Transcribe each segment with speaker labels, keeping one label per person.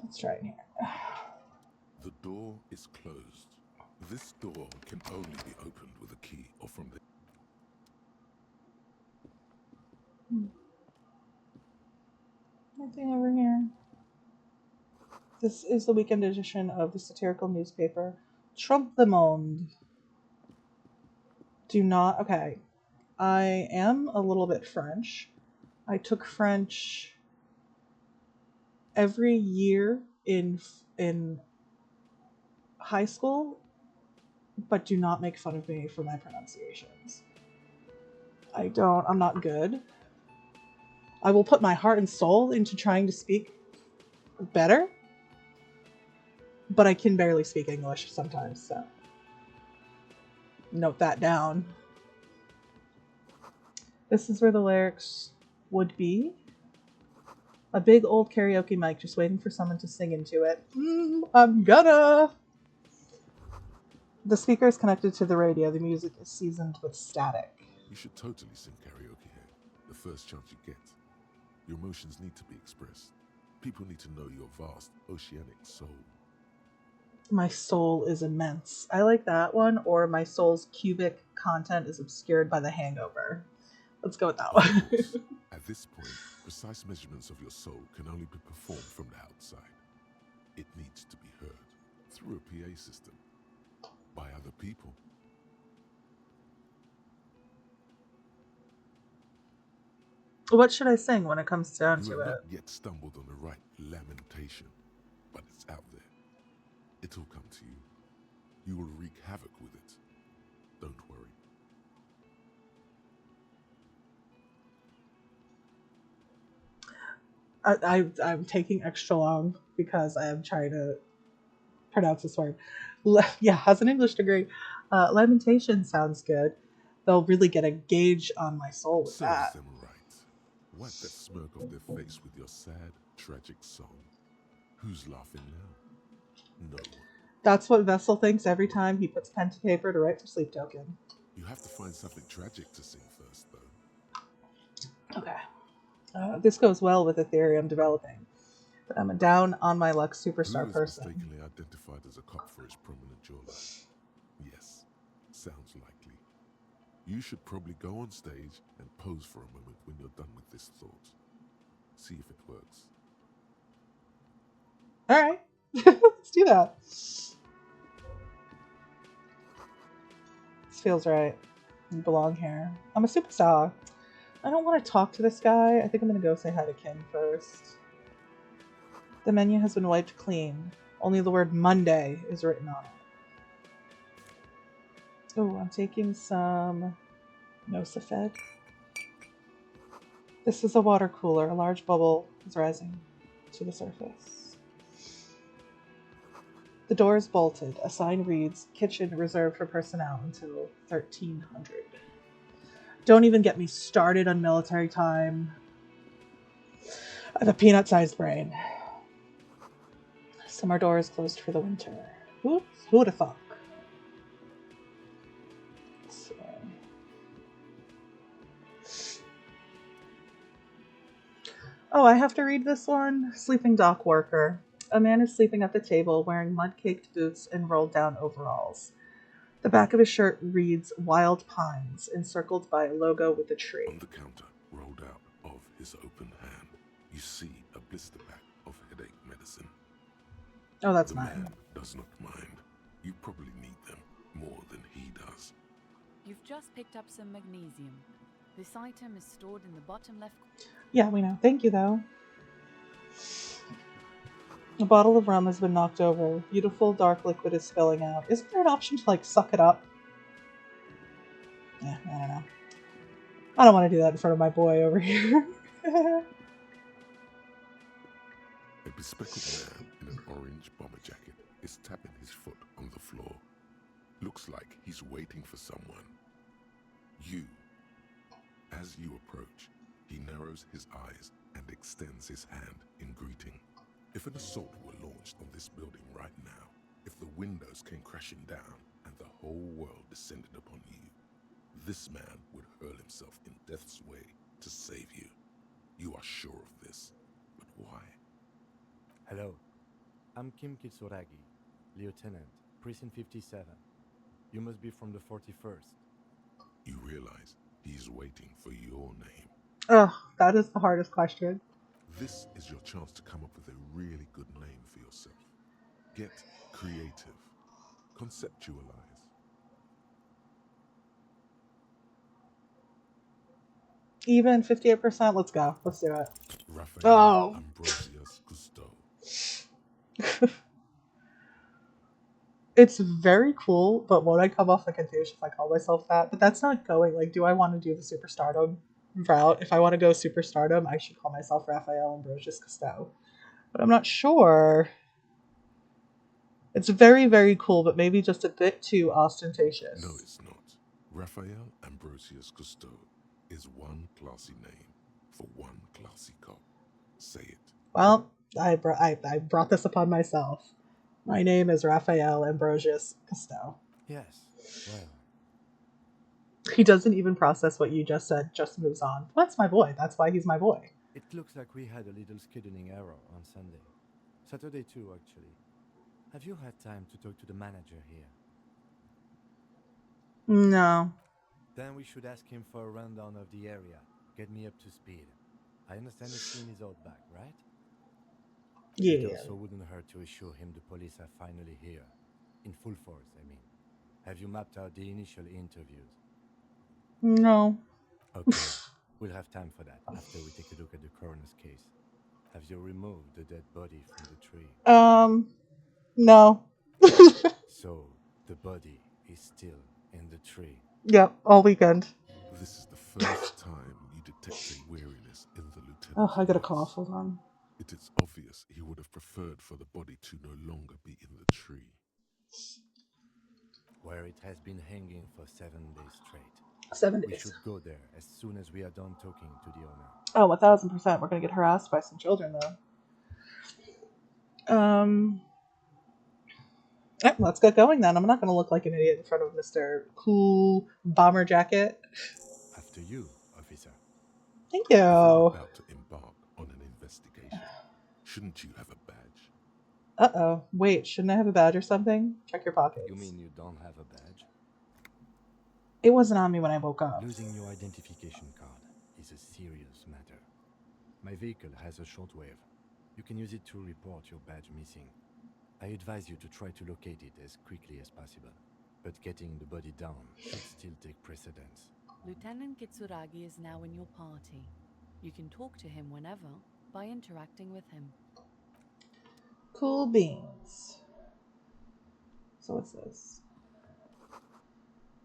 Speaker 1: Let's try it here.
Speaker 2: The door is closed. This door can only be opened with a key or from the...
Speaker 1: Nothing over here. This is the weekend edition of the satirical newspaper Trump the Monde. Do not. Okay. I am a little bit French. I took French every year in high school, but do not make fun of me for my pronunciations. I'm not good. I will put my heart and soul into trying to speak better, but I can barely speak English sometimes, so note that down. This is where the lyrics would be. A big old karaoke mic just waiting for someone to sing into it. I'm gonna! The speaker is connected to the radio. The music is seasoned with static.
Speaker 2: You should totally sing karaoke here. The first chance you get. Your emotions need to be expressed. People need to know your vast, oceanic soul.
Speaker 1: My soul is immense. I like that one, or my soul's cubic content is obscured by the hangover. Let's go with that one.
Speaker 2: Of course, at this point, precise measurements of your soul can only be performed from the outside. It needs to be heard through a PA system by other people.
Speaker 1: What should I sing when it comes down
Speaker 2: You
Speaker 1: to
Speaker 2: have
Speaker 1: it?
Speaker 2: not yet stumbled on the right lamentation, but it's out there. It'll come to you. You will wreak havoc with it. Don't worry.
Speaker 1: I'm taking extra long because I am trying to pronounce this word. Yeah, has an English degree. Lamentation sounds good. They'll really get a gauge on my soul with
Speaker 2: Serves
Speaker 1: that.
Speaker 2: them right. Wipe that smirk off their face with your sad, tragic song. Who's laughing now? No one.
Speaker 1: That's what Vessel thinks every time he puts pen to paper to write for Sleep Token.
Speaker 2: You have to find something tragic to sing first, though.
Speaker 1: Okay. This goes well with Ethereum developing. But I'm a down on my luck
Speaker 2: Who
Speaker 1: superstar
Speaker 2: is
Speaker 1: person.
Speaker 2: mistakenly identified as a cop for his prominent jawline? Yes, sounds likely. You should probably go on stage and pose for a moment when you're done with this thought. See if it works.
Speaker 1: Alright. Let's do that. This feels right. You belong here. I'm a superstar. I don't want to talk to this guy. I think I'm going to go say hi to Kim first. The menu has been wiped clean. Only the word Monday is written on it. Oh, I'm taking some Nosafed. This is a water cooler. A large bubble is rising to the surface. The door is bolted. A sign reads, "Kitchen reserved for personnel until 1300. Don't even get me started on military time. I have a peanut-sized brain. Summer door is closed for the winter. Who would have thought? So. Oh, I have to read this one? Sleeping dock worker. A man is sleeping at the table wearing mud-caked boots and rolled-down overalls. The back of his shirt reads Wild Pines, encircled by a logo with a tree.
Speaker 2: On the counter, rolled out of his open hand, you see a blister pack of headache medicine.
Speaker 1: Oh, that's
Speaker 2: The
Speaker 1: mine.
Speaker 2: man does not mind. You probably need them more than he does.
Speaker 3: You've just picked up some magnesium. This item is stored in the bottom left.
Speaker 1: Yeah, we know. Thank you, though. A bottle of rum has been knocked over. Beautiful dark liquid is spilling out. Isn't there an option to, like, suck it up? Yeah, I don't know. I don't want to do that in front of my boy over here.
Speaker 2: A bespectacled man in an orange bomber jacket is tapping his foot on the floor. Looks like he's waiting for someone. You. As you approach, he narrows his eyes and extends his hand in greeting. If an assault were launched on this building right now, if the windows came crashing down and the whole world descended upon you, this man would hurl himself in death's way to save you. You are sure of this, but why?
Speaker 4: Hello. I'm Kim Kitsuragi, Lieutenant, Precinct 57. You must be from the 41st.
Speaker 2: You realize he's waiting for your name.
Speaker 1: Ugh, that is the hardest question.
Speaker 2: This is your chance to come up with a really good name for yourself. Get creative. Conceptualize.
Speaker 1: Even 58%. Let's go. Let's do it.
Speaker 2: Raphael
Speaker 1: Oh.
Speaker 2: Ambrosius Cousteau.
Speaker 1: It's very cool, but won't I come off like a douche if I call myself that? But that's not going. Like, do I want to do the superstardom route? If I want to go superstardom, I should call myself Raphael Ambrosius Cousteau. But I'm not sure. It's very, very cool, but maybe just a bit too ostentatious.
Speaker 2: No, it's not. Raphael Ambrosius Cousteau is one classy name for one classy cop. Say it.
Speaker 1: Well, I brought this upon myself. My name is Raphael Ambrosius Cousteau.
Speaker 4: Yes, well,
Speaker 1: He doesn't even process what you just said, just moves on. That's my boy. That's why he's my boy.
Speaker 4: it looks like we had a little scheduling error on Sunday. Saturday too, actually. Have you had time to talk to the manager here?
Speaker 1: No.
Speaker 4: Then we should ask him for a rundown of the area. Get me up to speed. I understand the scene is out back, right? It
Speaker 1: Yeah.
Speaker 4: also wouldn't hurt to assure him the police are finally here. In full force, I mean. Have you mapped out the initial interviews?
Speaker 1: No.
Speaker 4: Okay, we'll have time for that after we take a look at the coroner's case. Have you removed the dead body from the tree?
Speaker 1: No.
Speaker 4: So, the body is still in the tree.
Speaker 1: Yep, all weekend.
Speaker 2: This is the first time you detect a weariness in the lieutenant's
Speaker 1: Oh, I got a
Speaker 2: voice.
Speaker 1: cough. Hold on.
Speaker 2: It is obvious he would have preferred for the body to no longer be in the tree.
Speaker 4: Where it has been hanging for 7 days straight.
Speaker 1: 7
Speaker 4: We
Speaker 1: days.
Speaker 4: should go there as soon as we are done talking to the owner.
Speaker 1: Oh, 1000%. We're gonna get harassed by some children, though. Let's get going then. I'm not gonna look like an idiot in front of Mr. Cool Bomber Jacket.
Speaker 4: After you, officer.
Speaker 1: Thank
Speaker 2: If you're
Speaker 1: you.
Speaker 2: about to embark on an investigation, shouldn't you have a badge?
Speaker 1: Uh-oh. Wait, shouldn't I have a badge or something? Check your pockets.
Speaker 4: You mean you don't have a badge?
Speaker 1: It wasn't on me when I woke up.
Speaker 4: Losing your identification card is a serious matter. My vehicle has a shortwave. You can use it to report your badge missing. I advise you to try to locate it as quickly as possible. But getting the body down should still take precedence.
Speaker 3: Lieutenant Kitsuragi is now in your party. You can talk to him whenever by interacting with him.
Speaker 1: Cool beans. So what's this?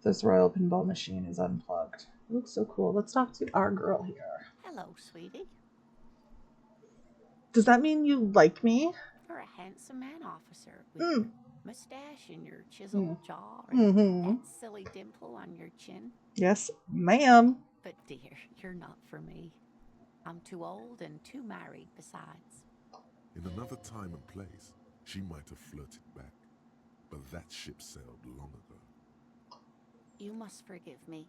Speaker 1: This Royal Pinball machine is unplugged. It looks so cool. Let's talk to our girl here.
Speaker 5: Hello, sweetie.
Speaker 1: Does that mean you like me?
Speaker 5: You're a handsome man, officer, with your mustache and your chiseled jaw and
Speaker 1: Mm-hmm.
Speaker 5: that silly dimple on your chin.
Speaker 1: Yes, ma'am.
Speaker 5: But dear, you're not for me. I'm too old and too married besides.
Speaker 2: In another time and place, she might have flirted back, but that ship sailed long ago.
Speaker 5: You must forgive me.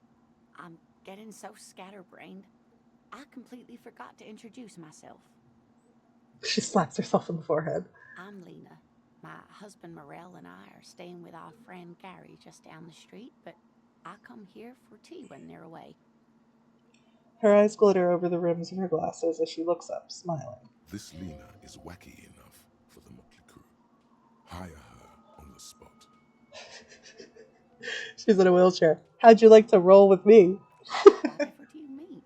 Speaker 5: I'm getting so scatterbrained. I completely forgot to introduce myself.
Speaker 1: She slaps herself on the forehead.
Speaker 5: I'm Lena. My husband Morel and I are staying with our friend Gary just down the street, but I come here for tea when they're away.
Speaker 1: Her eyes glitter over the rims of her glasses as she looks up, smiling.
Speaker 2: This Lena is wacky enough for the Motley Crew. Hire her on the spot.
Speaker 1: She's in a wheelchair. How'd you like to roll with me?
Speaker 5: Whatever do you mean?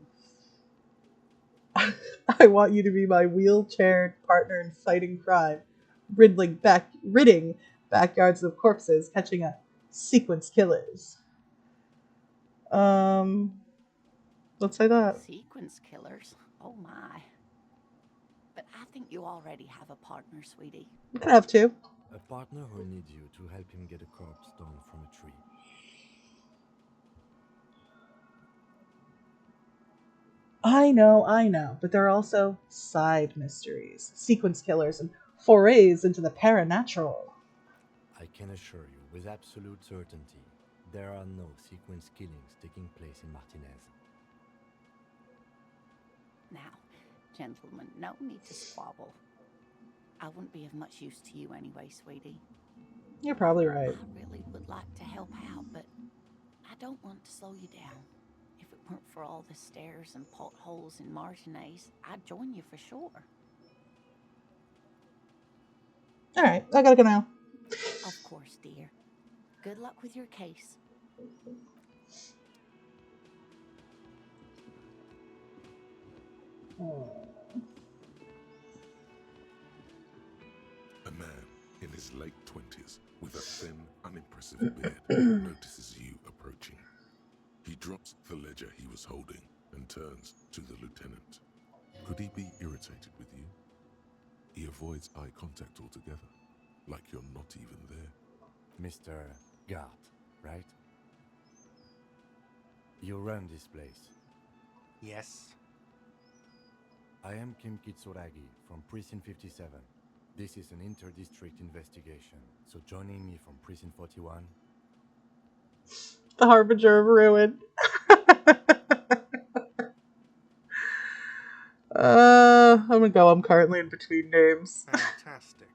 Speaker 1: I want you to be my wheelchair partner in fighting crime, ridding backyards of corpses, catching up sequence killers. Let's say that.
Speaker 5: Sequence killers? Oh my. But I think you already have a partner, sweetie.
Speaker 1: You can have two.
Speaker 4: A partner who needs you to help him get a corpse down from a tree.
Speaker 1: I know, but there are also side mysteries, sequence killers, and forays into the paranatural.
Speaker 4: I can assure you with absolute certainty, there are no sequence killings taking place in Martinez.
Speaker 5: Now, gentlemen, no need to squabble. I wouldn't be of much use to you anyway, sweetie.
Speaker 1: You're probably right.
Speaker 5: I really would like to help out, but I don't want to slow you down. If it weren't for all the stairs and potholes in Martinez, I'd join you for sure.
Speaker 1: All right, I gotta go now.
Speaker 5: Of course, dear. Good luck with your case.
Speaker 2: A man in his late 20s with a thin, unimpressive beard notices you approaching. He drops the ledger he was holding and turns to the lieutenant. Could he be irritated with you? He avoids eye contact altogether, like you're not even there.
Speaker 4: Mr. Gart, right? You run this place.
Speaker 6: Yes.
Speaker 4: I am Kim Kitsuragi from Precinct 57. This is an inter-district investigation, so joining me from Precinct 41...
Speaker 1: The Harbinger of Ruin. I'm gonna go. I'm currently in between names.
Speaker 6: Fantastic.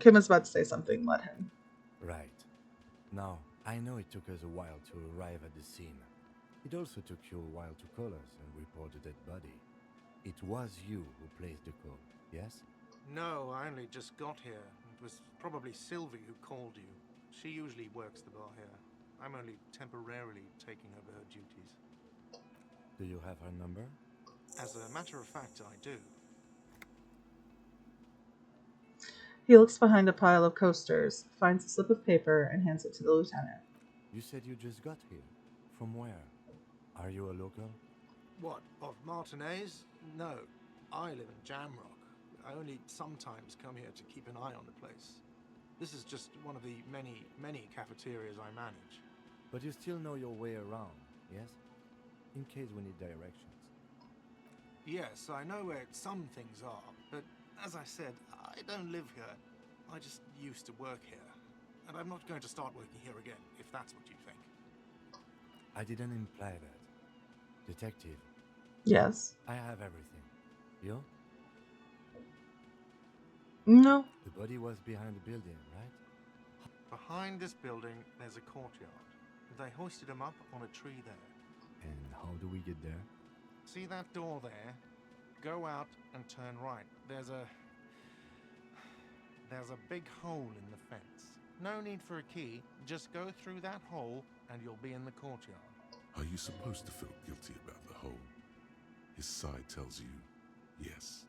Speaker 1: Kim is about to say something. Let him.
Speaker 4: Right. Now, I know it took us a while to arrive at the scene. It also took you a while to call us and report a dead body. It was you who placed the call, yes?
Speaker 6: No, I only just got here. It was probably Sylvie who called you. She usually works the bar here. I'm only temporarily taking over her duties.
Speaker 4: Do you have her number?
Speaker 6: As a matter of fact, I do.
Speaker 1: He looks behind a pile of coasters, finds a slip of paper, and hands it to the lieutenant.
Speaker 4: You said you just got here. From where? Are you a local?
Speaker 6: What, of Martinez? No, I live in Jamrock. I only sometimes come here to keep an eye on the place. This is just one of the many cafeterias I manage.
Speaker 4: But you still know your way around, yes? In case we need directions.
Speaker 6: Yes, I know where some things are, but as I said, I don't live here. I just used to work here. And I'm not going to start working here again, if that's what you think.
Speaker 4: I didn't imply that. Detective,
Speaker 1: Yes.
Speaker 4: I have everything. You?
Speaker 1: No.
Speaker 4: The body was behind the building, right?
Speaker 6: Behind this building, there's a courtyard. They hoisted him up on a tree there.
Speaker 4: And how do we get there?
Speaker 6: See that door there? Go out and turn right. There's a big hole in the fence. No need for a key. Just go through that hole and you'll be in the courtyard.
Speaker 2: Are you supposed to feel guilty about the hole? His side tells you yes.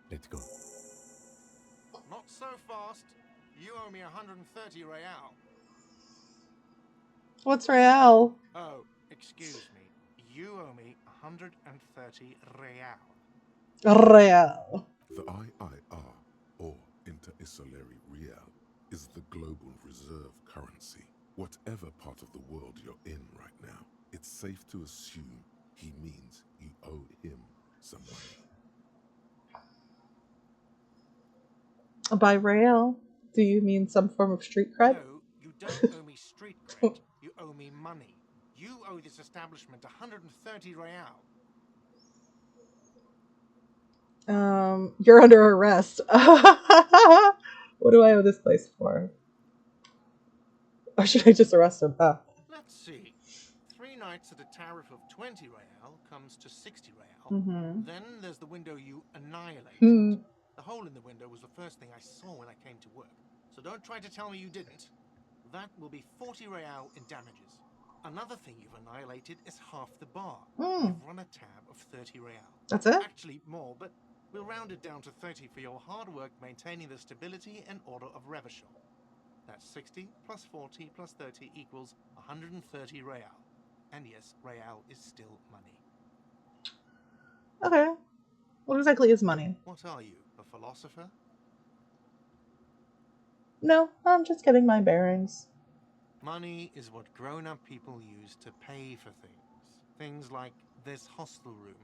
Speaker 4: Let's go.
Speaker 6: Not so fast. You owe me 130 real.
Speaker 1: What's Real?
Speaker 6: Oh, excuse me. You owe me 130 real.
Speaker 1: Real.
Speaker 2: The IIR, or Inter-Isolary Real, is the global reserve currency. Whatever part of the world you're in right now, it's safe to assume he means you owe him some money.
Speaker 1: By Real, do you mean some form of street cred?
Speaker 6: No, you don't owe me street cred. You owe me money. You owe this establishment 130 real.
Speaker 1: You're under arrest. What do I owe this place for? Or should I just arrest him?
Speaker 6: Let's see. 3 nights at a tariff of 20 real comes to 60 real.
Speaker 1: Mm-hmm.
Speaker 6: Then there's the window you annihilated.
Speaker 1: Hmm.
Speaker 6: The hole in the window was the first thing I saw when I came to work. So don't try to tell me you didn't. That will be 40 real in damages. Another thing you've annihilated is half the bar. You've run a tab of 30 real.
Speaker 1: That's it?
Speaker 6: Actually more, but we'll round it down to 30 for your hard work maintaining the stability and order of Revachol. That's 60 plus 40 plus 30 equals 130 real. And yes, real is still money.
Speaker 1: Okay. What exactly is money?
Speaker 6: What are you, a philosopher?
Speaker 1: No, I'm just getting my bearings.
Speaker 6: Money is what grown-up people use to pay for things. Things like this hostel room,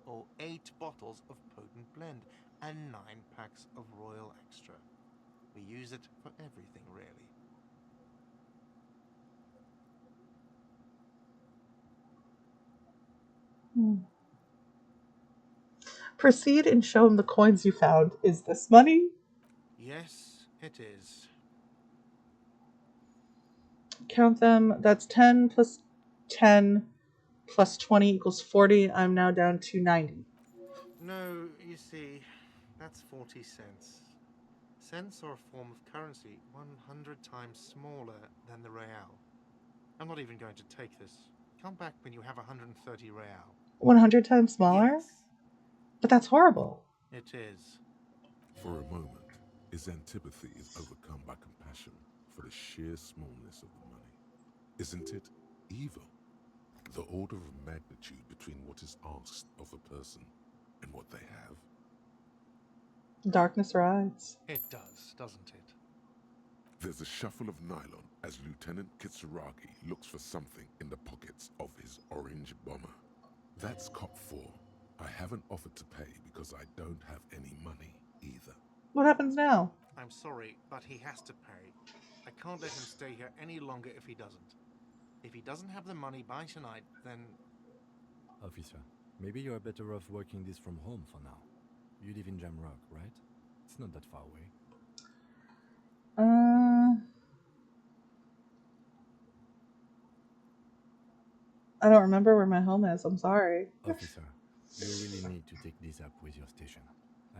Speaker 6: or 8 bottles of potent blend, and 9 packs of Royal Extra. We use it for everything, really.
Speaker 1: Proceed and show him the coins you found. Is this money?
Speaker 6: Yes, it is.
Speaker 1: Count them. That's 10 plus 10 plus 20 equals 40. I'm now down to 90.
Speaker 6: No, you see, that's 40 cents. Cents are a form of currency 100 times smaller than the real. I'm not even going to take this. Come back when you have 130 real.
Speaker 1: 100 times smaller?
Speaker 6: Yes,
Speaker 1: But that's horrible.
Speaker 6: it is.
Speaker 2: For a moment, his antipathy is overcome by compassion for the sheer smallness of the money. Isn't it evil? The order of magnitude between what is asked of a person and what they have.
Speaker 1: Darkness rides.
Speaker 6: It does, doesn't it?
Speaker 2: There's a shuffle of nylon as Lieutenant Kitsuragi looks for something in the pockets of his orange bomber. That's cop 4. I haven't offered to pay because I don't have any money either.
Speaker 1: What happens now?
Speaker 6: I'm sorry, but he has to pay. I can't let him stay here any longer if he doesn't. If he doesn't have the money by tonight, then...
Speaker 4: Officer, maybe you are better off working this from home for now. You live in Jamrock, right? It's not that far away.
Speaker 1: I don't remember where my home is. I'm sorry.
Speaker 4: Officer, you really need to take this up with your station.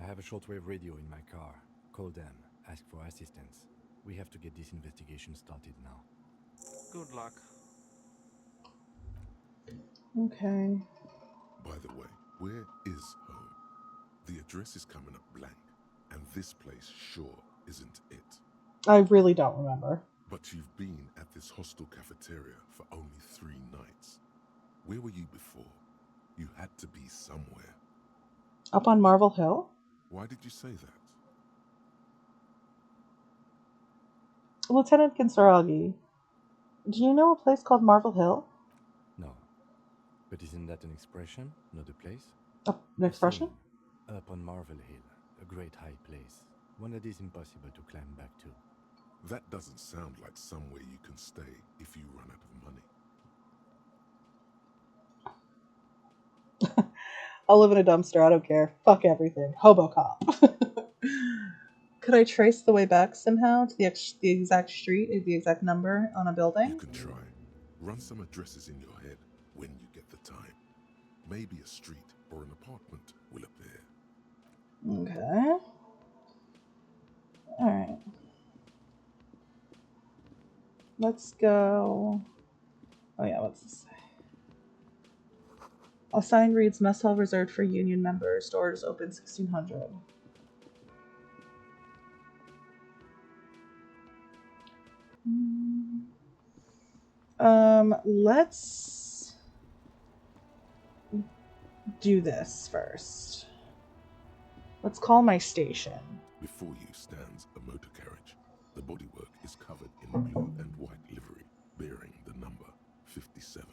Speaker 4: I have a shortwave radio in my car. Call them, ask for assistance. We have to get this investigation started now.
Speaker 6: Good luck.
Speaker 1: Okay.
Speaker 2: By the way, where is home? The address is coming up blank, and this place sure isn't it.
Speaker 1: I really don't remember.
Speaker 2: But you've been at this hostel cafeteria for only 3 nights. Where were you before? You had to be somewhere.
Speaker 1: Up on Marvel Hill?
Speaker 2: Why did you say that?
Speaker 1: Lieutenant Kinsuragi, do you know a place called Marvel Hill?
Speaker 4: No. But isn't that an expression, not a place?
Speaker 1: An expression?
Speaker 4: Up on Marvel Hill, a great high place. One that is impossible to climb back to.
Speaker 2: That doesn't sound like somewhere you can stay if you run out of money.
Speaker 1: I'll live in a dumpster. I don't care. Fuck everything. Hobo cop. Could I trace the way back somehow to the exact street, the exact number on a building?
Speaker 2: You can try. Run some addresses in your head when you get the time. Maybe a street or an apartment will appear.
Speaker 1: Okay. Alright. Let's go. Oh yeah, what's this say? A sign reads mess hall reserved for union members. Doors open 1600. Let's do this first. Let's call my station.
Speaker 2: Before you stands a motor carriage. The bodywork is covered in blue and white livery, bearing the number 57.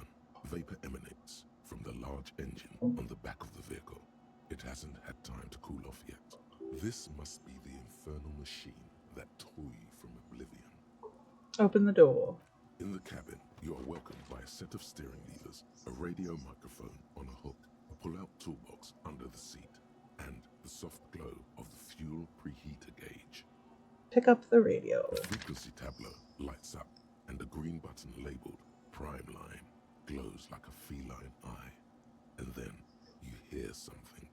Speaker 2: Vapor emanates from the large engine on the back of the vehicle. It hasn't had time to cool off yet. This must be the infernal machine that tore you from oblivion.
Speaker 1: Open the door.
Speaker 2: In the cabin, you are welcomed by a set of steering levers, a radio microphone on a hook, a pull-out toolbox under the seat, and the soft glow of the fuel preheater gauge.
Speaker 1: Pick up the radio.
Speaker 2: A frequency tableau lights up, and a green button labeled Prime Line glows like a feline eye. And then you hear something.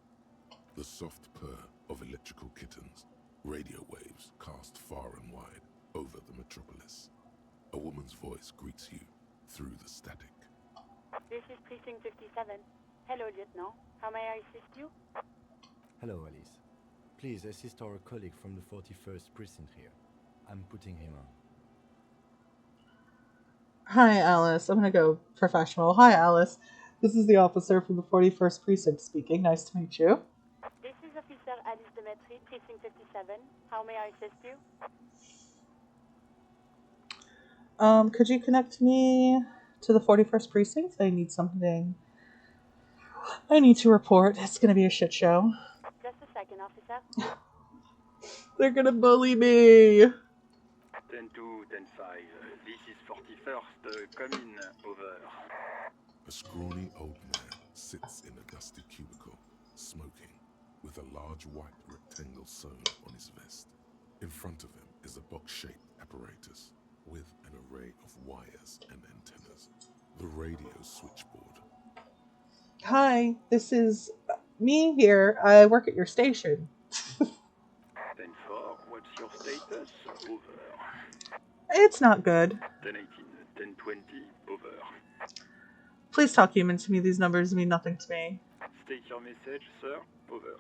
Speaker 2: The soft purr of electrical kittens, radio waves cast far and wide over the metropolis. A woman's voice greets you through the static.
Speaker 7: This is Precinct 57. Hello, Lieutenant. How may I assist you?
Speaker 4: Hello, Alice. Please assist our colleague from the 41st Precinct here. I'm putting him on.
Speaker 1: Hi, Alice. I'm gonna go professional. Hi, Alice. This is the officer from the 41st Precinct speaking. Nice to meet you.
Speaker 7: This is Officer Alice Demetri, Precinct 57. How may I assist you?
Speaker 1: Could you connect me to the 41st Precinct? I need something. I need to report. It's gonna be a shit show.
Speaker 7: Just a second, officer.
Speaker 1: They're gonna bully me.
Speaker 8: 10-2, 10-5. This is 41st. Come in. Over.
Speaker 2: A scrawny old man sits in a dusty cubicle, smoking. with a large white rectangle sewn on his vest. In front of him is a box-shaped apparatus with an array of wires and antennas. The radio switchboard.
Speaker 1: Hi, this is me here. I work at your station.
Speaker 8: 10-4, what's your status? Over.
Speaker 1: It's not good.
Speaker 8: 10-18, 10-20, over.
Speaker 1: Please talk human to me. These numbers mean nothing to me.
Speaker 8: State your message, sir. Over.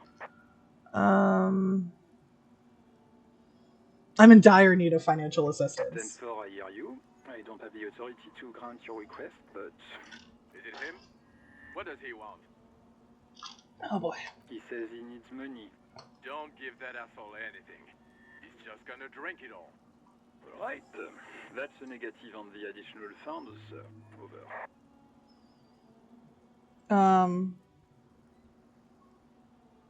Speaker 1: I'm in dire need of financial assistance.
Speaker 8: 10-4, I hear you. I don't have the authority to grant your request, but...
Speaker 9: Is it him? What does he want?
Speaker 1: Oh boy.
Speaker 8: He says he needs money.
Speaker 9: Don't give that asshole anything. He's just gonna drink it all.
Speaker 8: Right. That's a negative on the additional funds, sir. Over.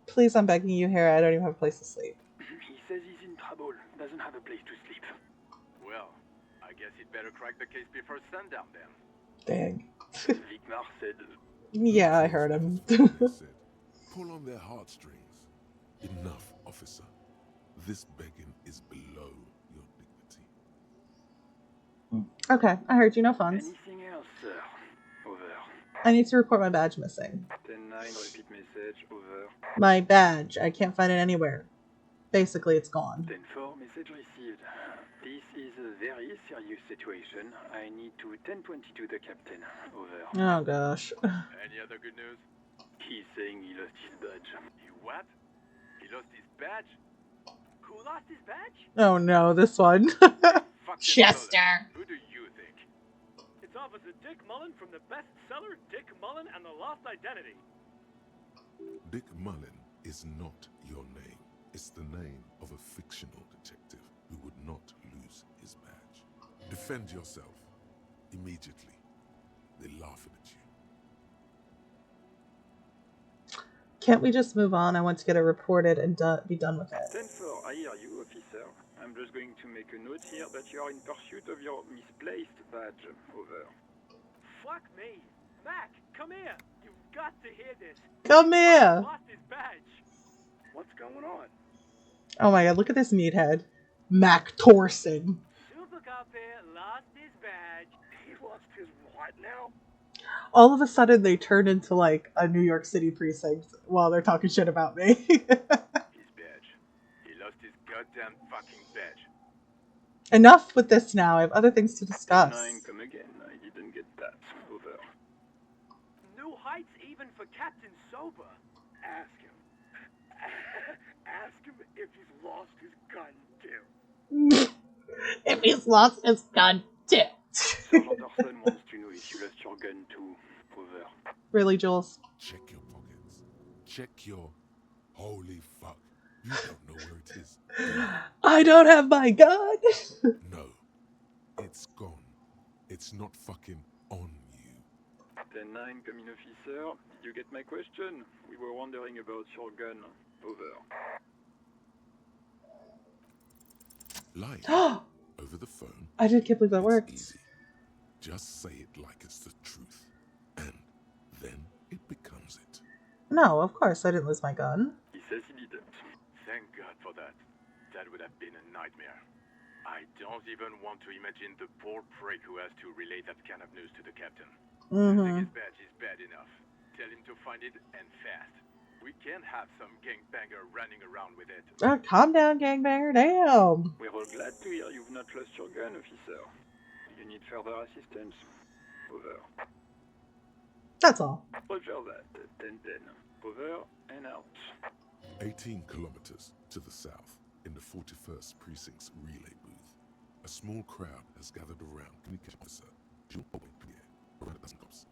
Speaker 1: Please, I'm begging you here. I don't even have a place to sleep.
Speaker 8: He says he's in trouble. Doesn't have a place to sleep.
Speaker 9: Well, I guess he'd better crack the case before sundown then.
Speaker 1: Dang.
Speaker 8: Vicmar said...
Speaker 1: Yeah, I heard him.
Speaker 2: They said, pull on their heartstrings. Enough, officer. This begging is below your dignity.
Speaker 1: Okay, I heard you. No funds.
Speaker 8: Anything else, sir? Over.
Speaker 1: I need to report my badge missing.
Speaker 8: 10-9, repeat message. Over.
Speaker 1: My badge. I can't find it anywhere. Basically, it's gone.
Speaker 8: 10-4, message received. This is a very serious situation. I need to 10-22 the captain. Over.
Speaker 1: Oh gosh.
Speaker 9: Any other good news?
Speaker 8: He's saying he lost his badge.
Speaker 9: He what? He lost his badge? Who lost his badge?
Speaker 1: Oh no, this one.
Speaker 9: Fuck
Speaker 5: Chester.
Speaker 9: Who do you think?
Speaker 10: It's Officer Dick Mullen from the bestseller Dick Mullen and the Lost Identity.
Speaker 2: Dick Mullen is not your name. It's the name of a fictional detective who would not lose his badge. Defend yourself. Immediately. They're laughing at you.
Speaker 1: Can't we just move on? I want to get it reported and be done with it.
Speaker 8: 10-4, I hear you, officer. I'm just going to make a note here that you are in pursuit of your misplaced badge. Over.
Speaker 10: Fuck me. Mac, come here. You've got to hear this.
Speaker 1: Come here.
Speaker 10: Lost his badge.
Speaker 8: What's going on?
Speaker 1: Oh my god, look at this meathead. Mac Torson.
Speaker 10: Super Cop here lost his badge.
Speaker 8: He lost his what now?
Speaker 1: All of a sudden they turn into like a New York City precinct while they're talking shit about me.
Speaker 9: His badge. He lost his goddamn fucking badge.
Speaker 1: Enough with this now. I have other things to discuss.
Speaker 8: 9, come again. I didn't get that. Over.
Speaker 10: New heights even for Captain Sober.
Speaker 8: Ask him. Ask him if he's lost his gun, too.
Speaker 5: If he's lost his gun, too.
Speaker 8: Sergeant Orson wants to know if you lost your gun, too. Over.
Speaker 1: Really, Jules?
Speaker 2: Check your pockets. Check your... Holy fuck. You don't know where it is.
Speaker 1: I don't have my gun.
Speaker 2: No. It's gone. It's not fucking on you.
Speaker 8: 10-9, come in, officer. Did you get my question? We were wondering about your gun. Over.
Speaker 2: Lying over the phone.
Speaker 1: I just can't believe that
Speaker 2: It's
Speaker 1: worked.
Speaker 2: easy. Just say it like it's the truth. And then it becomes it.
Speaker 1: No, of course I didn't lose my gun.
Speaker 8: He says he didn't.
Speaker 9: Thank God for that. That would have been a nightmare. I don't even want to imagine the poor prick who has to relay that kind of news to the captain. Losing his badge is bad enough. Tell him to find it and fast. We can't have some gangbanger running around with it.
Speaker 1: Calm down, gangbanger. Damn.
Speaker 8: We're all glad to hear you've not lost your gun, officer. You need further assistance. Over.
Speaker 1: That's all.
Speaker 8: Roger that. 10-10. Over and out.
Speaker 2: 18 kilometers to the south, in the 41st Precinct's relay booth, a small crowd has gathered around communication officer Jules Pierre, around a dozen cops.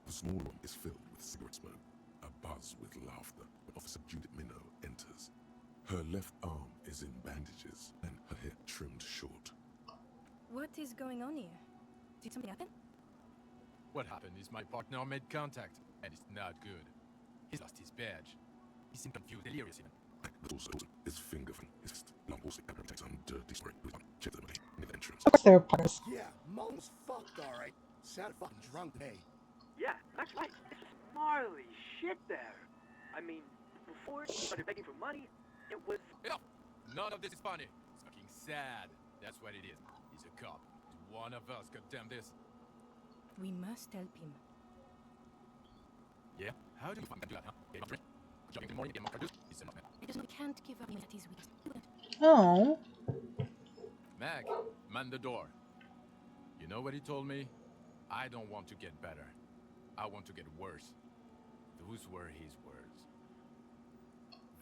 Speaker 2: The small room is filled with cigarette smoke, a buzz with laughter when Officer Judith Minot enters. Her left arm is in bandages and her hair trimmed short.
Speaker 11: What is going on here? Did something happen?
Speaker 12: What happened is my partner made contact, and it's not good. He's lost his badge. He seemed confused, delirious even.
Speaker 2: But also his finger from his fist. Also takes some dirty spray with one. Check them in the entrance.
Speaker 1: Of course they're partners.
Speaker 13: Yeah, Mullen's fucked, alright. Sounded fucking drunk today.
Speaker 10: Yeah, that's right. This is gnarly shit there. I mean, before he started begging for money. It was...
Speaker 12: Yeah, none of this is funny. It's fucking sad. That's what it is. He's a cop. He's one of us, goddamn this.
Speaker 11: We must help him.
Speaker 12: Yeah? How do you fucking do that, huh? Get him drink. Jogging in the morning, get him introduced. He's enough, man.
Speaker 11: Because we can't give up at his weakest.
Speaker 1: Oh.
Speaker 12: Mag, man the door. You know what he told me? I don't want to get better. I want to get worse. Those were his words.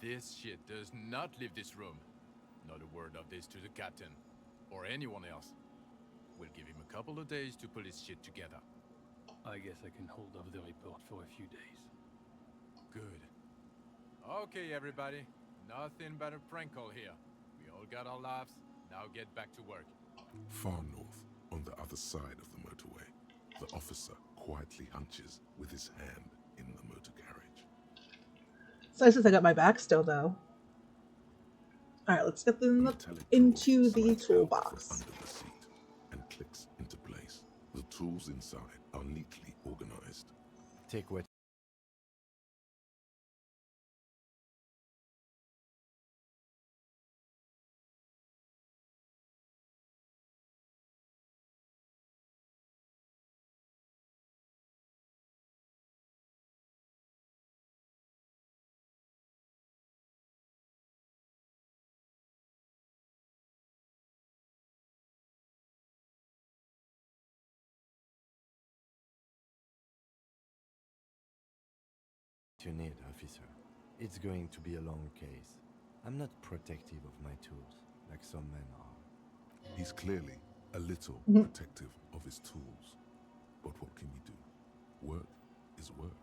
Speaker 12: This shit does not leave this room. Not a word of this to the captain. Or anyone else. We'll give him a couple of days to pull his shit together.
Speaker 10: I guess I can hold off the report for a few days.
Speaker 12: Good. Okay, everybody. Nothing but a prank call here. We all got our laughs. Now get back to work.
Speaker 2: Far north, on the other side of the motorway, the officer quietly hunches with his hand in the motor carriage.
Speaker 1: It's nice that I got my back still, though. Alright, let's get them into the toolbox.
Speaker 2: Under the seat and clicks into place. The tools inside are neatly organized.
Speaker 4: Take what you need, officer. It's going to be a long case. I'm not protective of my tools, like some men are.
Speaker 2: He's clearly a little protective of his tools. But what can you do? Work is work.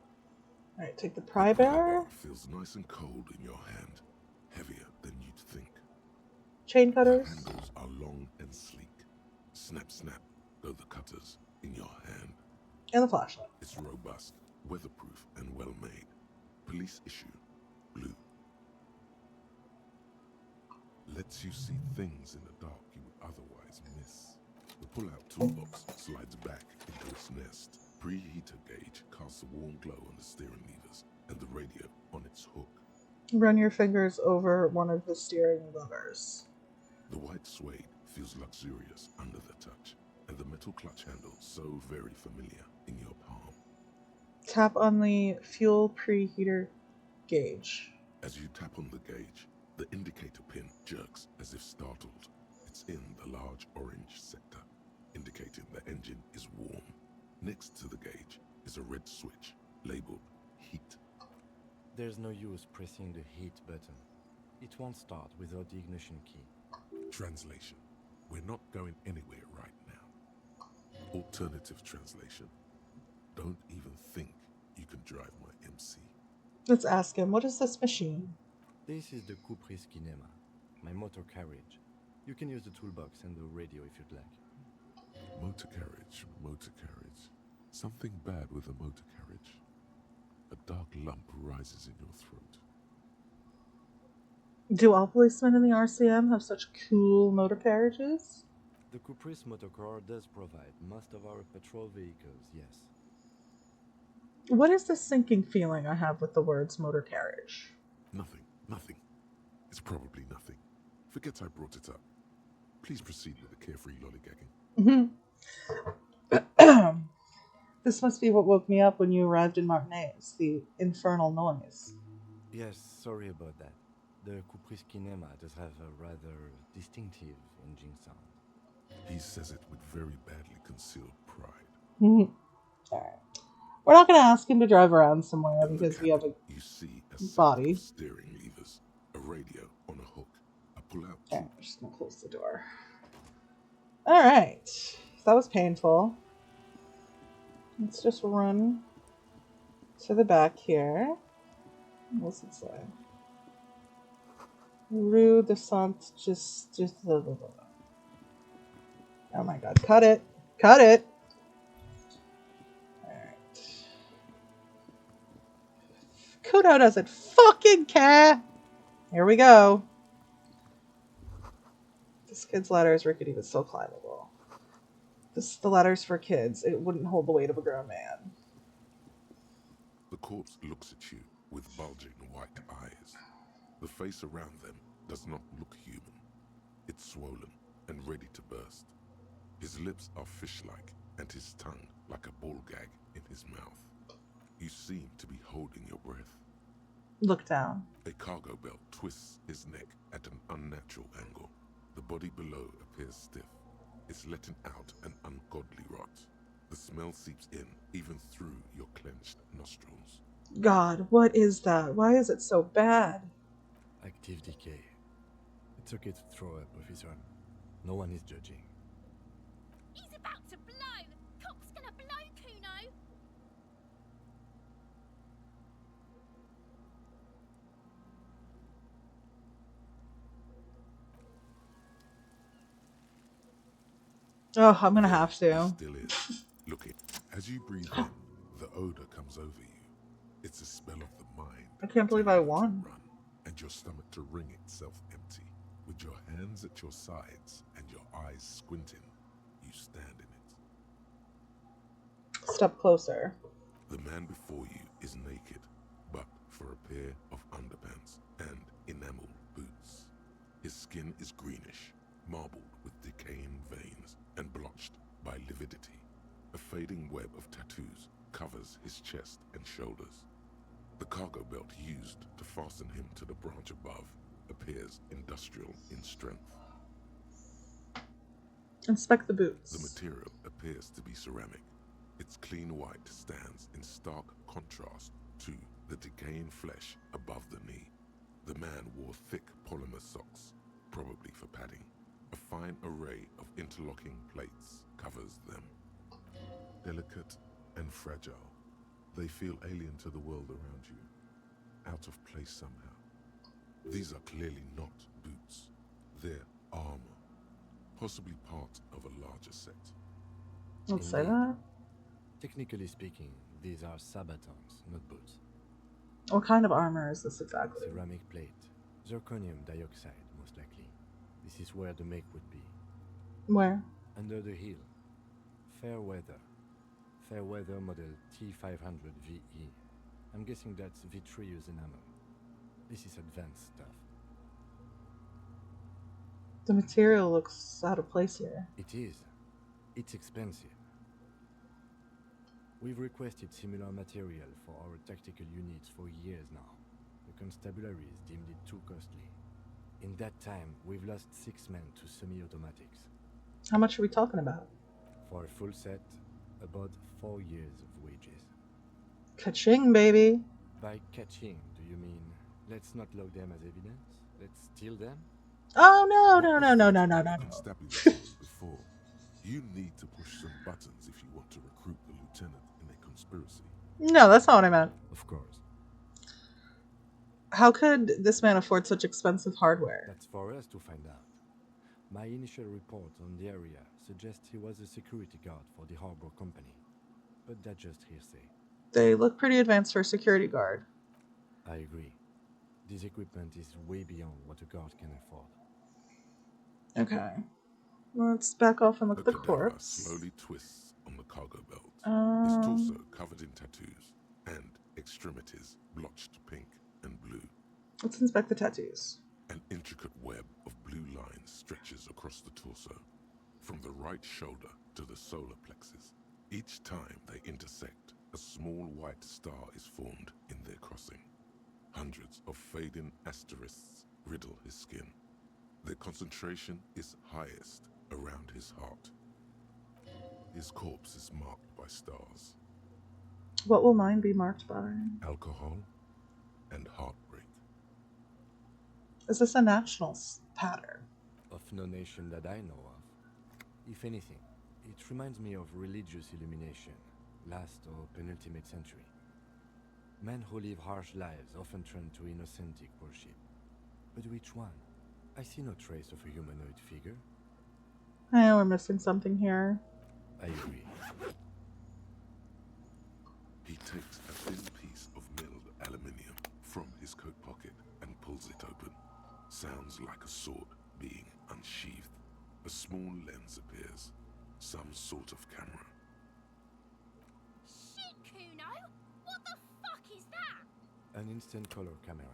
Speaker 1: Alright, take the pry bar.
Speaker 2: Feels nice and cold in your hand. Heavier than you'd think.
Speaker 1: Chain cutters.
Speaker 2: The handles are long and sleek. Snap, snap, go the cutters in your hand.
Speaker 1: And the flashlight.
Speaker 2: It's robust, weatherproof, and well made. Police issue, blue. Lets you see things in the dark you would otherwise miss. The pull-out toolbox slides back into its nest. Preheater gauge casts a warm glow on the steering levers and the radio on its hook.
Speaker 1: Run your fingers over one of the steering levers.
Speaker 2: The white suede feels luxurious under the touch, and the metal clutch handle so very familiar in your palm.
Speaker 1: Tap on the fuel preheater gauge.
Speaker 2: As you tap on the gauge, the indicator pin jerks as if startled. It's in the large orange sector, indicating the engine is warm. Next to the gauge is a red switch labeled heat.
Speaker 4: There's no use pressing the heat button. It won't start without the ignition key.
Speaker 2: Translation: we're not going anywhere right now. Alternative translation: don't even think you can drive my MC.
Speaker 1: Let's ask him, what is this machine?
Speaker 4: This is the Caprice Kinema, my motor carriage. You can use the toolbox and the radio if you'd like.
Speaker 2: Motor carriage, motor carriage. Something bad with a motor carriage. A dark lump rises in your throat.
Speaker 1: Do all policemen in the RCM have such cool motor carriages?
Speaker 4: The Caprice motorcar does provide most of our patrol vehicles, yes.
Speaker 1: What is this sinking feeling I have with the words motor carriage?
Speaker 2: Nothing, nothing. It's probably nothing. Forget I brought it up. Please proceed with the carefree lollygagging.
Speaker 1: This must be what woke me up when you arrived in Martinez, the infernal noise.
Speaker 4: Yes, sorry about that. The Caprice Kinema does have a rather distinctive engine sound.
Speaker 2: He says it with very badly concealed pride.
Speaker 1: Alright. We're not going to ask him to drive around somewhere because we have a body.
Speaker 2: Steering levers, a radio on a hook, a pull-out.
Speaker 1: Okay, I'm just going to close the door. Alright. That was painful. Let's just run to the back here. What's it say? Rue de Saint just oh my god, cut it! Cut it! Alright. Kudo doesn't fucking care! Here we go. This kid's ladders were even still climbable. The ladders for kids. It wouldn't hold the weight of a grown man.
Speaker 2: The corpse looks at you with bulging white eyes. The face around them does not look human. It's swollen and ready to burst. His lips are fish-like and his tongue like a ball gag in his mouth. You seem to be holding your breath.
Speaker 1: Look down.
Speaker 2: A cargo belt twists his neck at an unnatural angle. The body below appears stiff. It's letting out an ungodly rot. The smell seeps in even through your clenched nostrils.
Speaker 1: God, what is that? Why is it so bad?
Speaker 4: Active decay. It's okay to throw up, officer. No one is judging.
Speaker 14: He's about to blow! Cock's gonna blow, Kuno!
Speaker 1: Oh, I'm gonna have to.
Speaker 2: Still is. Looking. As you breathe in, the odor comes over you. It's a smell of the mind.
Speaker 1: I can't believe I won.
Speaker 2: Run, and your stomach to wring itself empty. With your hands at your sides and your eyes squinting, you stand in it.
Speaker 1: Step closer.
Speaker 2: The man before you is naked, but for a pair of underpants and enamel boots. His skin is greenish, marbled with decaying veins and blotched by lividity. A fading web of tattoos covers his chest and shoulders. The cargo belt used to fasten him to the branch above appears industrial in strength.
Speaker 1: Inspect the boots.
Speaker 2: The material appears to be ceramic. Its clean white stands in stark contrast to the decaying flesh above the knee. The man wore thick polymer socks, probably for padding. A fine array of interlocking plates covers them. Delicate and fragile, they feel alien to the world around you, out of place somehow. These are clearly not boots. They're armor, possibly part of a larger set.
Speaker 1: Let's say that.
Speaker 4: Technically speaking, these are sabatons, not boots.
Speaker 1: What kind of armor is this exactly?
Speaker 4: Ceramic plate. Zirconium dioxide, most likely. This is where the make would be.
Speaker 1: Where?
Speaker 4: Under the heel. Fair weather. Fair weather model T500 VE. I'm guessing that's vitreous enamel. This is advanced stuff.
Speaker 1: The material looks out of place here.
Speaker 4: It is. It's expensive. We've requested similar material for our tactical units for years now. The constabularies deemed it too costly. In that time, we've lost 6 men to semi-automatics.
Speaker 1: How much are we talking about?
Speaker 4: For a full set, about 4 years of wages.
Speaker 1: Ka-ching, baby!
Speaker 4: By catching, do you mean let's not log them as evidence? Let's steal them?
Speaker 1: Oh, no.
Speaker 2: Constabulary before. You need to push some buttons if you want to recruit the lieutenant in a conspiracy.
Speaker 1: No, that's not what I meant.
Speaker 4: Of course.
Speaker 1: How could this man afford such expensive hardware?
Speaker 4: That's for us to find out. My initial report on the area suggests he was a security guard for the harbor company. But that's just hearsay.
Speaker 1: They look pretty advanced for a security guard.
Speaker 4: I agree. This equipment is way beyond what a guard can afford.
Speaker 1: Okay. Let's back off and look at the
Speaker 2: cadaver
Speaker 1: corpse.
Speaker 2: Slowly twists on the cargo belt. His torso covered in tattoos and extremities blotched pink and blue.
Speaker 1: Let's inspect the tattoos.
Speaker 2: An intricate web of blue lines stretches across the torso, from the right shoulder to the solar plexus. Each time they intersect, a small white star is formed in their crossing. Hundreds of fading asterisks riddle his skin. Their concentration is highest around his heart. His corpse is marked by stars.
Speaker 1: What will mine be marked by?
Speaker 2: Alcohol and heartbreak.
Speaker 1: Is this a national pattern?
Speaker 4: Of no nation that I know of. If anything, it reminds me of religious illumination, last or penultimate century. Men who live harsh lives often turn to innocentic worship. But which one? I see no trace of a humanoid figure.
Speaker 1: I know we're missing something here.
Speaker 4: I agree.
Speaker 2: He takes a thin piece of milled aluminium from his coat pocket and pulls it open. Sounds like a sword being unsheathed. A small lens appears. Some sort of camera.
Speaker 14: Shit, Kuno! What the fuck is that?
Speaker 4: An instant color camera.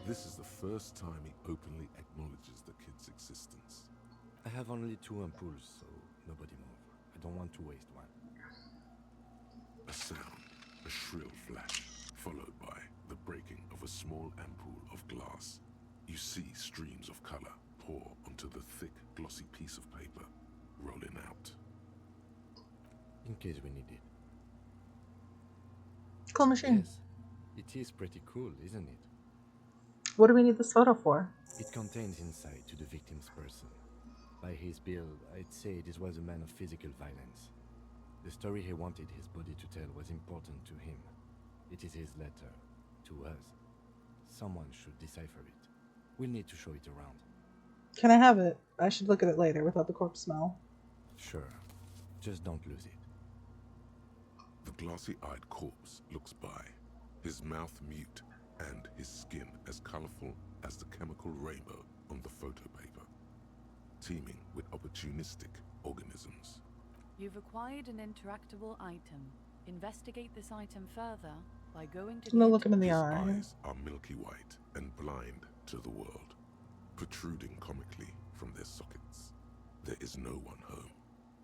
Speaker 2: This is the first time he openly acknowledges the kid's existence.
Speaker 4: I have only 2 ampoules, so nobody move. I don't want to waste one.
Speaker 2: A sound, a shrill flash, followed by the breaking of a small ampoule of glass. You see streams of color pour onto the thick, glossy piece of paper, rolling out.
Speaker 4: In case we need it.
Speaker 1: Cool machine.
Speaker 4: Yes, it is pretty cool, isn't it?
Speaker 1: What do we need this photo for?
Speaker 4: It contains insight to the victim's person. By his build, I'd say this was a man of physical violence. The story he wanted his body to tell was important to him. It is his letter to us. Someone should decipher it. We'll need to show it around.
Speaker 1: Can I have it? I should look at it later without the corpse smell.
Speaker 4: Sure. Just don't lose it.
Speaker 2: The glossy-eyed corpse looks by, his mouth mute and his skin as colorful as the chemical rainbow on the photo paper, teeming with opportunistic organisms.
Speaker 3: You've acquired an interactable item. Investigate this item further by going to
Speaker 1: I'm gonna look him in the
Speaker 2: His
Speaker 1: eye.
Speaker 2: eyes are milky white and blind to the world, protruding comically from their sockets. There is no one home,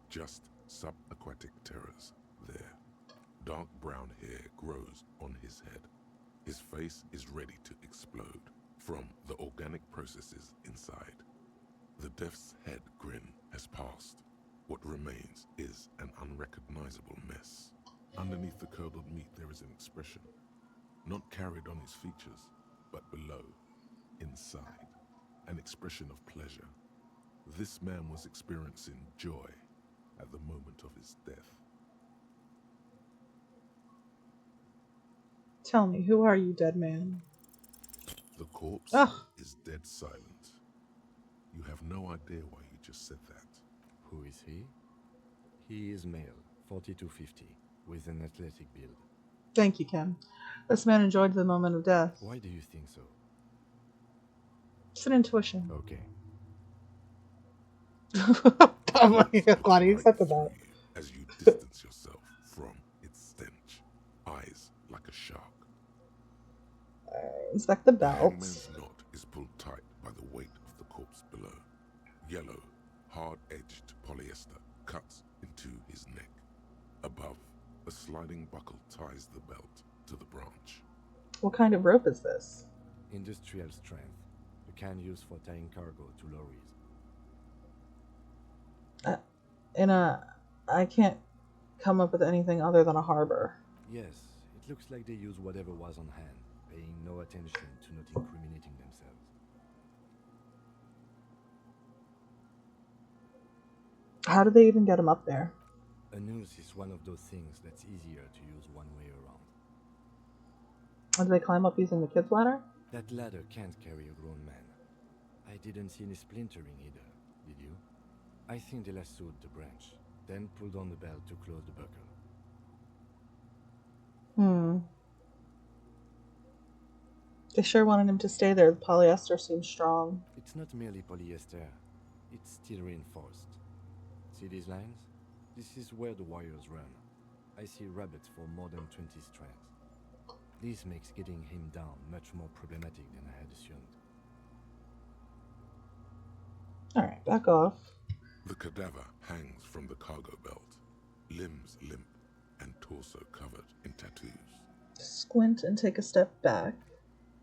Speaker 2: just subaquatic terrors there. Dark brown hair grows on his head. His face is ready to explode from the organic processes inside. The death's head grin has passed. What remains is an unrecognizable mess. Underneath the curdled meat there is an expression, not carried on his features, but below, inside, an expression of pleasure. This man was experiencing joy at the moment of his death.
Speaker 1: Tell me, who are you, dead man?
Speaker 2: The corpse is dead silent. You have no idea why you just said that.
Speaker 4: Who is he? He is male, 4250, with an athletic build.
Speaker 1: Thank you, Kim. This man enjoyed the moment of death.
Speaker 4: Why do you think so?
Speaker 1: It's an intuition.
Speaker 4: Okay.
Speaker 1: I'm like, glad you accepted that.
Speaker 2: As you distance yourself from its stench, eyes like a shark.
Speaker 1: Inspect the
Speaker 2: The
Speaker 1: belt.
Speaker 2: hangman's knot is pulled tight by the weight of the corpse below. Yellow, hard-edged polyester cuts into his neck. Above, a sliding buckle ties the belt to the branch.
Speaker 1: What kind of rope is this?
Speaker 4: Industrial strength. The kind used for tying cargo to lorries.
Speaker 1: I can't come up with anything other than a harbor.
Speaker 4: Yes, it looks like they used whatever was on hand, paying no attention to not incriminating themselves.
Speaker 1: How did they even get him up there?
Speaker 4: A noose is one of those things that's easier to use one way around.
Speaker 1: Did they climb up using the kid's ladder?
Speaker 4: That ladder can't carry a grown man. I didn't see any splintering either, did you? I think they lassoed the branch, then pulled on the belt to close the buckle.
Speaker 1: They sure wanted him to stay there. The polyester seems strong.
Speaker 4: It's not merely polyester, it's steel reinforced. See these lines? This is where the wires run. I see rabbits for more than 20 strands. This makes getting him down much more problematic than I had assumed.
Speaker 1: Alright, back off.
Speaker 2: The cadaver hangs from the cargo belt, limbs limp and torso covered in tattoos.
Speaker 1: Squint and take a step back.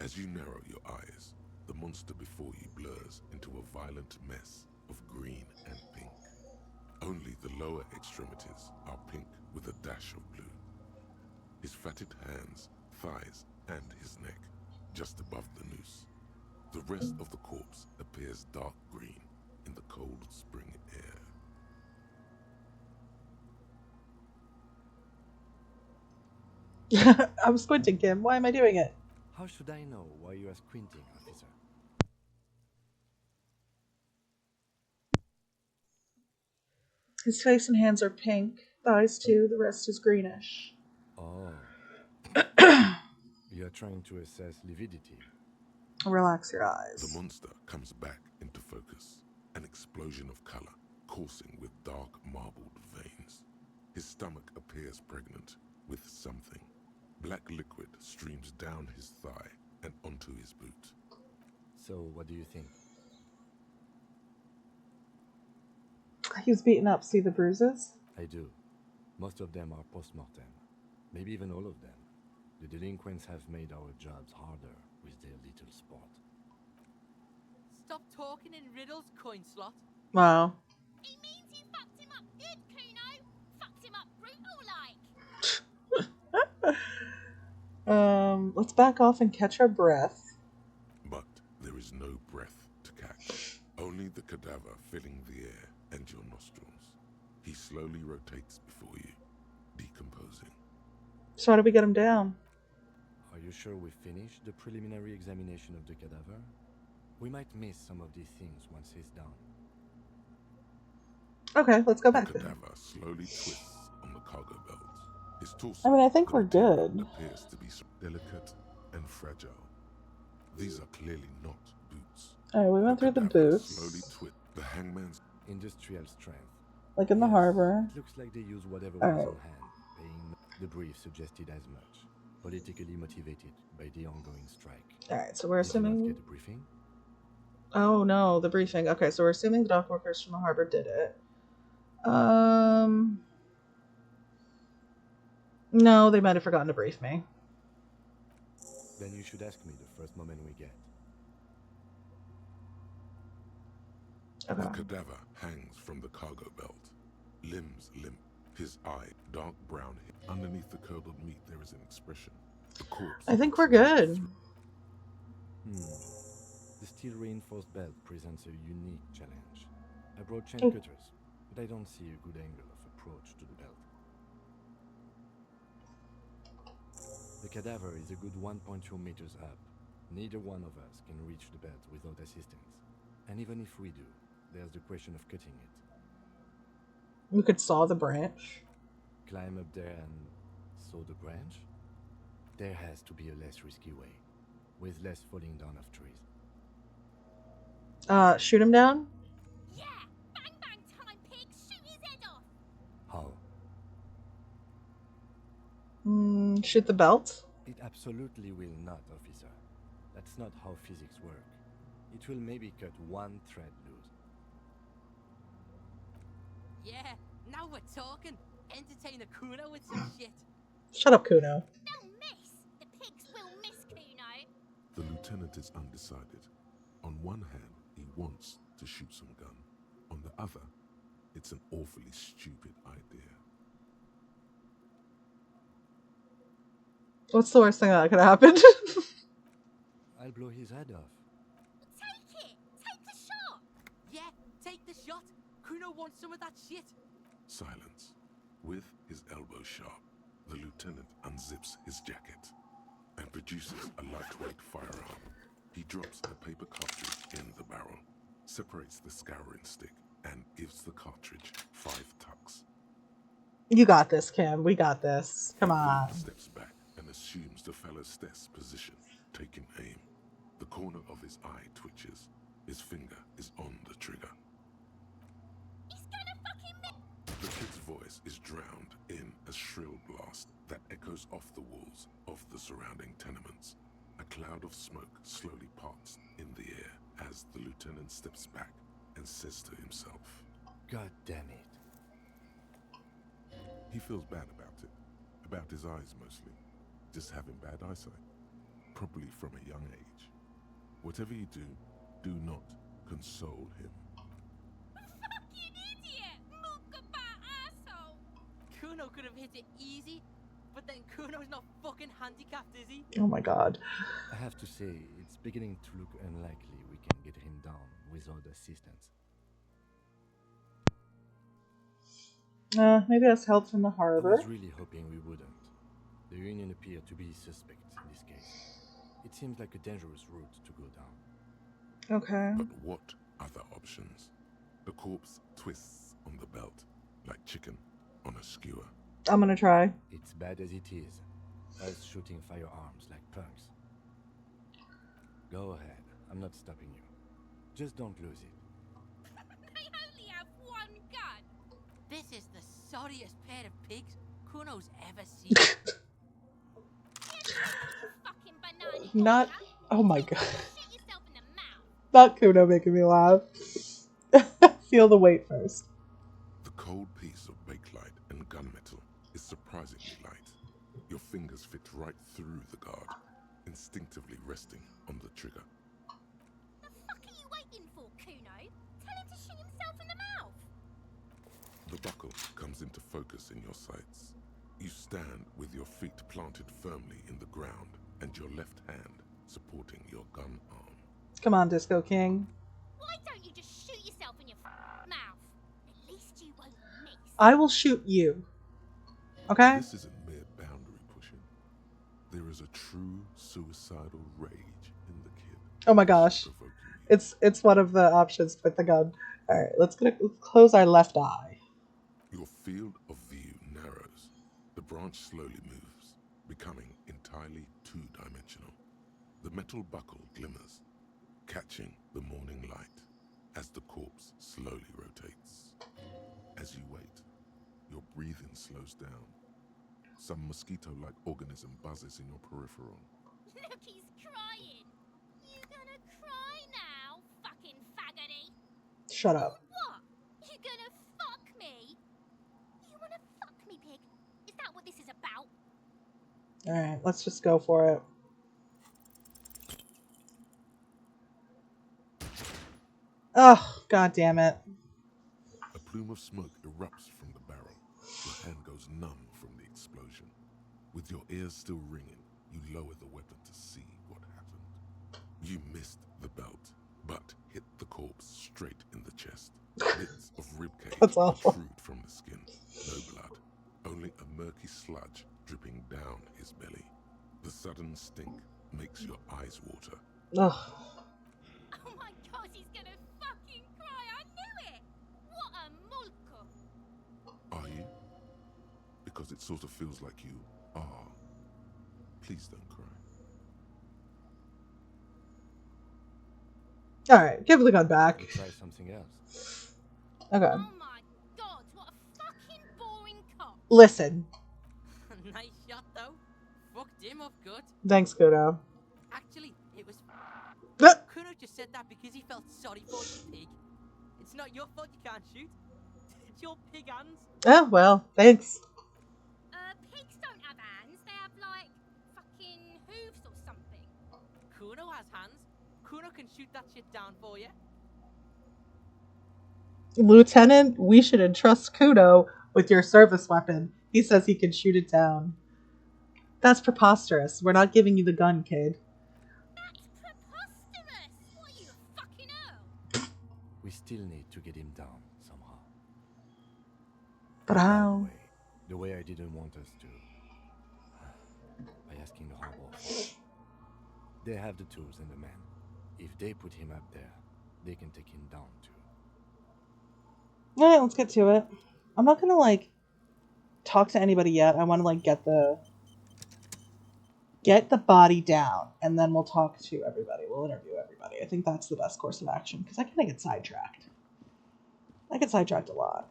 Speaker 2: As you narrow your eyes, the monster before you blurs into a violent mess of green and pink. Only the lower extremities are pink with a dash of blue. His fatted hands, thighs, and his neck, just above the noose. The rest of the corpse appears dark green in the cold spring air.
Speaker 1: I'm squinting, Kim. Why am I doing it?
Speaker 4: How should I know why you are squinting, officer?
Speaker 1: His face and hands are pink. Thighs too. The rest is greenish.
Speaker 4: Oh. You are trying to assess lividity.
Speaker 1: Relax your eyes.
Speaker 2: The monster comes back into focus, an explosion of color, coursing with dark marbled veins. His stomach appears pregnant with something, Black liquid streams down his thigh and onto his boot.
Speaker 4: So, what do you think?
Speaker 1: He's beaten up. See the bruises?
Speaker 4: I do. Most of them are post-mortem. Maybe even all of them. The delinquents have made our jobs harder with their little sport.
Speaker 15: Stop talking in riddles, coin slot.
Speaker 1: Wow.
Speaker 14: He means you fucked him up good, Kuno. Fucked him up brutal like.
Speaker 1: Let's back off and catch our breath.
Speaker 2: But there is no breath to catch. Only the cadaver filling the air and your nostrils. He slowly rotates before you, decomposing.
Speaker 1: So how do we get him down?
Speaker 4: Are you sure we finished the preliminary examination of the cadaver? We might miss some of these things once he's done.
Speaker 1: Okay, let's go back
Speaker 2: The
Speaker 1: then.
Speaker 2: cadaver slowly twists on the cargo belt. His torso,
Speaker 1: I mean, I think
Speaker 2: the
Speaker 1: we're
Speaker 2: material,
Speaker 1: good.
Speaker 2: appears to be delicate and fragile. These are clearly not boots.
Speaker 1: Alright, we went through the
Speaker 2: cadaver
Speaker 1: boots.
Speaker 2: slowly twist. The hangman's
Speaker 4: industrial strength.
Speaker 1: Like in the harbor.
Speaker 4: It looks like they use whatever
Speaker 1: All
Speaker 4: was
Speaker 1: right.
Speaker 4: on hand. The brief suggested as much. Politically motivated by the ongoing strike.
Speaker 1: Alright, so we're
Speaker 4: Did you not
Speaker 1: assuming...
Speaker 4: get a briefing?
Speaker 1: Oh no, the briefing. Okay, so we're assuming the dock workers from the harbor did it. No, they might have forgotten to brief me.
Speaker 4: Then you should ask me the first moment we get.
Speaker 1: Okay.
Speaker 2: The cadaver hangs from the cargo belt, limbs limp, his eye dark brown. Underneath the curdled meat there is an expression. The corpse.
Speaker 1: I think we're good.
Speaker 4: The steel reinforced belt presents a unique challenge. I brought chain
Speaker 1: Oh.
Speaker 4: cutters, but I don't see a good angle of approach to the belt. The cadaver is a good 1.2 meters up. Neither one of us can reach the belt without assistance. And even if we do, there's the question of cutting it.
Speaker 1: We could saw the branch.
Speaker 4: Climb up there and saw the branch? There has to be a less risky way, with less falling down of trees.
Speaker 1: Shoot him down?
Speaker 14: Yeah! Bang bang time, pig! Shoot his head off!
Speaker 4: How?
Speaker 1: Shoot the belt?
Speaker 4: It absolutely will not, officer. That's not how physics work. It will maybe cut one thread loose.
Speaker 15: Yeah, now we're talking. Entertain a Kuno with some shit.
Speaker 1: Shut up, Kuno.
Speaker 14: They'll miss! The pigs will miss Kuno!
Speaker 2: The lieutenant is undecided. On one hand, he wants to shoot some gun. On the other, it's an awfully stupid idea.
Speaker 1: What's the worst thing that could happen?
Speaker 4: I'll blow his head off.
Speaker 14: Take it! Take the shot!
Speaker 15: Yeah, take the shot. Kuno wants some of that shit.
Speaker 2: Silence. With his elbow sharp, the lieutenant unzips his jacket and produces a lightweight firearm. He drops a paper cartridge in the barrel, separates the scouring stick, and gives the cartridge 5 tucks.
Speaker 1: You got this, Kim. We got this. Come on.
Speaker 2: He steps back and assumes the fellow's desk position, taking aim. The corner of his eye twitches. His finger is on the trigger.
Speaker 14: He's gonna fucking miss!
Speaker 2: The kid's voice is drowned in a shrill blast that echoes off the walls of the surrounding tenements. A cloud of smoke slowly parts in the air as the lieutenant steps back and says to himself,
Speaker 4: God damn it.
Speaker 2: He feels bad about it. About his eyes mostly. Just having bad eyesight. Probably from a young age. Whatever you do, do not console him.
Speaker 14: Fucking idiot! Mookaba asshole!
Speaker 15: Kuno could have hit it easy, but then Kuno's not fucking handicapped, is he?
Speaker 1: Oh my god.
Speaker 4: I have to say, it's beginning to look unlikely we can get him down without assistance.
Speaker 1: Maybe that's help from the
Speaker 4: I
Speaker 1: harbor.
Speaker 4: was really hoping we wouldn't. The Union appeared to be suspect in this case. It seems like a dangerous route to go down.
Speaker 1: Okay.
Speaker 2: But what other options? The corpse twists on the belt, like chicken on a skewer.
Speaker 1: I'm gonna try.
Speaker 4: It's bad as it is. Us shooting firearms like punks. Go ahead. I'm not stopping you. Just don't lose it.
Speaker 14: They only have one gun!
Speaker 15: This is the sorriest pair of pigs Kuno's ever seen.
Speaker 1: Not. Oh my god. Not Kuno making me laugh. Feel the weight first.
Speaker 2: The cold piece of bakelite and gunmetal is surprisingly light. Your fingers fit right through the guard, instinctively resting on the trigger.
Speaker 14: The fuck are you waiting for, Kuno? Tell him to shoot himself in the mouth.
Speaker 2: The buckle comes into focus in your sights. You stand with your feet planted firmly in the ground and your left hand supporting your gun arm.
Speaker 1: Come on, Disco King.
Speaker 14: Why don't you just shoot yourself in your mouth? At least you won't miss.
Speaker 1: I will shoot you. Okay?
Speaker 2: This isn't mere boundary pushing. There is a true suicidal rage in the kid.
Speaker 1: Oh my gosh. It's one of the options with the gun. Alright, let's close our left eye.
Speaker 2: Your field of view narrows. The branch slowly moves, becoming entirely two-dimensional. The metal buckle glimmers, catching the morning light as the corpse slowly rotates. As you wait, your breathing slows down. Some mosquito-like organism buzzes in your peripheral.
Speaker 14: Look, he's crying. You gonna cry now, fucking faggoty?
Speaker 1: Shut up.
Speaker 14: What? You gonna fuck me? You wanna fuck me, pig? Is that what this is about?
Speaker 1: Alright, let's just go for it. Oh, god damn it.
Speaker 2: A plume of smoke erupts from the barrel. Your hand goes numb from the explosion. With your ears still ringing, you lower the weapon to see what happened. You missed the belt, but hit the corpse straight in the chest. Bits of ribcage protrude from the skin. No blood, only a murky sludge dripping down his belly. The sudden stink makes your eyes water.
Speaker 1: Ugh.
Speaker 14: Oh my god, he's gonna fucking cry. I knew it. What a molko.
Speaker 2: Are you? Because it sort of feels like you are. Please don't cry.
Speaker 1: Alright, give the gun back.
Speaker 4: Try something else.
Speaker 1: Okay.
Speaker 14: Oh my god, what a fucking boring cop.
Speaker 1: Listen.
Speaker 15: Nice shot, though. Fucked him up good.
Speaker 1: Thanks, Kuno.
Speaker 15: Actually, it was...
Speaker 1: Ah!
Speaker 15: Kuno just said that because he felt sorry for you, pig. It's not your fault you can't shoot. It's your pig hands.
Speaker 1: Oh, well, thanks.
Speaker 14: Pigs don't have hands. They have, like, fucking hooves or something.
Speaker 15: Kuno has hands. Kuno can shoot that shit down for you.
Speaker 1: Lieutenant, we should entrust Kuno with your service weapon. He says he can shoot it down. That's preposterous. We're not giving you the gun, kid.
Speaker 14: That's preposterous. What are you, a fucking earl?
Speaker 4: We still need to get him down somehow.
Speaker 1: But how?
Speaker 4: The way I didn't want us to. By asking the harbor. They have the tools and the men. If they put him up there, they can take him down too.
Speaker 1: Alright, let's get to it. I'm not gonna, like, talk to anybody yet. I want to, like, get the body down, and then we'll talk to everybody. We'll interview everybody. I think that's the best course of action, because I kind of get sidetracked. I get sidetracked a lot.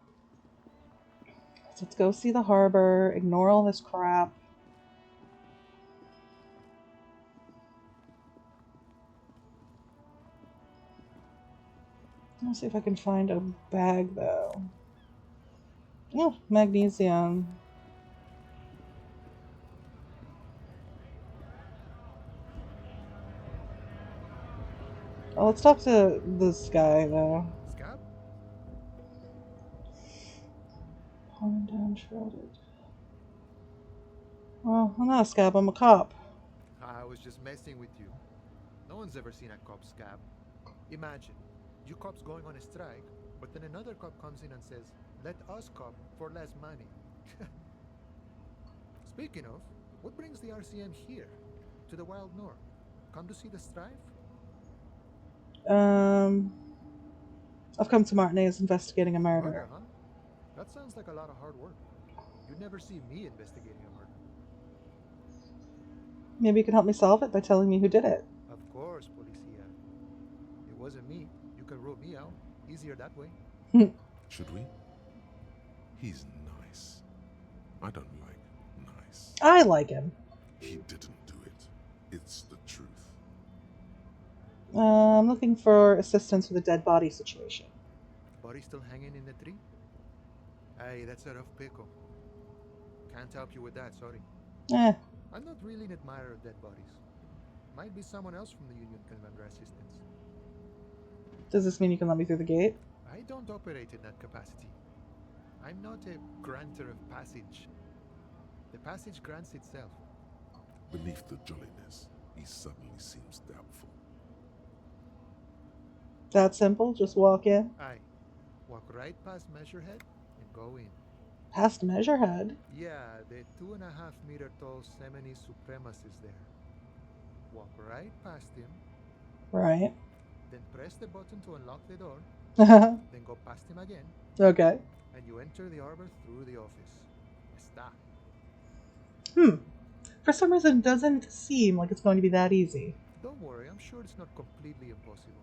Speaker 1: So let's go see the harbor, ignore all this crap. Let's see if I can find a bag, though. Oh, magnesium. Oh, let's talk to this guy, though.
Speaker 13: Scab?
Speaker 1: Fallen down, shredded. Well, I'm not a scab, I'm a cop.
Speaker 13: I was just messing with you. No one's ever seen a cop scab. Imagine, you cops going on a strike, but then another cop comes in and says, let us cop for less money. Speaking of, what brings the RCM here? To the Wild North? Come to see the strife?
Speaker 1: I've come to Martinez investigating a murder.
Speaker 13: Murder, huh? That sounds like a lot of hard work. You'd never see me investigating a murder.
Speaker 1: Maybe you can help me solve it by telling me who did it.
Speaker 13: Of course, Policia. It wasn't me. You can rule me out. Easier that way.
Speaker 2: Should we? He's nice. I don't like nice.
Speaker 1: I like him.
Speaker 2: He didn't do it. It's the truth.
Speaker 1: I'm looking for assistance with a dead body situation.
Speaker 13: Body still hanging in the tree? Hey, that's a rough pickle. Can't help you with that, sorry.
Speaker 1: Eh.
Speaker 13: I'm not really an admirer of dead bodies. Might be someone else from the Union can render assistance.
Speaker 1: Does this mean you can let me through the gate?
Speaker 13: I don't operate in that capacity. I'm not a granter of passage. The passage grants itself.
Speaker 2: Beneath the jolliness, he suddenly seems doubtful.
Speaker 1: That simple? Just walk in?
Speaker 13: Aye. Walk right past Measurehead and go in.
Speaker 1: Past Measurehead?
Speaker 13: Yeah, the 2.5-meter tall Semini supremacist there. Walk right past him.
Speaker 1: Right.
Speaker 13: Then press the button to unlock the door.
Speaker 1: Okay.
Speaker 13: Then go past him again.
Speaker 1: Okay.
Speaker 13: And you enter the arbor through the office. Está.
Speaker 1: For some reason, it doesn't seem like it's going to be that easy.
Speaker 13: Don't worry, I'm sure it's not completely impossible.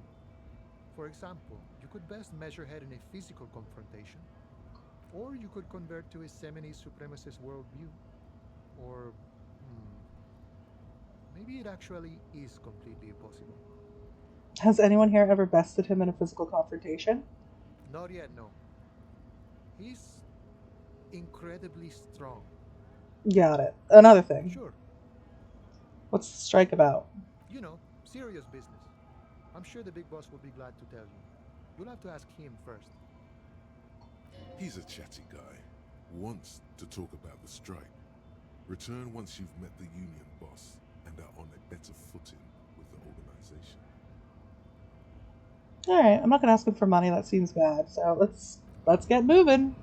Speaker 13: For example, you could best Measurehead in a physical confrontation. Or you could convert to a Semini supremacist worldview. Or, maybe it actually is completely impossible.
Speaker 1: Has anyone here ever bested him in a physical confrontation?
Speaker 13: Not yet, no. He's incredibly strong.
Speaker 1: Got it. Another thing.
Speaker 13: Sure.
Speaker 1: What's the strike about?
Speaker 13: You know, serious business. I'm sure the big boss will be glad to tell you. You'll have to ask him first.
Speaker 2: He's a chatty guy. Wants to talk about the strike. Return once you've met the Union boss and are on a better footing with the organization.
Speaker 1: Alright, I'm not gonna ask him for money, that seems bad. So let's get moving.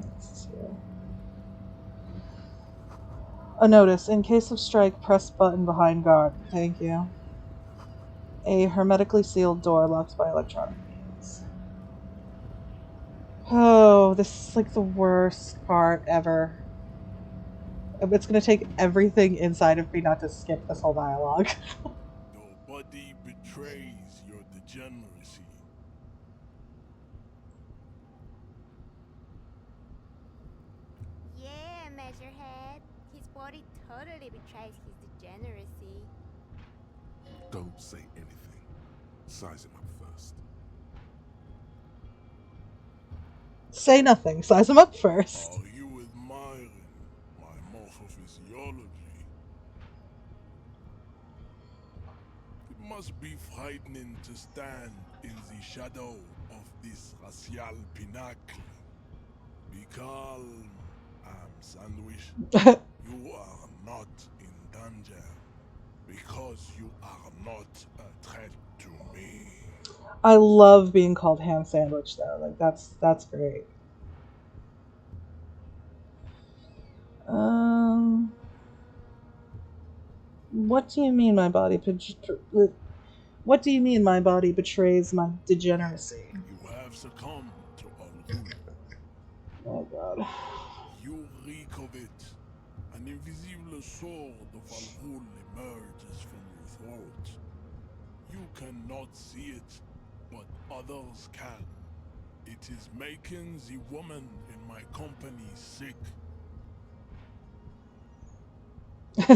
Speaker 1: Let's see. A notice. In case of strike, press button behind guard. Thank you. A hermetically sealed door locked by electronic means. Oh, this is like the worst part ever. It's gonna take everything inside of me not to skip this whole dialogue.
Speaker 16: Your body betrays your degeneracy.
Speaker 14: Yeah, Measurehead. His body totally betrays his degeneracy.
Speaker 2: Don't say anything. Size him up first.
Speaker 1: Say nothing. Size him up first.
Speaker 16: Are you admiring my morphophysiology? It must be frightening to stand in the shadow of this racial pinnacle. Be calm, Sandwich. You are not in danger because you are not a threat to me.
Speaker 1: I love being called ham sandwich though. Like that's great. What do you mean my body what do you mean my body betrays my degeneracy?
Speaker 16: You have succumbed to Al-Ghul.
Speaker 1: Oh god.
Speaker 16: You reek of it. An invisible sword of Al-Ghul emerges from your throat. You cannot see it, but others can. It is making the woman in my company sick.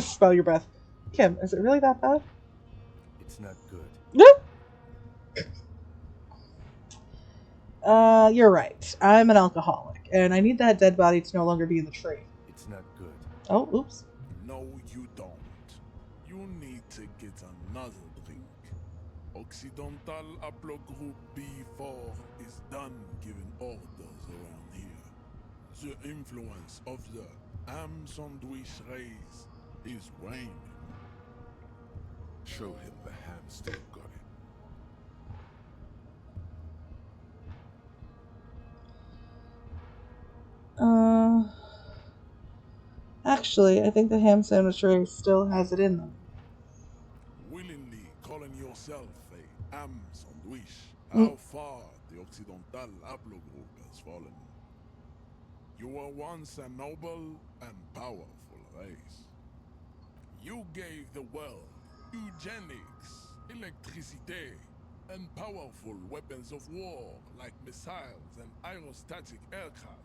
Speaker 1: Spell your breath. Kim, is it really that bad?
Speaker 4: It's not good.
Speaker 1: You're right. I'm an alcoholic, and I need that dead body to no longer be in the tree.
Speaker 4: It's not good.
Speaker 1: Oh, oops.
Speaker 16: No, you don't. You need to get another drink. Occidental Haplogroup B4 is done giving orders around here. The influence of the ham sandwich race is waning.
Speaker 2: Show him the ham still got it.
Speaker 1: Actually, I think the ham sandwich race still has it in them.
Speaker 16: Willingly calling yourself a ham sandwich, how far the Occidental Haplogroup has fallen. You were once a noble and powerful race. You gave the world eugenics, electricity, and powerful weapons of war like missiles and aerostatic aircraft.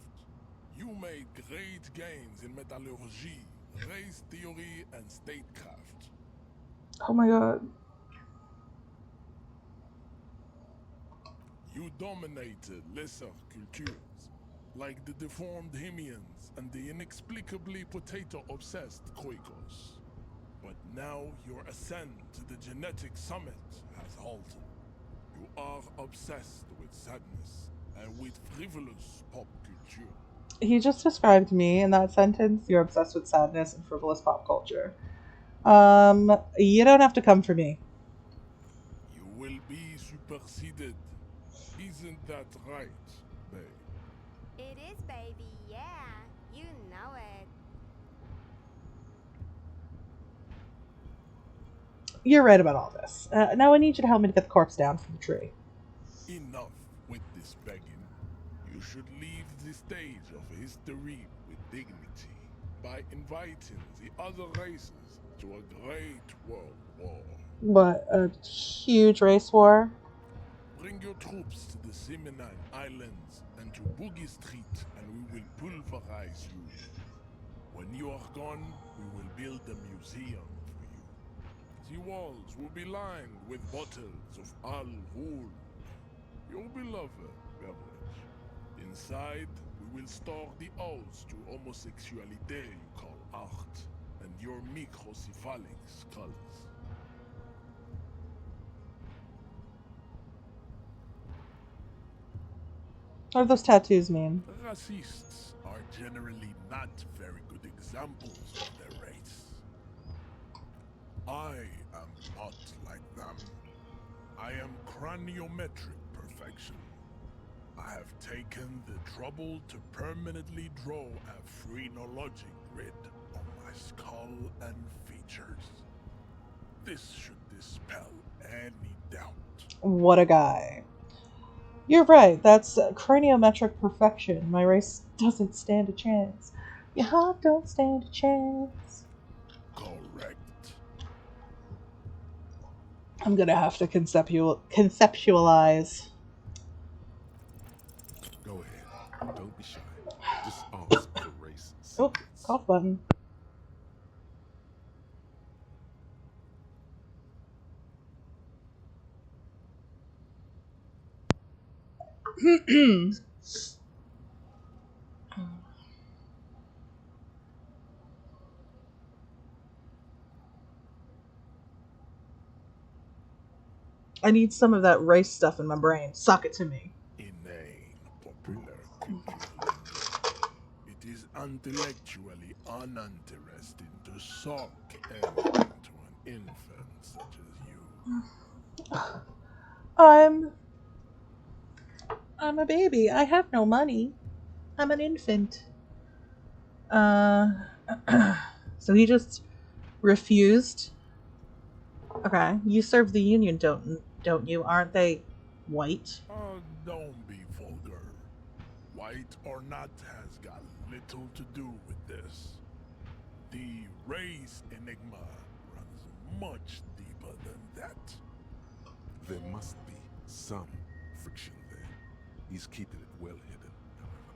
Speaker 16: You made great gains in metallurgy, race theory, and statecraft.
Speaker 1: Oh my god.
Speaker 16: You dominated lesser cultures, like the deformed Hemians and the inexplicably potato-obsessed Khoikos. But now your ascent to the genetic summit has halted. You are obsessed with sadness and with frivolous pop culture.
Speaker 1: He just described me in that sentence. You're obsessed with sadness and frivolous pop culture. You don't have to come for me.
Speaker 16: You will be superseded. Isn't that right, babe?
Speaker 17: It is, baby, yeah. You know it.
Speaker 1: You're right about all this. Now I need you to help me to get the corpse down from the tree.
Speaker 16: Enough with this begging. You should leave the stage of history with dignity by inviting the other races to a great world war.
Speaker 1: What, a huge race war?
Speaker 16: Bring your troops to the Seminine Islands and to Boogie Street, and we will pulverize you. When you are gone, we will build a museum for you. The walls will be lined with bottles of Al Ghul, your beloved beverage. Inside, we will store the odes to homosexuality you call art, and your microcephalic skulls.
Speaker 1: What do those tattoos mean?
Speaker 16: Racists are generally not very good examples of their race. I am not like them. I am craniometric perfection. I have taken the trouble to permanently draw a phrenologic grid on my skull and features. This should dispel any doubt.
Speaker 1: What a guy. You're right, that's craniometric perfection. My race doesn't stand a chance. Your heart don't stand a chance.
Speaker 16: Correct.
Speaker 1: I'm gonna have to conceptualize.
Speaker 2: Go ahead. Don't be shy. Just ask for race
Speaker 1: Oh,
Speaker 2: secrets.
Speaker 1: cough button. I need some of that rice stuff in my brain. Suck it to me.
Speaker 16: Inane popular culture lingo. It is intellectually uninteresting to suck anything to an infant such as you.
Speaker 1: I'm a baby. I have no money. I'm an infant. So he just refused. Okay, you serve the union, don't you? Aren't they white?
Speaker 16: Don't be vulgar. White or not has got little to do with this. The race enigma runs much deeper than that.
Speaker 2: There must be some friction there. He's keeping it well hidden, however.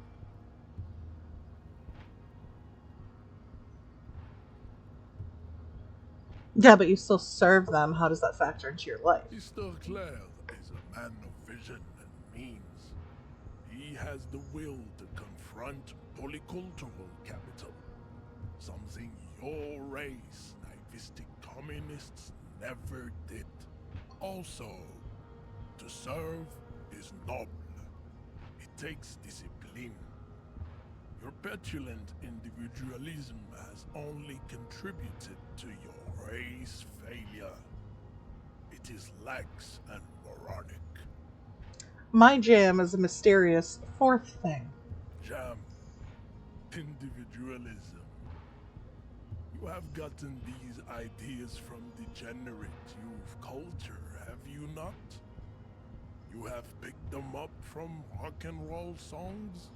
Speaker 1: Yeah, but you still serve them. How does that factor into your life?
Speaker 16: Mr. Clare is a man of vision and means. He has the will to confront polycultural capital. Something your race, naivistic communists, never did. Also, to serve is noble. It takes discipline. Your petulant individualism has only contributed to your race failure. It is lax and moronic.
Speaker 1: My jam is a mysterious fourth thing.
Speaker 16: Jam. Individualism. You have gotten these ideas from degenerate youth culture, have you not? You have picked them up from rock and roll songs?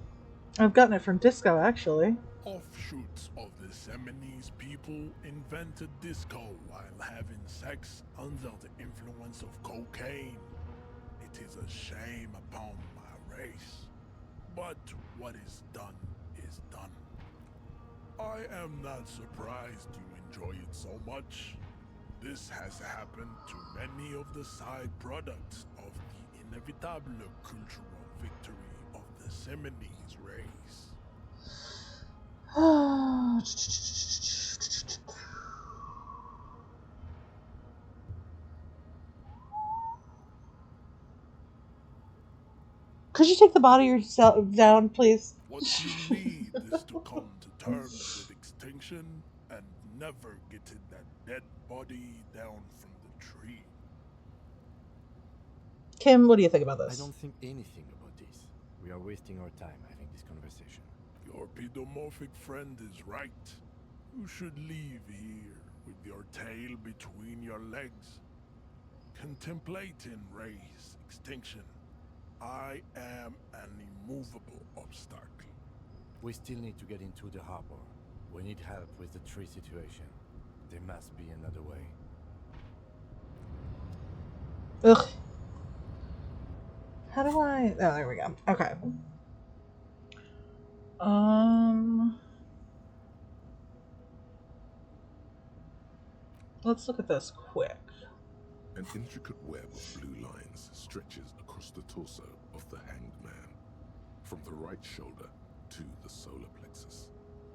Speaker 1: I've gotten it from disco, actually.
Speaker 16: Offshoots of the Seminoles people invented disco while having sex under the influence of cocaine. It is a shame upon my race. But what is done is done. I am not surprised you enjoy it so much. This has happened to many of the side products of the inevitable cultural victory of the Semines race.
Speaker 1: Could you take the body yourself down, please?
Speaker 16: What you need is to come to terms with extinction and never getting that dead body down from the tree.
Speaker 1: Kim, what do you think about this?
Speaker 4: I don't think anything about this. We are wasting our time having this conversation.
Speaker 16: Your pedomorphic friend is right. You should leave here with your tail between your legs, contemplating race extinction. I am an immovable obstacle.
Speaker 4: We still need to get into the harbor. We need help with the tree situation. There must be another way.
Speaker 1: Ugh. How do I... Oh, there we go. Okay. Let's look at this quick.
Speaker 2: An intricate web of blue lines stretches across the torso of the hanged man, from the right shoulder to the solar plexus.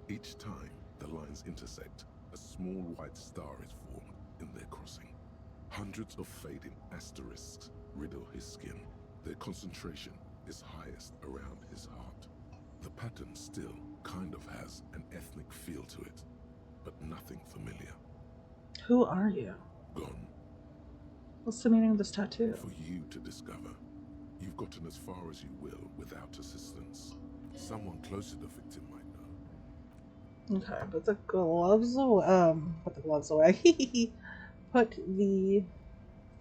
Speaker 2: Each time the lines intersect, a small white star is formed in their crossing. Hundreds of fading asterisks riddle his skin. Their concentration is highest around his heart. The pattern still kind of has an ethnic feel to it, but nothing familiar.
Speaker 1: Who are you?
Speaker 2: Gone.
Speaker 1: What's the meaning of this tattoo?
Speaker 2: For you to discover. You've gotten as far as you will without assistance. Someone close to the victim might know.
Speaker 1: Okay, put the gloves away. Put the gloves away. Put the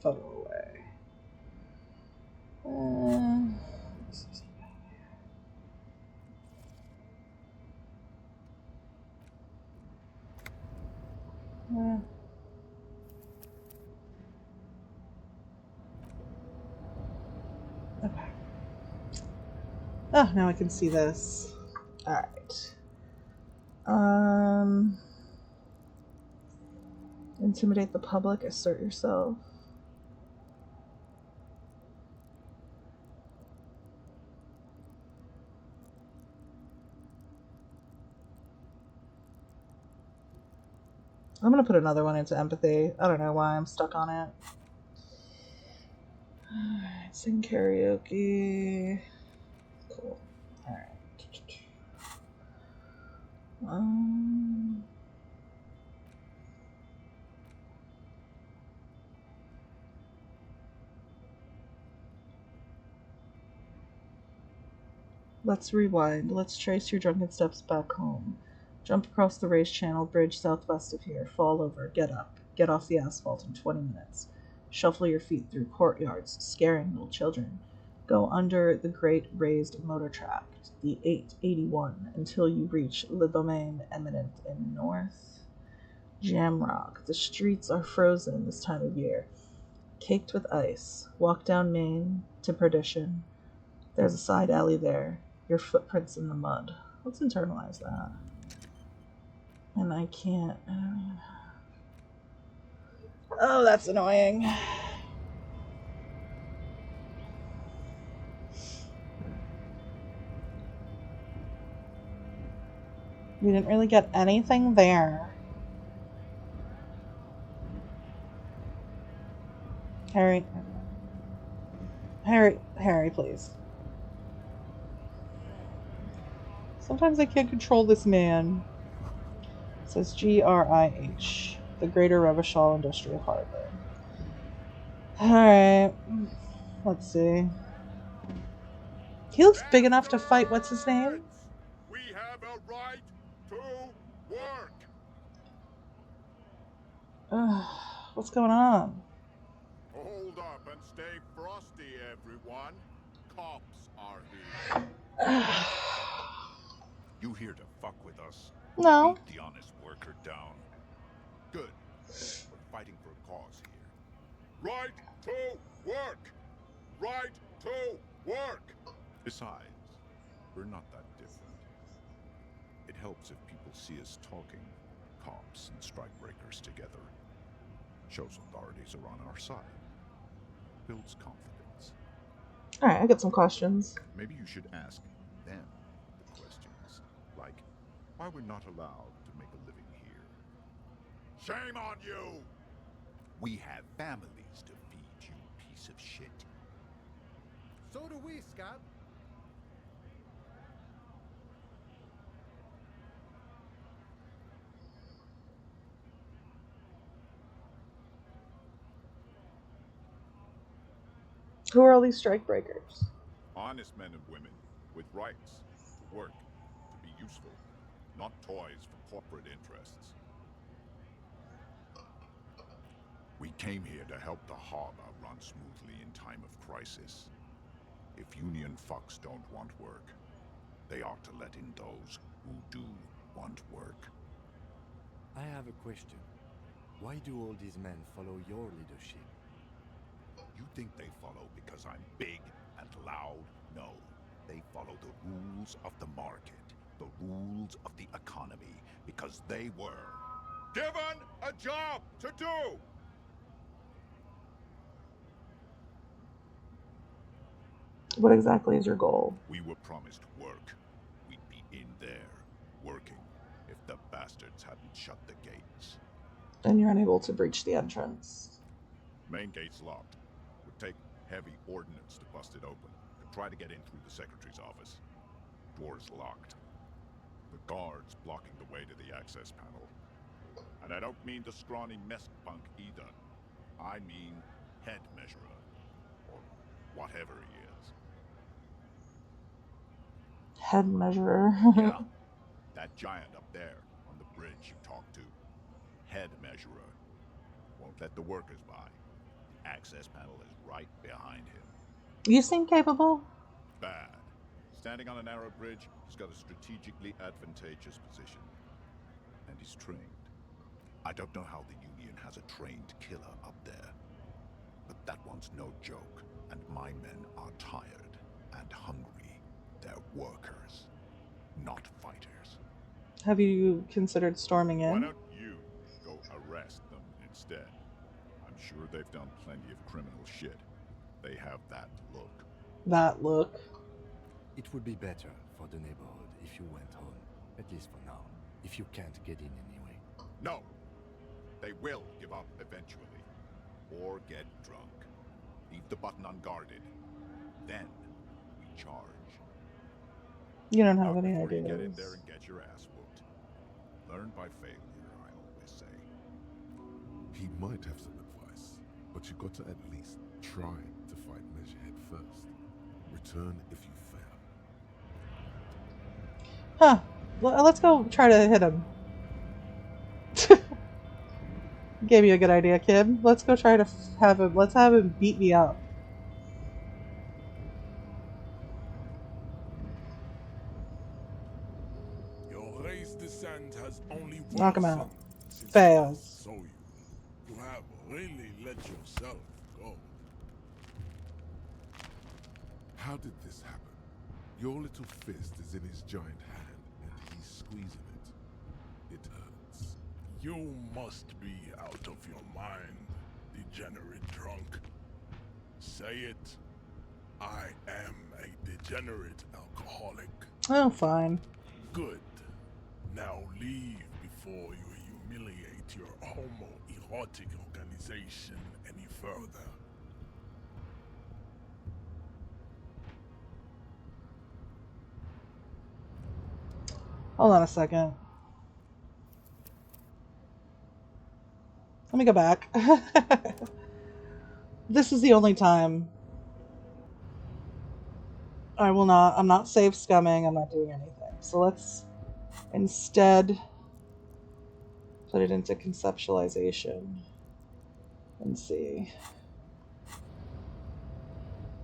Speaker 1: photo away. Okay. Oh, now I can see this. Alright. Intimidate the public, assert yourself. I'm gonna put another one into empathy. I don't know why I'm stuck on it. Alright, sing karaoke. Cool. Alright. Let's rewind. Let's trace your drunken steps back home. Jump across the race channel bridge southwest of here. Fall over. Get up. Get off the asphalt in 20 minutes. Shuffle your feet through courtyards, scaring little children. Go under the great raised motor track, the 881, until you reach Le Domaine Eminent in North Jamrock. The streets are frozen this time of year, caked with ice. Walk down Main to Perdition. There's a side alley there. Your footprints in the mud. Let's internalize that. And I can't... Oh, that's annoying. We didn't really get anything there. Harry, please. Sometimes I can't control this man. It says GRIH, the Greater Revachol Industrial Harbor. Alright. Let's see. He looks big enough to fight, what's his name?
Speaker 16: We have a right to work.
Speaker 1: What's going on?
Speaker 16: Hold up and stay frosty, everyone. Cops are here. You here to fuck with us?
Speaker 1: No.
Speaker 16: Beat the honest worker down. Good. We're fighting for a cause here. Right to work. Right to work. Besides, we're not that different. It helps if people see us talking, cops and strikebreakers together.
Speaker 18: Shows authorities are on our side. Builds confidence.
Speaker 1: Alright, I got some questions.
Speaker 18: Maybe you should ask them the questions. Like, why we're not allowed to make a living here. Shame on you! We have families to feed, you piece of shit.
Speaker 13: So do we, Scott.
Speaker 1: Who are all these strike breakers?
Speaker 18: Honest men and women with rights to work, to be useful, not toys for corporate interests. We came here to help the harbor run smoothly in time of crisis. If union fucks don't want work, they ought to let in those who do want work.
Speaker 4: I have a question. Why do all these men follow your leadership?
Speaker 18: You think they follow because I'm big and loud? No. They follow the rules of the market, the rules of the economy, because they were given a job to do!
Speaker 1: What exactly is your goal?
Speaker 18: We were promised work. We'd be in there, working, if the bastards hadn't shut the gates.
Speaker 1: And you're unable to breach the entrance.
Speaker 18: Main gate's locked. Would take heavy ordnance to bust it open. Could try to get in through the secretary's office. Door's locked. The guard's blocking the way to the access panel. And I don't mean the scrawny mess punk either. I mean head measurer. Or whatever he is.
Speaker 1: Head measurer.
Speaker 18: Yeah. That giant up there on the bridge you talked to. Head measurer. Won't let the workers by. The access panel is right behind him.
Speaker 1: You seem capable.
Speaker 18: Bad. Standing on a narrow bridge, he's got a strategically advantageous position. And he's trained. I don't know how the Union has a trained killer up there. But that one's no joke. And my men are tired and hungry. They're workers, not fighters.
Speaker 1: Have you considered storming in?
Speaker 18: Why don't you go arrest them instead? I'm sure they've done plenty of criminal shit. They have that look.
Speaker 1: That look.
Speaker 4: It would be better for the neighborhood if you went home, at least for now, if you can't get in anyway.
Speaker 18: No! They will give up eventually. Or get drunk. Leave the button unguarded. Then we charge.
Speaker 1: You don't have any
Speaker 18: Before you
Speaker 1: ideas.
Speaker 18: get in there and get your ass whooped. Learn by failure, I always say.
Speaker 2: He might have some advice, but you got to at least try to fight Measurehead first. Return if you fail.
Speaker 1: Huh. Let's go try to hit him. Gave you a good idea, kid. Let's go try to have him. Let's have him beat me up.
Speaker 16: Your race descent has only
Speaker 1: Knock him out.
Speaker 16: since
Speaker 1: Fails.
Speaker 16: I saw you. You have really let yourself go.
Speaker 2: How did this happen? Your little fist is in his giant hand, and he's squeezing it. It hurts.
Speaker 16: You must be out of your mind, degenerate drunk. Say it. I am a degenerate alcoholic.
Speaker 1: Oh, fine.
Speaker 16: Good. Now leave before you humiliate your homoerotic organization any further.
Speaker 1: Hold on a second. Let me go back. This is the only time I'm not save scumming, I'm not doing anything. So let's instead put it into conceptualization and see.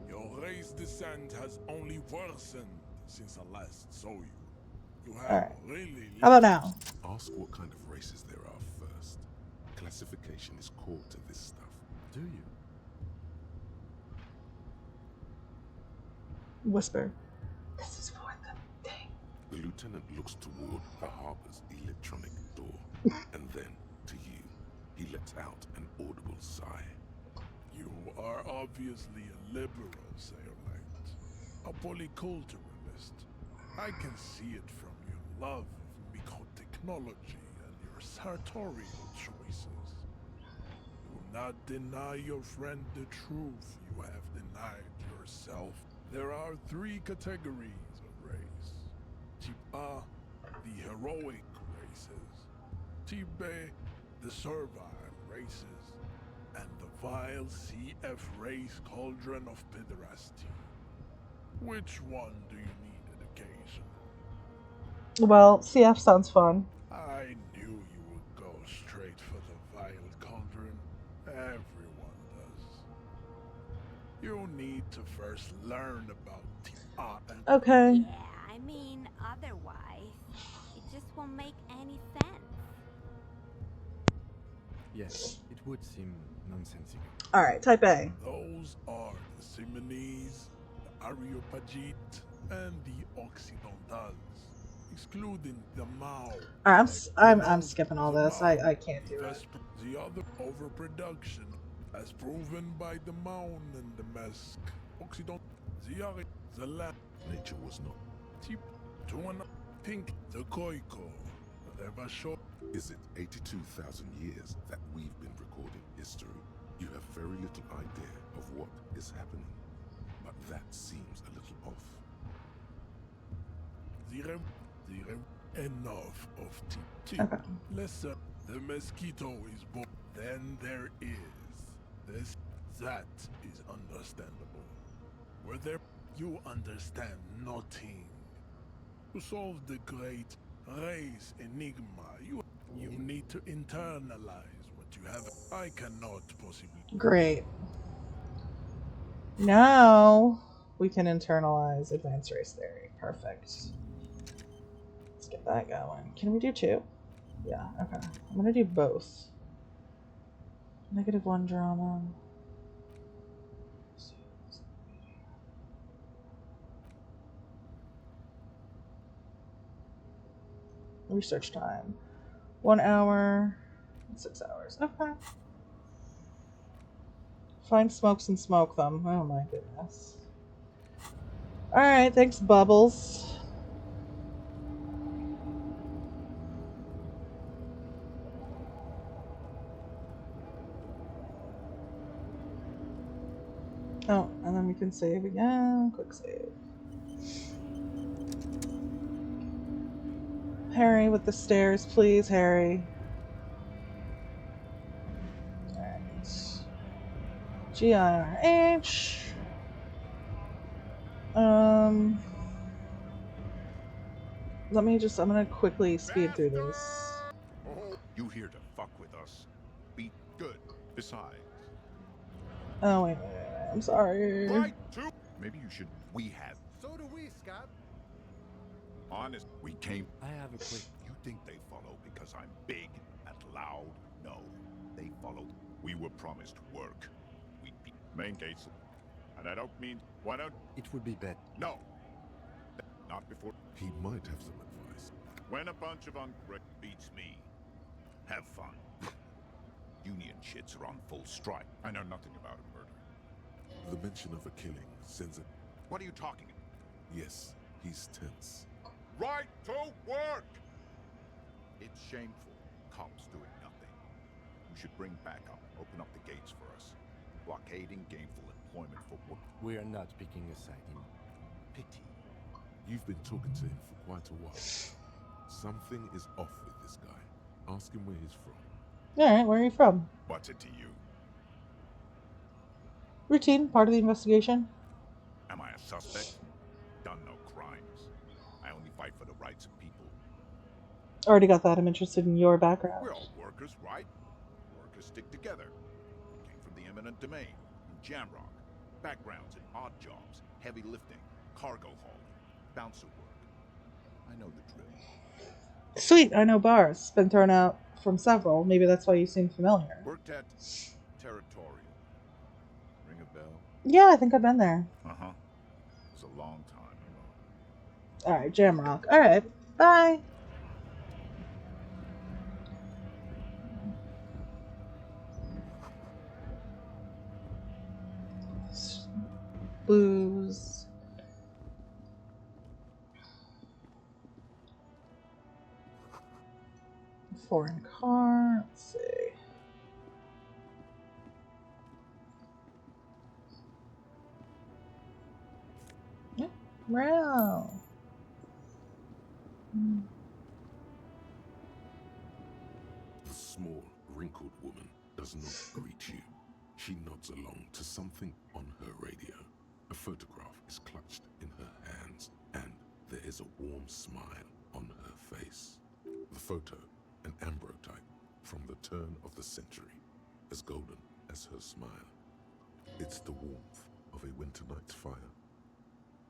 Speaker 16: Your race descent has only worsened since I last saw you. You have
Speaker 1: Alright.
Speaker 16: really
Speaker 1: How about now?
Speaker 2: Ask what kind of races there are first. Classification is core to this stuff.
Speaker 4: Do you?
Speaker 1: Whisper. This is for the thing.
Speaker 2: The lieutenant looks toward the harbor's electronic door, and then to you. He lets out an audible sigh.
Speaker 16: You are obviously a liberal, Sailorite. A polyculturalist. I can see it from your love of microtechnology and your sartorial choices. Do not deny your friend the truth you have denied yourself. There are 3 categories of race. Type A, the heroic races. Type B, the servile races. And the vile CF race cauldron of pederasty. Which one do you need education?
Speaker 1: Well, CF sounds fun.
Speaker 16: I knew you would go straight for the vile cauldron. Everyone does. You need to first learn about and
Speaker 1: Okay.
Speaker 17: Yeah, I mean, otherwise, it just won't make any sense.
Speaker 4: Yes, it would seem nonsensical.
Speaker 1: Alright, type A.
Speaker 16: Those are the Simonese, the Areopagite, and the Occidentals, excluding the Mao.
Speaker 1: I'm skipping all this. I can't do it.
Speaker 16: The other overproduction, as proven by the Maun and the Mesk, Occident, the land.
Speaker 2: Nature was not.
Speaker 16: Tip to an pink, the Koiko, the Vashon.
Speaker 2: Is it 82,000 years that we've been recording history? You have very little idea of what is happening, but that seems a little off.
Speaker 16: Enough of tip.
Speaker 1: Okay.
Speaker 16: Listen, the mosquito is born. Then there is this. That is understandable. Where there you understand nothing. To solve the great race enigma, you need to internalize what you have. I cannot possibly.
Speaker 1: Great. Now we can internalize advanced race theory. Perfect. Let's get that going. Can we do 2? Yeah, okay. I'm gonna do both. -1 drama. Research time. 1 hour, 6 hours. Okay. Find smokes and smoke them. Oh my goodness. Alright, thanks, Bubbles. Oh, and then we can save again. Quick save. Harry with the stairs, please, Harry. Alright. GIRH. I'm gonna quickly speed through this.
Speaker 18: You here to fuck with us? Be good. Besides.
Speaker 1: Oh, wait. I'm sorry.
Speaker 18: Right to. Maybe you should. We have.
Speaker 13: So do we, Scott.
Speaker 18: Honest, we came.
Speaker 4: I have a quick.
Speaker 18: You think they follow because I'm big and loud? No. They followed. We were promised work. We'd be main gates. And I don't mean. Why don't.
Speaker 4: It would be better.
Speaker 18: No. Not before.
Speaker 2: He might have some advice.
Speaker 18: When a bunch of ungrateful beats me, have fun. Union shits are on full strike. I know nothing about a murder.
Speaker 2: The mention of a killing sends a...
Speaker 18: What are you talking about?
Speaker 2: Yes, he's tense.
Speaker 18: Right to work! It's shameful. Cops doing nothing. You should bring backup. Open up the gates for us. Blockading gainful employment for work.
Speaker 4: We are not picking a side in
Speaker 18: Pity.
Speaker 2: You've been talking to him for quite a while. Something is off with this guy. Ask him where he's from.
Speaker 1: Alright, where are you from?
Speaker 18: What's it to you?
Speaker 1: Routine, part of the investigation.
Speaker 18: Am I a suspect? Done no crimes. I only fight for the rights of people.
Speaker 1: Already got that. I'm interested in your background.
Speaker 18: We're all workers, right? Workers stick together. Came from the eminent domain, in Jamrock. Backgrounds in odd jobs, heavy lifting, cargo hauling, bouncer work. I know the drill.
Speaker 1: Sweet, I know bars. Been thrown out from several. Maybe that's why you seem familiar.
Speaker 18: Worked at Territorial. Ring a bell?
Speaker 1: Yeah, I think I've been there.
Speaker 18: Uh-huh. It was a long time ago.
Speaker 1: Alright, Jamrock. Alright, bye. booze. Foreign car. Let's see. Yeah, wow.
Speaker 2: The small, wrinkled woman does not greet you. She nods along to something on her radio. A photograph is clutched in her hands, and there is a warm smile on her face. The photo, an ambrotype from the turn of the century, as golden as her smile. It's the warmth of a winter night's fire.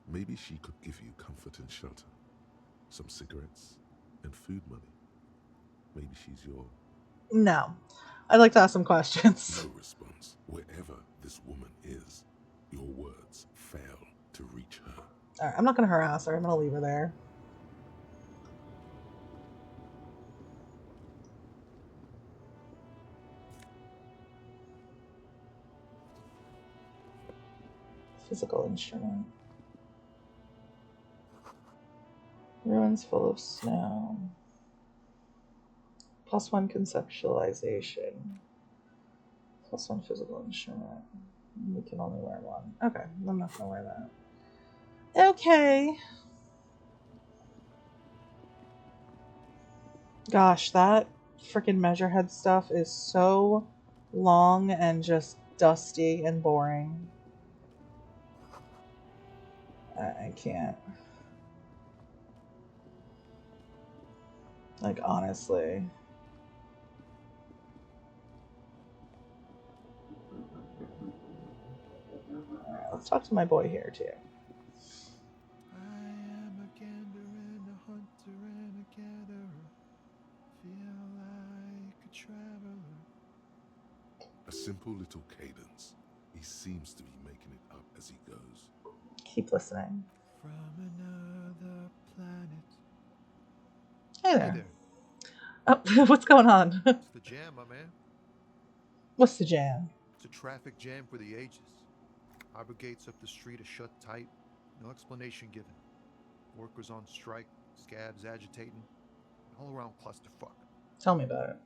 Speaker 2: Maybe she could give you comfort and shelter, some cigarettes and food money. Maybe she's your...
Speaker 1: No. I'd like to ask some questions.
Speaker 2: No response. Wherever this woman is, your words fail to reach her.
Speaker 1: Alright, I'm not gonna harass her. I'm gonna leave her there. Physical instrument. Ruins full of snow. +1 conceptualization. +1 physical instrument. We can only wear one. Okay, I'm not gonna wear that. Okay. Gosh, that freaking measurehead stuff is so long and just dusty and boring. I can't. Like, honestly. Alright, let's talk to my boy here, too.
Speaker 13: I am a gander and a hunter and a gatherer. Feel like a traveler.
Speaker 2: A simple little cadence. He seems to be making it up as he goes.
Speaker 1: Keep listening.
Speaker 13: From another planet.
Speaker 1: Hey there. Oh, what's going on?
Speaker 13: It's the jam, my man.
Speaker 1: What's the jam?
Speaker 13: It's a traffic jam for the ages. Harbor gates up the street are shut tight. No explanation given. Workers on strike, scabs agitating. All around clusterfuck.
Speaker 1: Tell me about it.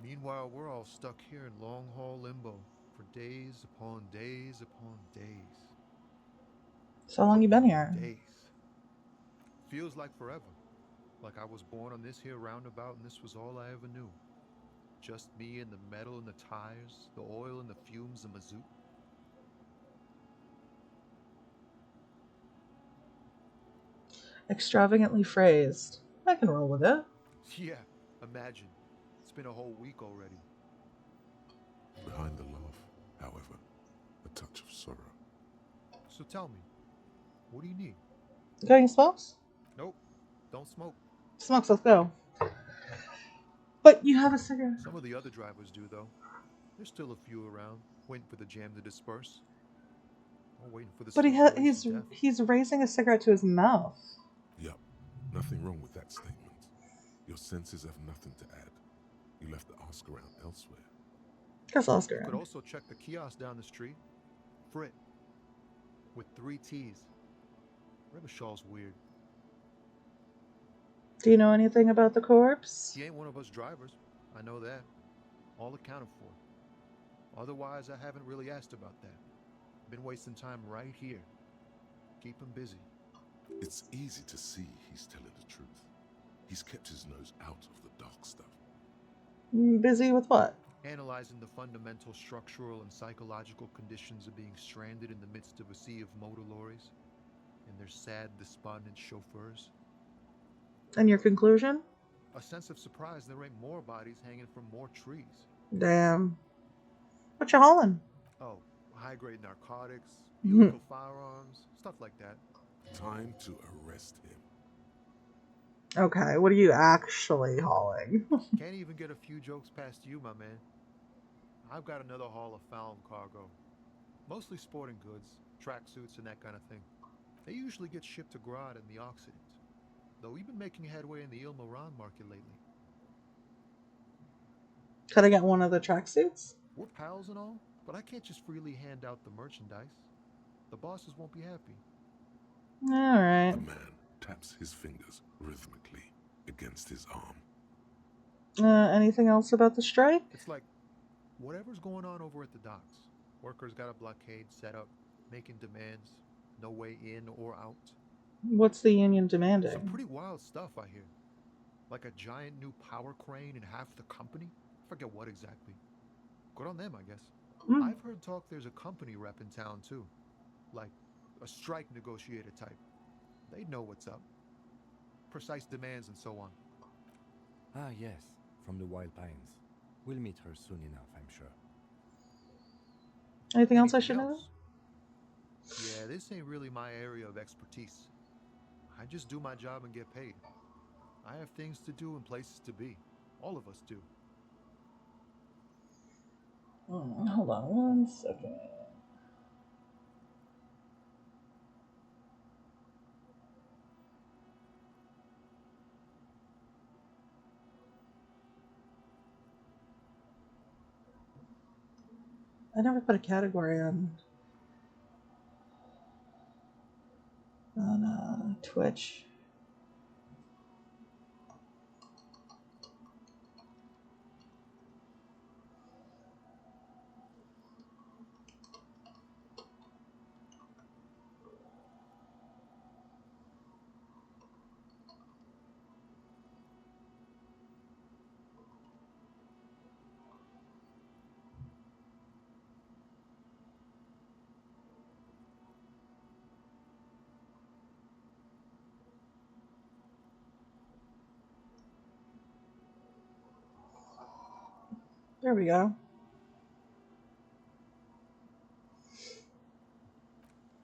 Speaker 13: Meanwhile, we're all stuck here in long-haul limbo for days upon days upon days.
Speaker 1: So how long you been here?
Speaker 13: Days. Feels like forever. Like I was born on this here roundabout and this was all I ever knew. Just me and the metal and the tires, the oil and the fumes of mazout.
Speaker 1: Extravagantly phrased. I can roll with it.
Speaker 13: Yeah, imagine. It's been a whole week already.
Speaker 2: Behind the laugh, however, a touch of sorrow.
Speaker 13: So tell me, what do you need?
Speaker 1: You got any smokes?
Speaker 13: Nope, don't smoke.
Speaker 1: Smokes, let's go. But you have a cigarette.
Speaker 13: Some of the other drivers do, though. There's still a few around, waiting for the jam to disperse. Or waiting for the...
Speaker 1: But he's raising a cigarette to his mouth.
Speaker 2: Yup, nothing wrong with that statement. Your senses have nothing to add. You left the ask around elsewhere.
Speaker 1: Guess I'll ask
Speaker 13: You
Speaker 1: around.
Speaker 13: could also check the kiosk down the street. Frit. With 3 T's. Rebishaw's weird.
Speaker 1: Do you know anything about the corpse?
Speaker 13: He ain't one of us drivers. I know that. All accounted for. Otherwise, I haven't really asked about that. Been wasting time right here. Keep him busy.
Speaker 2: It's easy to see he's telling the truth. He's kept his nose out of the dark stuff.
Speaker 1: Busy with what?
Speaker 13: Analyzing the fundamental structural and psychological conditions of being stranded in the midst of a sea of motor lorries and their sad, despondent chauffeurs.
Speaker 1: And your conclusion?
Speaker 13: A sense of surprise there ain't more bodies hanging from more trees.
Speaker 1: Damn. What you hauling?
Speaker 13: Oh, high-grade narcotics, illegal firearms, stuff like that.
Speaker 2: Time to arrest him.
Speaker 1: Okay, what are you actually hauling?
Speaker 13: Can't even get a few jokes past you, my man. I've got another haul of found cargo. Mostly sporting goods, tracksuits, and that kind of thing. They usually get shipped to Grodd and the Occident. Though we've been making headway in the Il Moran market lately.
Speaker 1: Could I get one of the tracksuits?
Speaker 13: We're pals and all, but I can't just freely hand out the merchandise. The bosses won't be happy.
Speaker 1: Alright.
Speaker 2: The man taps his fingers rhythmically against his arm.
Speaker 1: Anything else about the strike?
Speaker 13: It's like whatever's going on over at the docks. Workers got a blockade set up, making demands, no way in or out.
Speaker 1: What's the union demanding?
Speaker 13: Some pretty wild stuff, I hear. Like a giant new power crane in half the company? Forget what exactly. Good on them, I guess. I've heard talk there's a company rep in town, too. Like a strike negotiator type. They'd know what's up. Precise demands and so on.
Speaker 4: Ah, yes, from the Wild Pines. We'll meet her soon enough, I'm sure.
Speaker 1: Anything else I should know?
Speaker 13: Yeah, this ain't really my area of expertise. I just do my job and get paid. I have things to do and places to be. All of us do.
Speaker 1: Hold on one second. I never put a category on Twitch. There we go.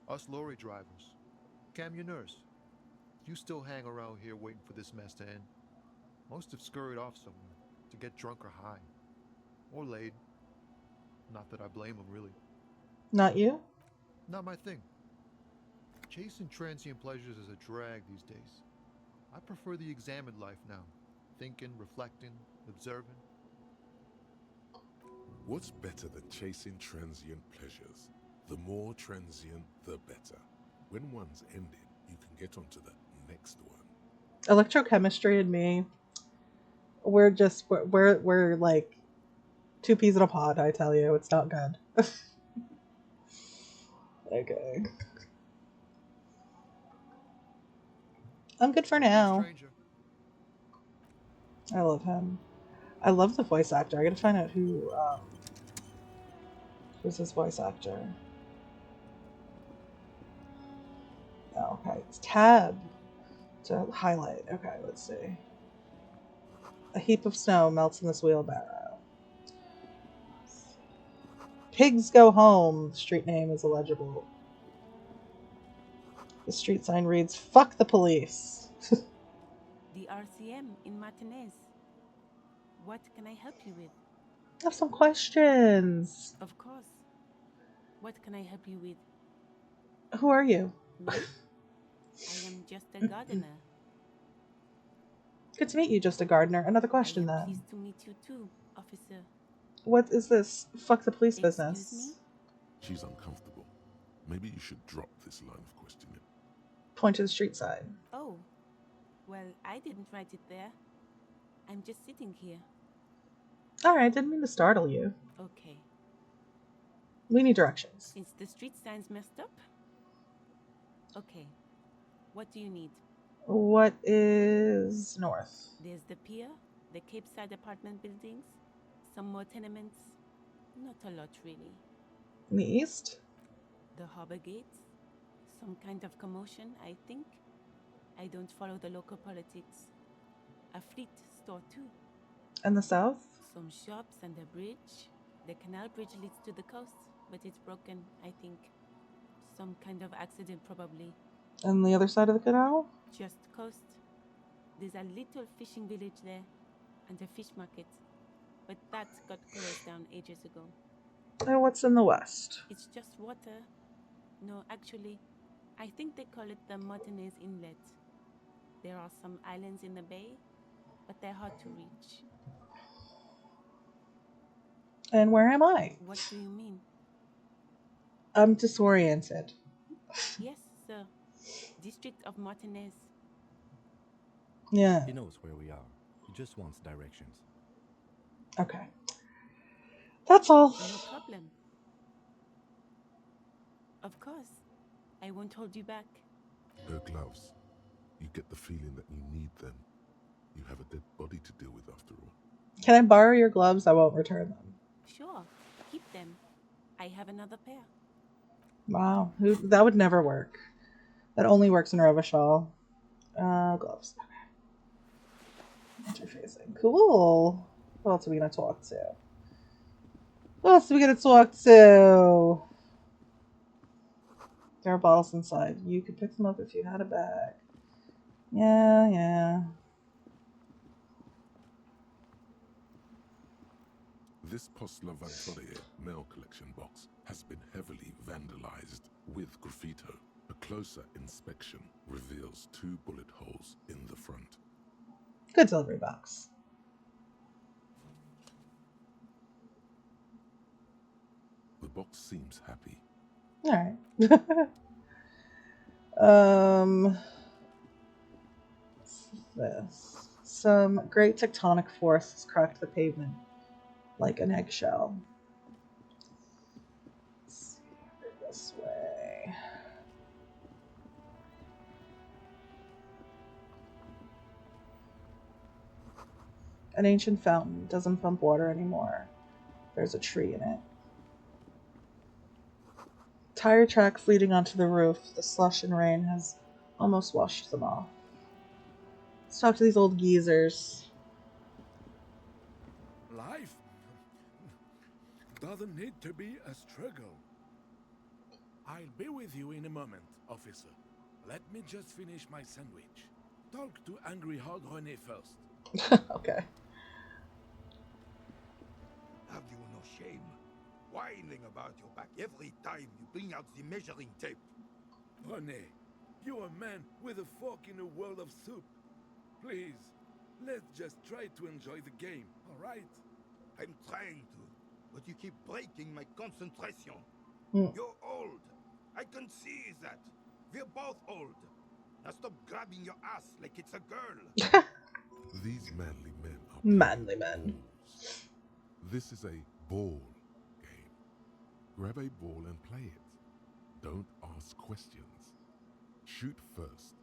Speaker 13: Us lorry drivers, camionneurs, you still hang around here waiting for this mess to end. Most have scurried off somewhere to get drunk or high. Or laid. Not that I blame them, really.
Speaker 1: Not you?
Speaker 13: Not my thing. Chasing transient pleasures is a drag these days. I prefer the examined life now. Thinking, reflecting, observing.
Speaker 2: What's better than chasing transient pleasures? The more transient, the better. When one's ended, you can get onto the next one.
Speaker 1: Electrochemistry and me, we're like two peas in a pod, I tell you. It's not good. Okay. I'm good for now. I love him. I love the voice actor. I gotta find out who's his voice actor. Oh, okay, it's tab to highlight. Okay, let's see. A heap of snow melts in this wheelbarrow. Pigs go home. The street name is illegible. The street sign reads, "Fuck the police."
Speaker 5: The RCM in Martinez. What can I help you with?
Speaker 1: I have some questions.
Speaker 5: Of course. What can I help you with?
Speaker 1: Who are you?
Speaker 5: Me? I am just a gardener.
Speaker 1: Good to meet you, just a gardener. Another question,
Speaker 5: I am
Speaker 1: then.
Speaker 5: pleased to meet you too, officer.
Speaker 1: What is this fuck the police
Speaker 5: Excuse
Speaker 1: business?
Speaker 5: me?
Speaker 2: She's uncomfortable. Maybe you should drop this line of questioning.
Speaker 1: Point to the street sign.
Speaker 5: Oh. Well, I didn't write it there. I'm just sitting here.
Speaker 1: Alright, didn't mean to startle you.
Speaker 5: Okay.
Speaker 1: We need directions.
Speaker 5: Is the street signs messed up? Okay. What do you need?
Speaker 1: What is north?
Speaker 5: There's the pier, the Cape Side apartment buildings, some more tenements. Not a lot, really.
Speaker 1: In the east?
Speaker 5: The harbor gates. Some kind of commotion, I think. I don't follow the local politics. A fleet store, too.
Speaker 1: And the south?
Speaker 5: Some shops and a bridge. The canal bridge leads to the coast, but it's broken, I think. Some kind of accident, probably.
Speaker 1: And the other side of the canal?
Speaker 5: Just coast. There's a little fishing village there, and a fish market. But that got closed down ages ago.
Speaker 1: And what's in the west?
Speaker 5: It's just water. No, actually, I think they call it the Martinez Inlet. There are some islands in the bay, but they're hard to reach.
Speaker 1: And where am I?
Speaker 5: What do you mean?
Speaker 1: I'm disoriented.
Speaker 19: Yes, sir. District of Martinez.
Speaker 1: Yeah.
Speaker 4: He knows where we are. He just wants directions.
Speaker 1: Okay. That's all.
Speaker 19: No problem. Of course. I won't hold you back.
Speaker 2: Her gloves. You get the feeling that you need them. You have a dead body to deal with after all.
Speaker 1: Can I borrow your gloves? I won't return them.
Speaker 19: Sure. Keep them. I have another pair.
Speaker 1: Wow. That would never work. That only works in Revachol. Gloves. Okay. Interfacing. Cool. Who else are we going to talk to? Who else are we going to talk to? There are bottles inside. You could pick them up if you had a bag. Yeah.
Speaker 2: This Postlovatvoye mail collection box has been heavily vandalized with graffito. A closer inspection reveals 2 bullet holes in the front.
Speaker 1: Good delivery box.
Speaker 2: The box seems happy.
Speaker 1: Alright. What's this? Some great tectonic force has cracked the pavement like an eggshell. Let's see, this way. An ancient fountain doesn't pump water anymore. There's a tree in it. Tire tracks leading onto the roof. The slush and rain has almost washed them off. Let's talk to these old geezers.
Speaker 16: Life doesn't need to be a struggle. I'll be with you in a moment, officer. Let me just finish my sandwich. Talk to Angry Hog René first.
Speaker 1: Okay.
Speaker 20: Have you no shame? Whining about your back every time you bring out the measuring tape.
Speaker 16: René, you're a man with a fork in a world of soup. Please, let's just try to enjoy the game, alright?
Speaker 20: I'm trying to, but you keep breaking my concentration.
Speaker 1: Mm.
Speaker 20: You're old. I can see that. We're both old. Now stop grabbing your ass like it's a girl.
Speaker 2: These manly men are
Speaker 1: manly men.
Speaker 2: balls. This is a ball game. Grab a ball and play it. Don't ask questions. Shoot first.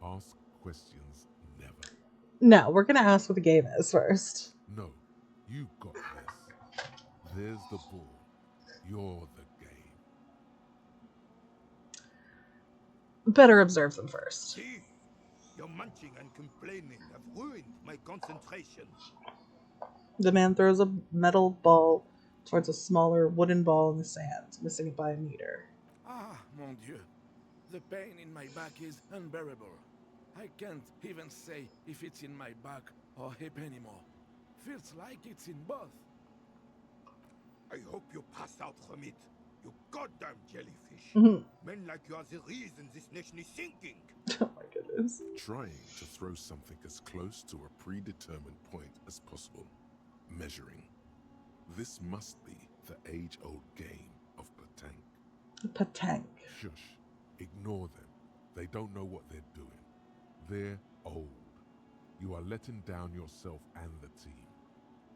Speaker 2: Ask questions never.
Speaker 1: No, we're gonna ask what the game is first.
Speaker 2: No, you got this. There's the ball. You're the game.
Speaker 1: Better observe them first.
Speaker 20: See? Your munching and complaining have ruined my concentration.
Speaker 1: The man throws a metal ball towards a smaller wooden ball in the sand, missing it by a meter.
Speaker 16: Ah, mon Dieu. The pain in my back is unbearable. I can't even say if it's in my back or hip anymore. Feels like it's in both.
Speaker 20: I hope you pass out from it, you goddamn jellyfish.
Speaker 1: Mhm.
Speaker 20: Men like you are the reason this nation is sinking.
Speaker 1: Oh my goodness.
Speaker 2: Trying to throw something as close to a predetermined point as possible. Measuring. This must be the age-old game of petanque.
Speaker 1: Petanque.
Speaker 2: Shush. Ignore them. They don't know what they're doing. They're old. You are letting down yourself and the team.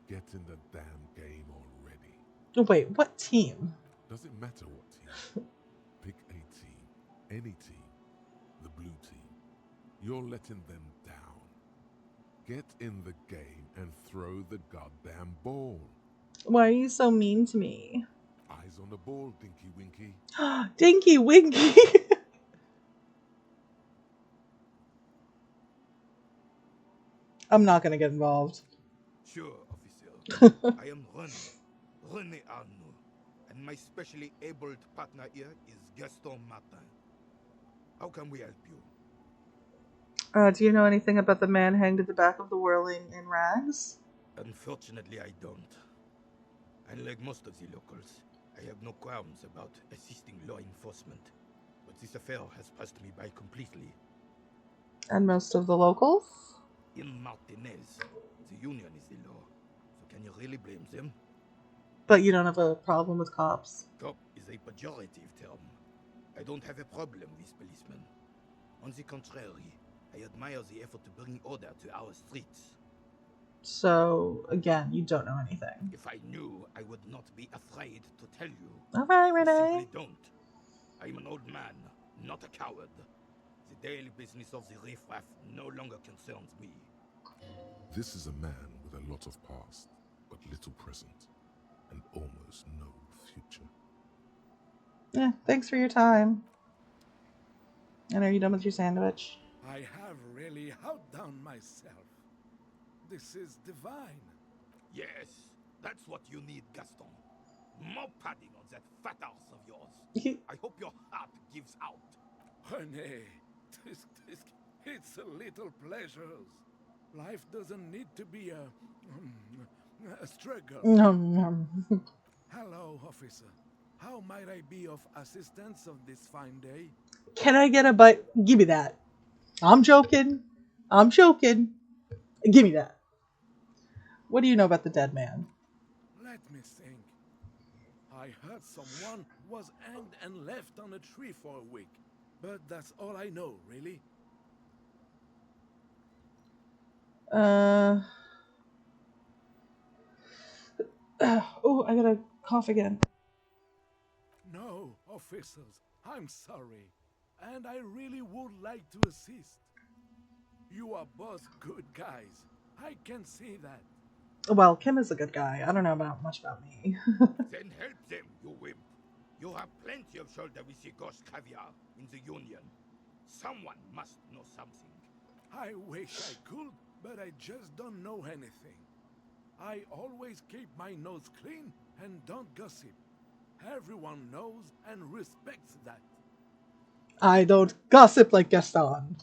Speaker 2: Get in the damn game already.
Speaker 1: Wait, what team?
Speaker 2: Doesn't matter what team. Pick a team. Any team. The blue team. You're letting them down. Get in the game and throw the goddamn ball.
Speaker 1: Why are you so mean to me?
Speaker 2: Eyes on the ball, Dinky Winky.
Speaker 1: Dinky Winky! I'm not gonna get involved.
Speaker 20: Sure, officer. I am René Arnaud, and my specially abled partner here is Gaston Martin. How can we help you?
Speaker 1: Do you know anything about the man hanged at the back of the whirling in rags?
Speaker 20: Unfortunately, I don't. Unlike most of the locals, I have no qualms about assisting law enforcement, but this affair has passed me by completely.
Speaker 1: And most of the locals?
Speaker 20: In Martinez, the union is the law, so can you really blame them?
Speaker 1: But you don't have a problem with cops?
Speaker 20: Cop is a pejorative term. I don't have a problem with policemen. On the contrary, I admire the effort to bring order to our streets.
Speaker 1: So, again, you don't know anything.
Speaker 20: If I knew, I would not be afraid to tell you.
Speaker 1: All right,
Speaker 20: I
Speaker 1: Renee.
Speaker 20: simply don't. I'm an old man, not a coward. The daily business of the riffraff no longer concerns me.
Speaker 2: This is a man with a lot of past, but little present, and almost no future.
Speaker 1: Yeah, thanks for your time. And are you done with your sandwich?
Speaker 16: I have really outdone myself. This is divine.
Speaker 20: Yes, that's what you need, Gaston. More padding on that fat arse of yours. I hope your heart gives out.
Speaker 16: René, it's a little pleasures. Life doesn't need to be a struggle.
Speaker 1: No.
Speaker 16: Hello, officer. How might I be of assistance on this fine day?
Speaker 1: Can I get a bite? Give me that. I'm joking. Give me that. What do you know about the dead man?
Speaker 16: Let me think. I heard someone was hanged and left on a tree for a week. But that's all I know, really.
Speaker 1: Oh, I gotta cough again.
Speaker 16: No, officers, I'm sorry. And I really would like to assist. You are both good guys. I can see that.
Speaker 1: Well, Kim is a good guy. I don't know much about me.
Speaker 20: Then help them, you wimp. You have plenty of shoulder with the ghost caviar in the Union. Someone must know something.
Speaker 16: I wish I could, but I just don't know anything. I always keep my nose clean and don't gossip. Everyone knows and respects that.
Speaker 1: I don't gossip like Gaston.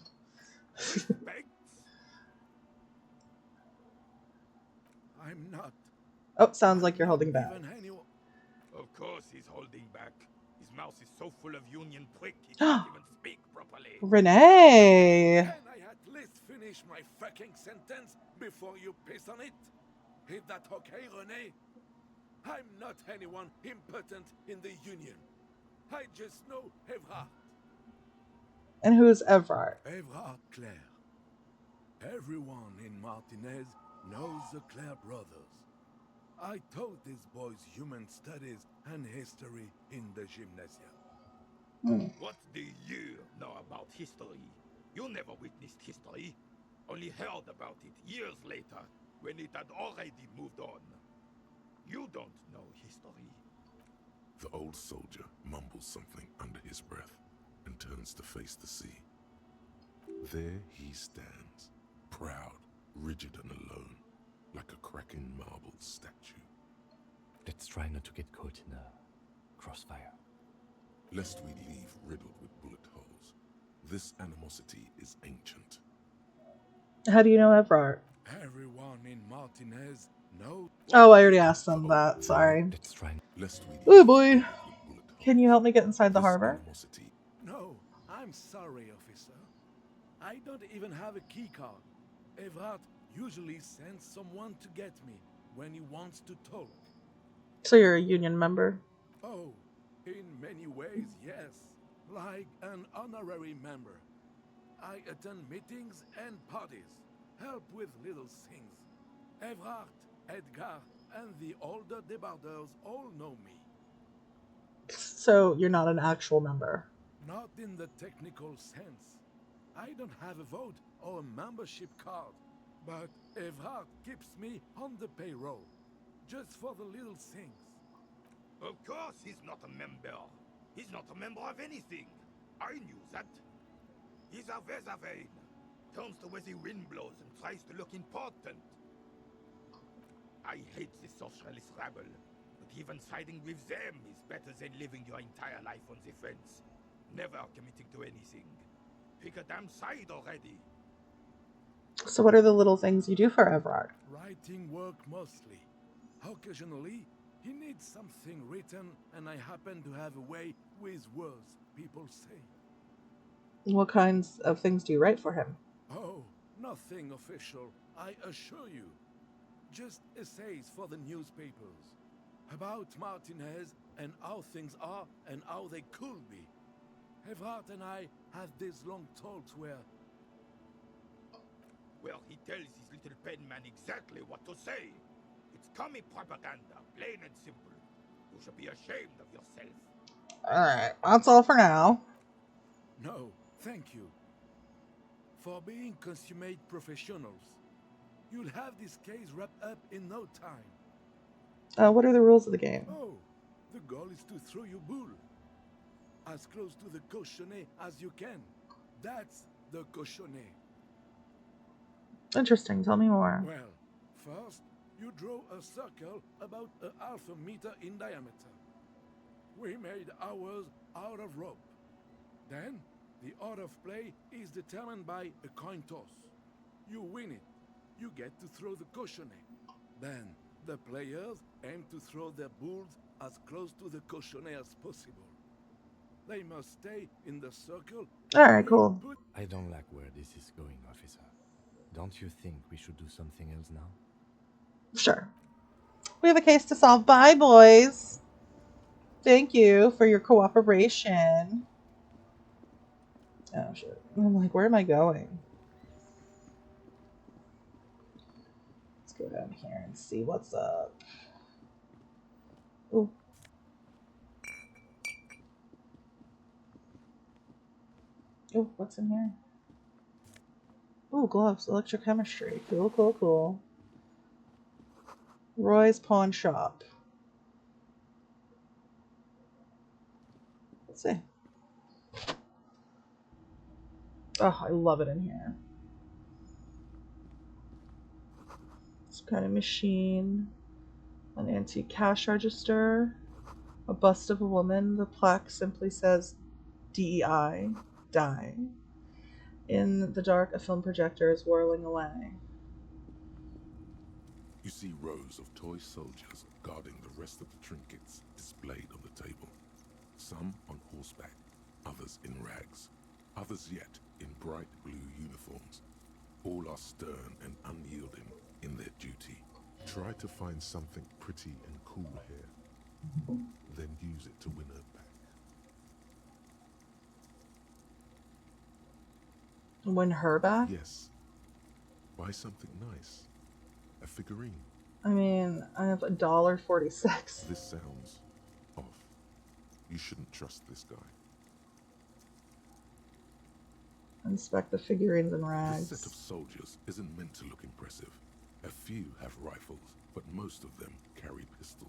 Speaker 16: I'm not.
Speaker 1: Oh, sounds like you're holding back.
Speaker 20: Of course he's holding back. His mouth is so full of Union prick he can't even speak properly.
Speaker 1: Renee!
Speaker 16: Can I at least finish my fucking sentence before you piss on it? Is that okay, Renee? I'm not anyone impotent in the Union. I just know Evrard.
Speaker 1: And who's Evrard?
Speaker 16: Evrard Claire. Everyone in Martinez knows the Claire brothers. I taught these boys human studies and history in the gymnasium.
Speaker 20: What do you know about history? You never witnessed history. Only heard about it years later, when it had already moved on. You don't know history.
Speaker 2: The old soldier mumbles something under his breath and turns to face the sea. There he stands, proud, rigid and alone, like a cracking marble statue.
Speaker 4: Let's try not to get caught in a crossfire.
Speaker 2: Lest we leave riddled with bullet holes. This animosity is ancient.
Speaker 1: How do you know Evrard?
Speaker 16: Everyone in Martinez knows.
Speaker 1: Oh, I already asked them that. Sorry.
Speaker 4: Let's try.
Speaker 1: Oh boy. Can you help me get inside the harbor?
Speaker 16: No, I'm sorry, officer. I don't even have a key card. Evrard usually sends someone to get me when he wants to talk.
Speaker 1: So you're a union member?
Speaker 16: Oh, in many ways, yes. Like an honorary member. I attend meetings and parties, help with little things. Evrard, Edgar, and the older debardeurs all know me.
Speaker 1: So you're not an actual member?
Speaker 16: Not in the technical sense. I don't have a vote or a membership card, but Evrard keeps me on the payroll, just for the little things.
Speaker 20: Of course he's not a member. He's not a member of anything. I knew that. He's a Weservein. Turns to where the wind blows and tries to look important. I hate the socialist rabble, but even siding with them is better than living your entire life on the fence. Never committing to anything. Pick a damn side already.
Speaker 1: So what are the little things you do for Evrard?
Speaker 16: Writing work mostly. Occasionally, he needs something written, and I happen to have a way with words, people say.
Speaker 1: What kinds of things do you write for him?
Speaker 16: Oh, nothing official, I assure you. Just essays for the newspapers. About Martinez and how things are and how they could be. Evrard and I had this long talks where...
Speaker 20: Well, he tells his little pen man exactly what to say. It's commie propaganda, plain and simple. You should be ashamed of yourself.
Speaker 1: Alright, that's all for now.
Speaker 16: No, thank you. For being consummate professionals. You'll have this case wrapped up in no time.
Speaker 1: What are the rules of the game?
Speaker 16: Oh, the goal is to throw your bull. As close to the cochonnet as you can. That's the cochonnet.
Speaker 1: Interesting, tell me more.
Speaker 16: Well, first, you draw a circle about a half a meter in diameter. We made ours out of rope. Then, the order of play is determined by a coin toss. You win it. You get to throw the cochonnet. Then, the players aim to throw their bulls as close to the cochonnet as possible. They must stay in the circle.
Speaker 1: Alright, cool.
Speaker 4: I don't like where this is going, officer. Don't you think we should do something else now?
Speaker 1: Sure. We have a case to solve. Bye, boys. Thank you for your cooperation. Oh, shit. I'm like, where am I going? Let's go down here and see what's up. Ooh. Ooh, what's in here? Ooh, gloves. Electrochemistry. Cool, cool, cool. Roy's Pawn Shop. Let's see. Oh, I love it in here. Some kind of machine. An antique cash register. A bust of a woman. The plaque simply says DEI. Die. In the dark, a film projector is whirling away.
Speaker 2: You see rows of toy soldiers guarding the rest of the trinkets displayed on the table. Some on horseback, others in rags, others yet in bright blue uniforms. All are stern and unyielding in their duty. Try to find something pretty and cool here, then use it to win her back.
Speaker 1: Win her back?
Speaker 2: Yes. Buy something nice. A figurine.
Speaker 1: I mean, I have $1.46.
Speaker 2: This sounds off. You shouldn't trust this guy.
Speaker 1: Inspect the figurines and rags.
Speaker 2: This set of soldiers isn't meant to look impressive. A few have rifles, but most of them carry pistols.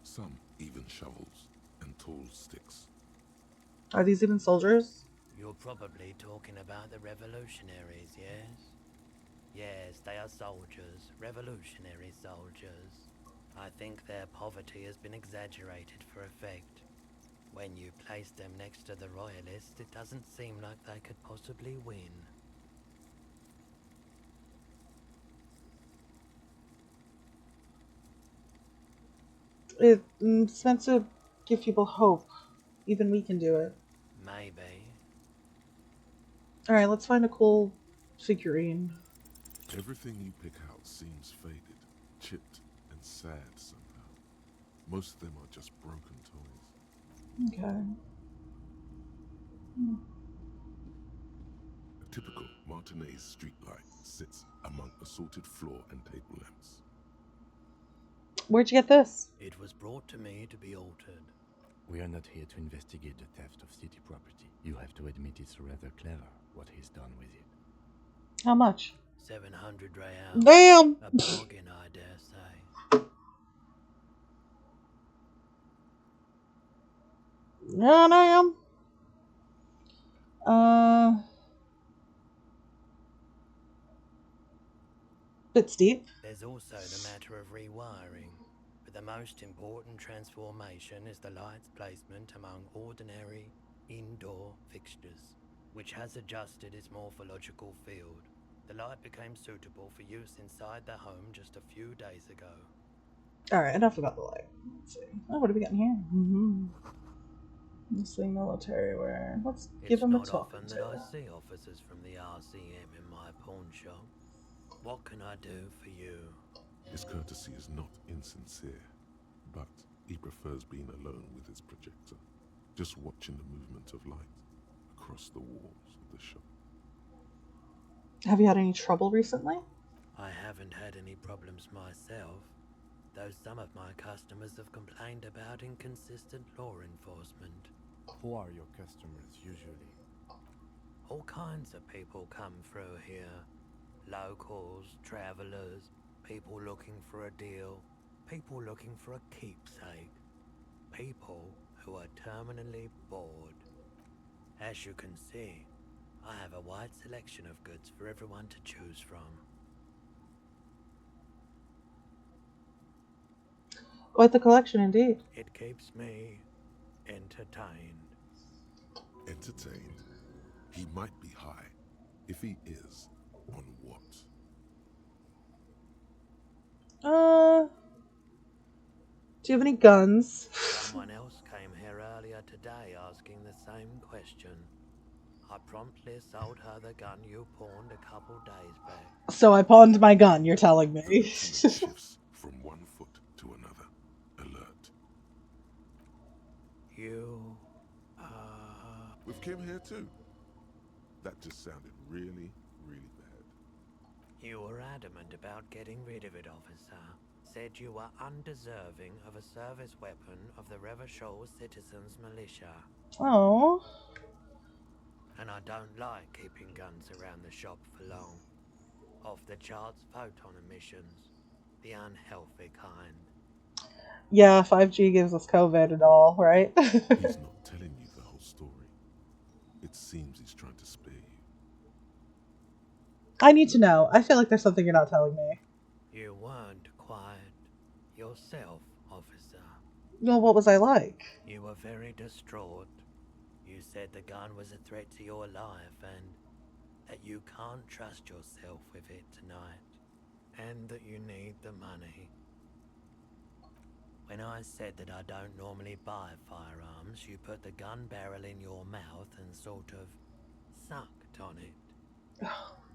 Speaker 2: Some even shovels and tall sticks.
Speaker 1: Are these even soldiers?
Speaker 21: You're probably talking about the revolutionaries, yes? Yes, they are soldiers, revolutionary soldiers. I think their poverty has been exaggerated for effect. When you place them next to the royalists, it doesn't seem like they could possibly win.
Speaker 1: It's meant to give people hope. Even we can do it.
Speaker 21: Maybe.
Speaker 1: Alright, let's find a cool figurine.
Speaker 2: Everything you pick out seems faded, chipped, and sad somehow. Most of them are just broken toys.
Speaker 1: Okay.
Speaker 2: A typical Martinez streetlight sits among assorted floor and table lamps.
Speaker 1: Where'd you get this?
Speaker 21: It was brought to me to be altered.
Speaker 4: We are not here to investigate the theft of city property. You have to admit it's rather clever what he's done with it.
Speaker 1: How much?
Speaker 21: 700 reals.
Speaker 1: Damn!
Speaker 21: A bargain, I dare say.
Speaker 1: Yeah, damn. Bit steep.
Speaker 21: There's also the matter of rewiring. But the most important transformation is the light's placement among ordinary indoor fixtures, which has adjusted its morphological field. The light became suitable for use inside the home just a few days ago.
Speaker 1: Alright, enough about the light. Let's see. Oh, what do we got in here? Mostly military wear. Let's give him a talk.
Speaker 21: It's not often that I see officers from the RCM in my pawn shop. What can I do for you?
Speaker 2: His courtesy is not insincere, but he prefers being alone with his projector, just watching the movement of light. across the walls of the shop.
Speaker 1: Have you had any trouble recently?
Speaker 21: I haven't had any problems myself, though some of my customers have complained about inconsistent law enforcement.
Speaker 4: Who are your customers usually?
Speaker 21: All kinds of people come through here. Locals, travelers, people looking for a deal, people looking for a keepsake, people who are terminally bored. As you can see, I have a wide selection of goods for everyone to choose from.
Speaker 1: Quite the collection indeed.
Speaker 21: It keeps me entertained.
Speaker 2: Entertained? He might be high. If he is, on what?
Speaker 1: Do you have any guns?
Speaker 21: Someone else came here earlier today asking the same question. I promptly sold her the gun you pawned a couple days back.
Speaker 1: So I pawned my gun, you're telling me.
Speaker 2: The lieutenant shifts from one foot to another. Alert.
Speaker 21: You,
Speaker 2: With Kim here too? That just sounded really, really bad.
Speaker 21: You were adamant about getting rid of it, officer. Said you were undeserving of a service weapon of the Revachol Citizens Militia.
Speaker 1: Oh.
Speaker 21: And I don't like keeping guns around the shop for long. Off the charts photon emissions. The unhealthy kind.
Speaker 1: Yeah, 5G gives us COVID and all, right?
Speaker 2: He's not telling you the whole story. It seems he's trying to spare you.
Speaker 1: I need to know. I feel like there's something you're not telling me.
Speaker 21: You weren't quiet yourself, officer.
Speaker 1: Well, what was I like?
Speaker 21: You were very distraught. You said the gun was a threat to your life and that you can't trust yourself with it tonight. And that you need the money. When I said that I don't normally buy firearms, you put the gun barrel in your mouth and sort of sucked on it.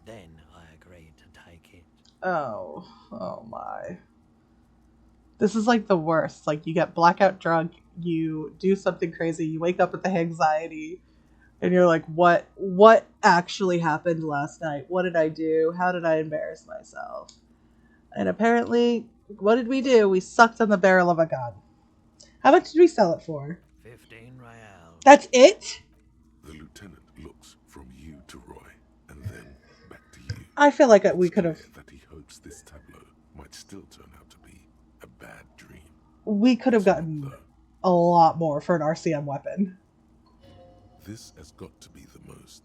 Speaker 21: Then I agreed to take it.
Speaker 1: Oh my. This is like the worst. Like, you get blackout drunk, you do something crazy, you wake up with the anxiety, and you're like, what actually happened last night? What did I do? How did I embarrass myself? And apparently, what did we do? We sucked on the barrel of a gun. How much did we sell it for?
Speaker 21: 15 reals.
Speaker 1: That's it?
Speaker 2: The lieutenant looks from you to Roy, and then back to you.
Speaker 1: I feel like we could have...
Speaker 2: that he hopes this tableau might still turn out to be a bad dream.
Speaker 1: We could have gotten a lot more for an RCM weapon.
Speaker 2: This has got to be the most.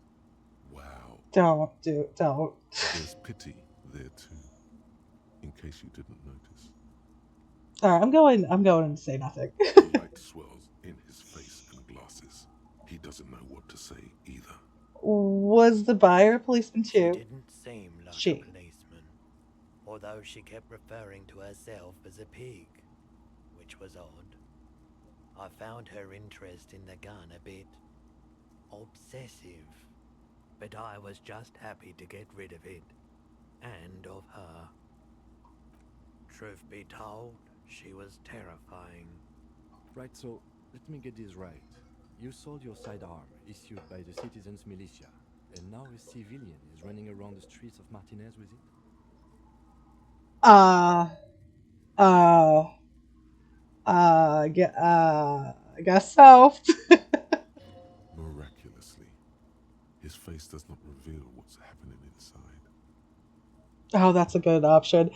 Speaker 2: Wow.
Speaker 1: Don't.
Speaker 2: There's pity there too, in case you didn't notice.
Speaker 1: Alright, I'm going to say nothing.
Speaker 2: The light swells in his face and glasses. He doesn't know what to say either.
Speaker 1: Was the buyer a policeman too?
Speaker 21: She didn't seem like a policeman, although she kept referring to herself as a pig, which was odd. I found her interest in the gun a bit obsessive, but I was just happy to get rid of it, and of her. Truth be told, she was terrifying.
Speaker 4: Right, so let me get this right. You sold your sidearm, issued by the Citizens Militia, and now a civilian is running around the streets of Martinez with it?
Speaker 1: I guess so.
Speaker 2: Miraculously, his face does not reveal what's happening inside.
Speaker 1: Oh, that's a good option.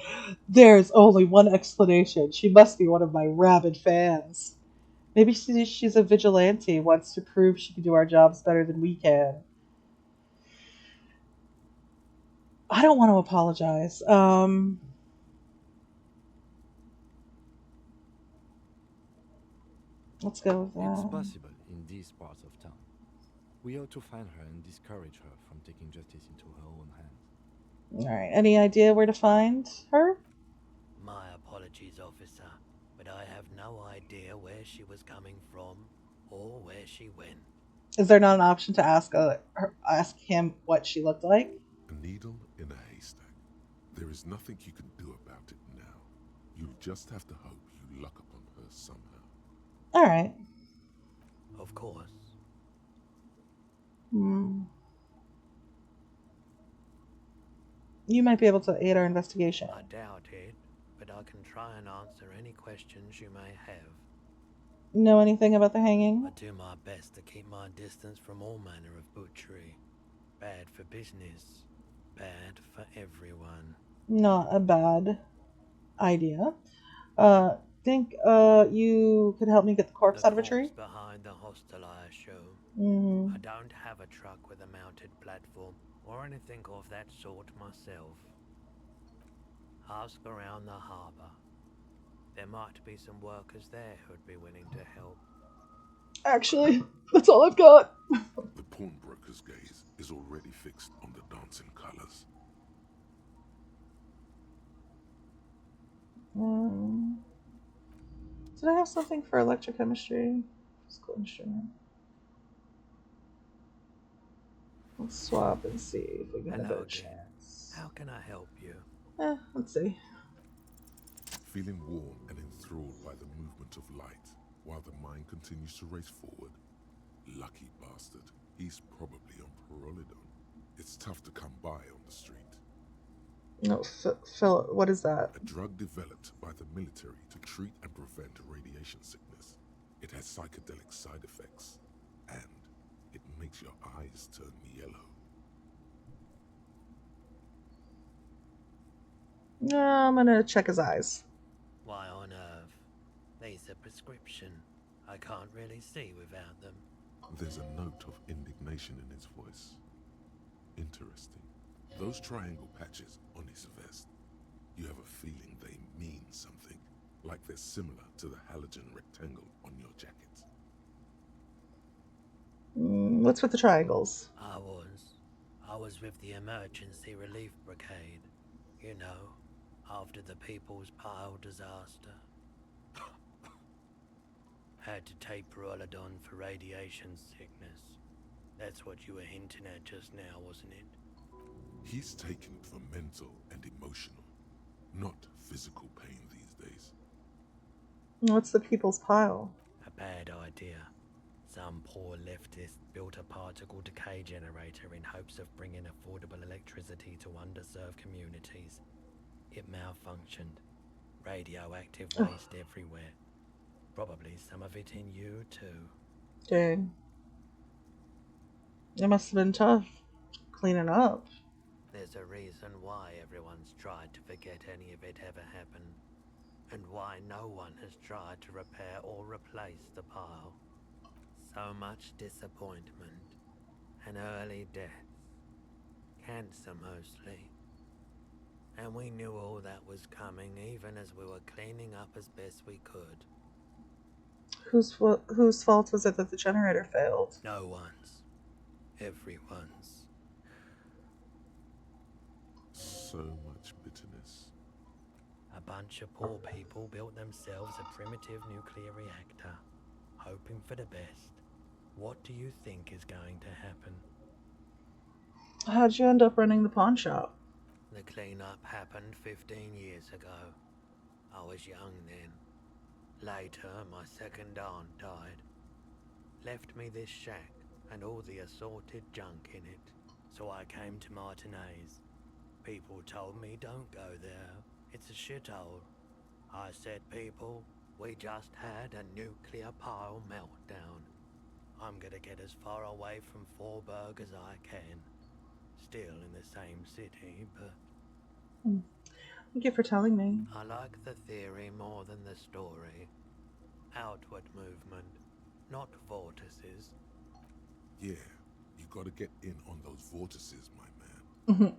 Speaker 1: There's only one explanation. She must be one of my rabid fans. Maybe she's a vigilante, wants to prove she can do our jobs better than we can. I don't want to apologize. Let's go with that.
Speaker 4: It's possible in these parts of town. We ought to find her and discourage her from taking justice into her own hands.
Speaker 1: Alright, any idea where to find her?
Speaker 21: My apologies, officer, but I have no idea where she was coming from or where she went.
Speaker 1: Is there not an option to ask him what she looked like?
Speaker 2: A needle in a haystack. There is nothing you can do about it now. You'll just have to hope you luck upon her somehow.
Speaker 1: Alright.
Speaker 21: Of course.
Speaker 1: Hmm. You might be able to aid our investigation.
Speaker 21: I doubt it, but I can try and answer any questions you may have.
Speaker 1: Know anything about the hanging?
Speaker 21: I do my best to keep my distance from all manner of butchery. Bad for business, bad for everyone.
Speaker 1: Not a bad idea. Think you could help me get the corpse out of a tree?
Speaker 21: Behind the hostel, I assume.
Speaker 1: Mm-hmm.
Speaker 21: I don't have a truck with a mounted platform or anything of that sort myself. Ask around the harbour. There might be some workers there who'd be willing to help.
Speaker 1: Actually, that's all I've got.
Speaker 2: The pawnbroker's gaze is already fixed on the dancing colors.
Speaker 1: Did I have something for electrochemistry? Physical instrument. Let's swap and see if we get a better chance.
Speaker 21: How can I help you?
Speaker 1: Let's see.
Speaker 2: Feeling warm and enthralled by the movement of light, while the mind continues to race forward. Lucky bastard. He's probably on Pyrrolidon. It's tough to come by on the street.
Speaker 1: No, Phil, what is that?
Speaker 2: A drug developed by the military to treat and prevent radiation sickness. It has psychedelic side effects, and it makes your eyes turn yellow.
Speaker 1: I'm gonna check his eyes.
Speaker 21: Why on earth? These are prescription. I can't really see without them.
Speaker 2: There's a note of indignation in his voice. Interesting. Those triangle patches on his vest, you have a feeling they mean something, like they're similar to the halogen rectangle on your jacket.
Speaker 1: What's with the triangles?
Speaker 21: I was with the Emergency Relief Brigade. You know, after the People's Pile disaster. Had to take Pyrrolidon for radiation sickness. That's what you were hinting at just now, wasn't it?
Speaker 2: He's taken it for mental and emotional, not physical pain these days.
Speaker 1: What's the People's Pile?
Speaker 21: A bad idea. Some poor leftist built a particle decay generator in hopes of bringing affordable electricity to underserved communities. It malfunctioned. Radioactive waste everywhere. Probably some of it in you too.
Speaker 1: Dang. It must have been tough cleaning up.
Speaker 21: There's a reason why everyone's tried to forget any of it ever happened, and why no one has tried to repair or replace the pile. So much disappointment, and early deaths. Cancer mostly. And we knew all that was coming even as we were cleaning up as best we could.
Speaker 1: Whose fault was it that the generator failed?
Speaker 21: No one's. Everyone's.
Speaker 2: So much bitterness.
Speaker 21: A bunch of poor people built themselves a primitive nuclear reactor, hoping for the best. What do you think is going to happen?
Speaker 1: How'd you end up running the pawn shop?
Speaker 21: The cleanup happened 15 years ago. I was young then. Later, my second aunt died. Left me this shack and all the assorted junk in it. So I came to Martinez. People told me don't go there. It's a shithole. I said, people, we just had a nuclear pile meltdown. I'm gonna get as far away from Forburg as I can. Still in the same city, but...
Speaker 1: Thank you for telling me.
Speaker 21: I like the theory more than the story. Outward movement, not vortices.
Speaker 2: Yeah, you gotta get in on those vortices, my man.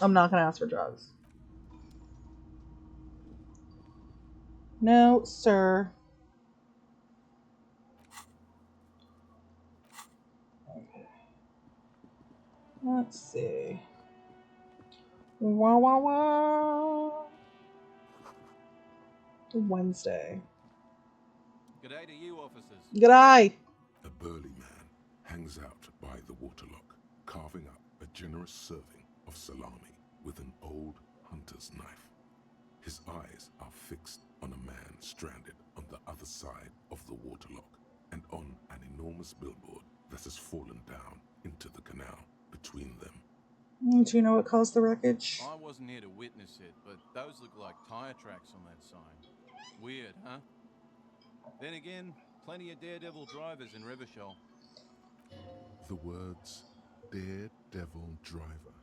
Speaker 1: I'm not gonna ask for drugs. No, sir. Okay. Let's see. Wow, wow, wow. Wednesday.
Speaker 6: G'day to you, officers.
Speaker 1: G'day.
Speaker 2: A burly man hangs out by the waterlock, carving up a generous serving of salami with an old hunter's knife. His eyes are fixed on a man stranded on the other side of the waterlock and on an enormous billboard that has fallen down into the canal between them.
Speaker 1: Do you know what caused the wreckage?
Speaker 6: I wasn't here to witness it, but those look like tire tracks on that sign. Weird, huh? Then again, plenty of daredevil drivers in Revachol.
Speaker 2: The words Daredevil Driver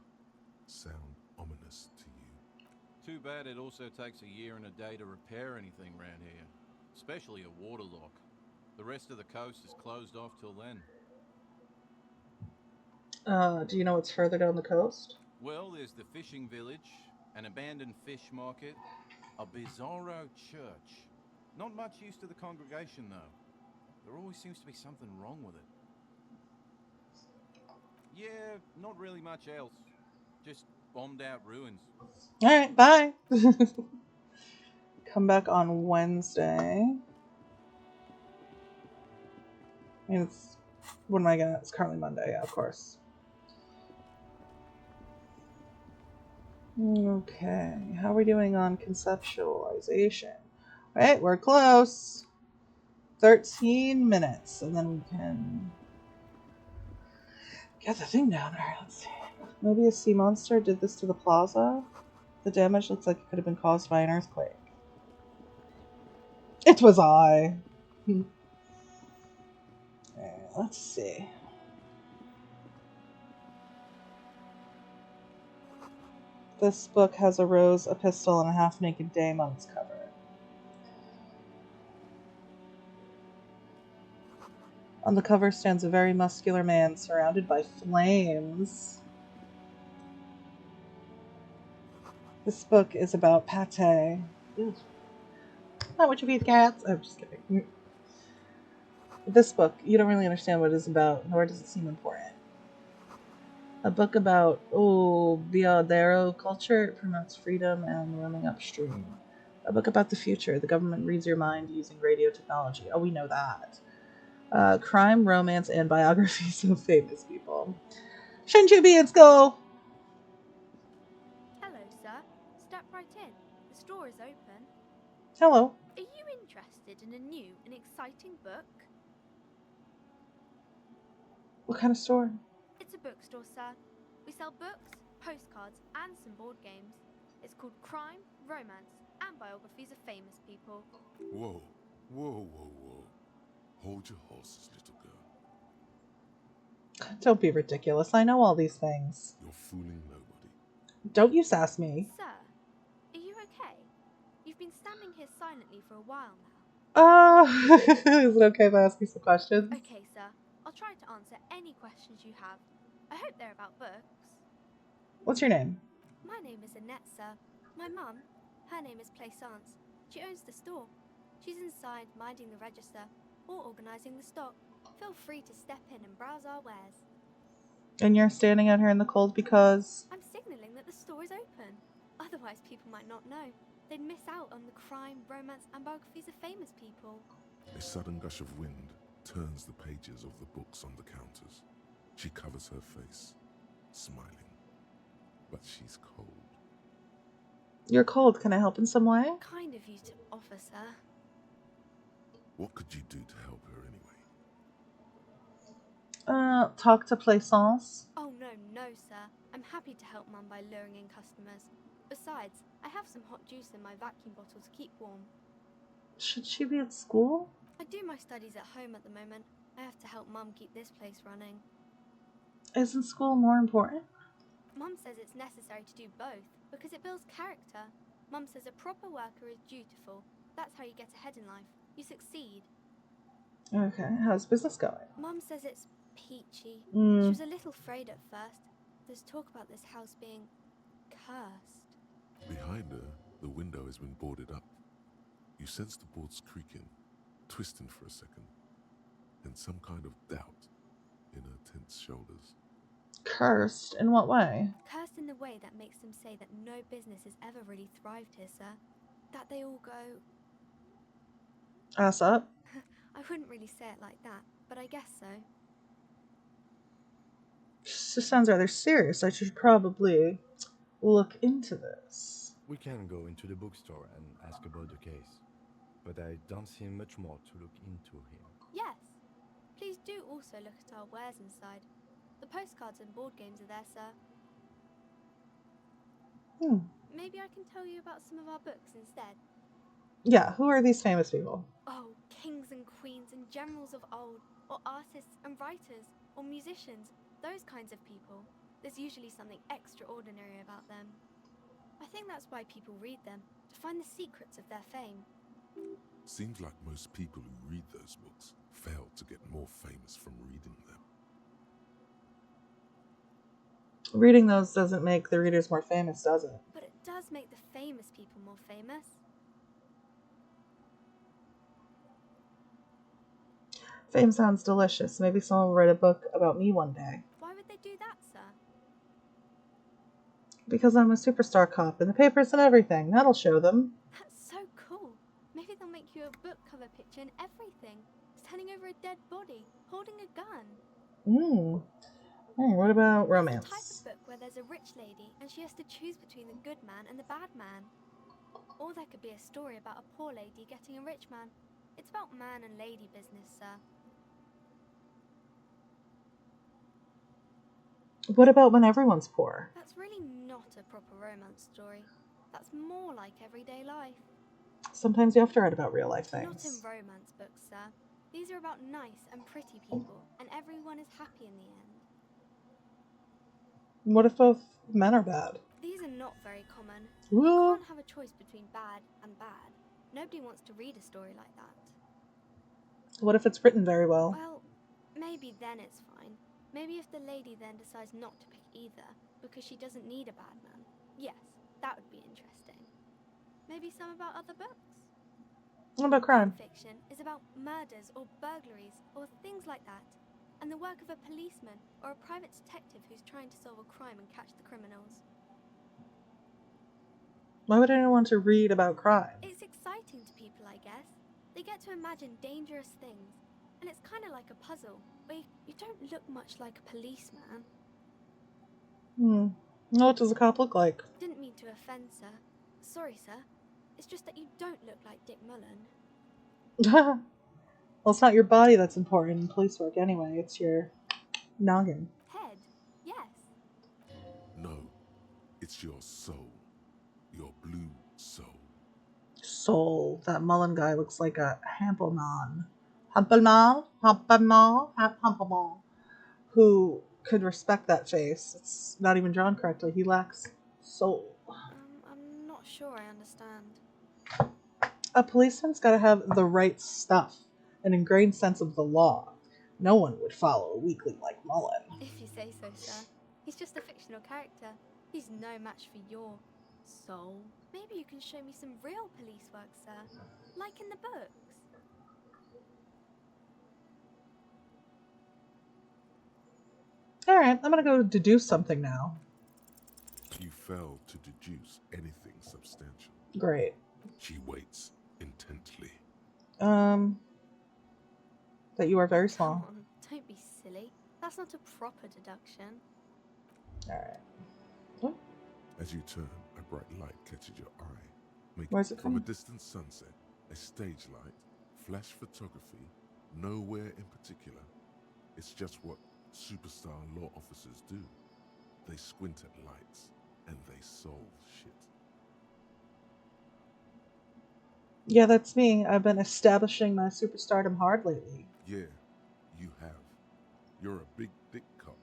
Speaker 2: sound ominous to you.
Speaker 6: Too bad it also takes a year and a day to repair anything around here, especially a waterlock. The rest of the coast is closed off till then.
Speaker 1: Do you know what's further down the coast?
Speaker 6: Well, there's the fishing village, an abandoned fish market, a bizarro church. Not much use to the congregation, though. There always seems to be something wrong with it. Yeah, not really much else. Just bombed out ruins.
Speaker 1: Alright, bye! Come back on Wednesday. I mean, what am I gonna... It's currently Monday, yeah, of course. Okay, how are we doing on conceptualization? Right, we're close. 13 minutes, and then we can get the thing down. Alright, let's see. Maybe a sea monster did this to the plaza? The damage looks like it could have been caused by an earthquake. It was I. Let's see. This book has a rose, a pistol, and a half-naked dame on its cover. On the cover stands a very muscular man surrounded by flames. This book is about pate. Not what you feed cats. I'm just kidding. This book, you don't really understand what it is about, nor does it seem important. A book about, Viadero culture. It promotes freedom and roaming upstream. A book about the future. The government reads your mind using radio technology. Oh, we know that. Crime, romance, and biographies of famous people. Shouldn't you be in school?
Speaker 11: Hello, sir. Step right in. The store is open.
Speaker 1: Hello.
Speaker 11: Are you interested in a new and exciting book?
Speaker 1: What kind of store?
Speaker 11: It's a bookstore, sir. We sell books, postcards, and some board games. It's called Crime, Romance, and Biographies of Famous People.
Speaker 2: Whoa, whoa, whoa, whoa. Hold your horses, little girl.
Speaker 1: Don't be ridiculous. I know all these things.
Speaker 2: You're fooling nobody.
Speaker 1: Don't you sass me.
Speaker 11: Sir, are you okay? You've been standing here silently for a while now.
Speaker 1: Is it okay if I ask you some questions?
Speaker 11: Okay, sir. I'll try to answer any questions you have. I hope they're about books.
Speaker 1: What's your name?
Speaker 11: My name is Annette, sir. My mum, her name is Plaisance. She owns the store. She's inside minding the register or organising the stock. Feel free to step in and browse our wares.
Speaker 1: And you're standing out here in the cold because...
Speaker 11: I'm signalling that the store is open. Otherwise, people might not know. They'd miss out on the crime, romance, and biographies of famous people.
Speaker 2: A sudden gush of wind turns the pages of the books on the counters. She covers her face, smiling. But she's cold.
Speaker 1: You're cold. Can I help in some way?
Speaker 11: Kind of you to offer, sir.
Speaker 2: What could you do to help her anyway?
Speaker 1: Talk to Plaisance.
Speaker 11: Oh, no, sir. I'm happy to help Mum by luring in customers. Besides, I have some hot juice in my vacuum bottle to keep warm.
Speaker 1: Should she be at school?
Speaker 11: I do my studies at home at the moment. I have to help Mum keep this place running.
Speaker 1: Isn't school more important?
Speaker 11: Mum says it's necessary to do both because it builds character. Mum says a proper worker is dutiful. That's how you get ahead in life. You succeed.
Speaker 1: Okay, how's business going?
Speaker 11: Mum says it's peachy. She was a little afraid at first. There's talk about this house being cursed.
Speaker 2: Behind her, the window has been boarded up. You sense the boards creaking, twisting for a second, and some kind of doubt in her tense shoulders.
Speaker 1: Cursed? In what way?
Speaker 11: Cursed in the way that makes them say that no business has ever really thrived here, sir. That they all go...
Speaker 1: Ass up?
Speaker 11: I wouldn't really say it like that, but I guess so.
Speaker 1: This sounds rather serious. I should probably look into this.
Speaker 4: We can go into the bookstore and ask about the case, but I don't see much more to look into here.
Speaker 11: Yes. Please do also look at our wares inside. The postcards and board games are there, sir. Maybe I can tell you about some of our books instead.
Speaker 1: Yeah, who are these famous people?
Speaker 11: Oh, kings and queens and generals of old, or artists and writers, or musicians, those kinds of people. There's usually something extraordinary about them. I think that's why people read them, to find the secrets of their fame.
Speaker 2: Seems like most people who read those books fail to get more famous from reading them.
Speaker 1: Reading those doesn't make the readers more famous, does it?
Speaker 11: But it does make the famous people more famous.
Speaker 1: Fame sounds delicious. Maybe someone will write a book about me one day.
Speaker 11: Why would they do that, sir?
Speaker 1: Because I'm a superstar cop in the papers and everything. That'll show them.
Speaker 11: That's so cool. Maybe they'll make you a book cover picture and everything. Standing over a dead body, holding a gun.
Speaker 1: What about romance?
Speaker 11: It's a type of book where there's a rich lady and she has to choose between the good man and the bad man. Or there could be a story about a poor lady getting a rich man. It's about man and lady business, sir.
Speaker 1: What about when everyone's poor?
Speaker 11: That's really not a proper romance story. That's more like everyday life.
Speaker 1: Sometimes you have to write about real life things.
Speaker 11: Not in romance books, sir. These are about nice and pretty people, and everyone is happy in the end.
Speaker 1: What if both men are bad?
Speaker 11: These are not very common.
Speaker 1: Ooh.
Speaker 11: You can't have a choice between bad and bad. Nobody wants to read a story like that.
Speaker 1: What if it's written very well?
Speaker 11: Well, maybe then it's fine. Maybe if the lady then decides not to pick either, because she doesn't need a bad man. Yes, that would be interesting. Maybe some about other books?
Speaker 1: What about crime?
Speaker 11: Fiction is about murders or burglaries or things like that, and the work of a policeman or a private detective who's trying to solve a crime and catch the criminals.
Speaker 1: Why would anyone want to read about crime?
Speaker 11: It's exciting to people, I guess. They get to imagine dangerous things, and it's kind of like a puzzle, where you don't look much like a policeman.
Speaker 1: What does a cop look like?
Speaker 11: Didn't mean to offend, sir. Sorry, sir. It's just that you don't look like Dick Mullen.
Speaker 1: Well, it's not your body that's important in police work anyway. It's your noggin.
Speaker 11: Head? Yes.
Speaker 2: No, it's your soul. Your blue soul.
Speaker 1: Soul. That Mullen guy looks like a Hampelman. Hampelman. Who could respect that face? It's not even drawn correctly. He lacks soul.
Speaker 11: I'm not sure I understand.
Speaker 1: A policeman's got to have the right stuff, an ingrained sense of the law. No one would follow a weakling like Mullen.
Speaker 11: If you say so, sir. He's just a fictional character. He's no match for your soul. Maybe you can show me some real police work, sir. Like in the books.
Speaker 1: Alright, I'm gonna go deduce something now.
Speaker 2: You fail to deduce anything substantial.
Speaker 1: Great.
Speaker 2: She waits intently.
Speaker 1: That you are very small.
Speaker 11: Come on, don't be silly. That's not a proper deduction.
Speaker 1: Alright.
Speaker 2: As you turn, a bright light catches your eye.
Speaker 1: Where's it
Speaker 2: from
Speaker 1: from?
Speaker 2: a distant sunset, a stage light, flash photography, nowhere in particular. It's just what superstar law officers do. They squint at lights, and they solve shit.
Speaker 1: Yeah, that's me. I've been establishing my superstardom hard lately.
Speaker 2: Yeah, you have. You're a big dick cop,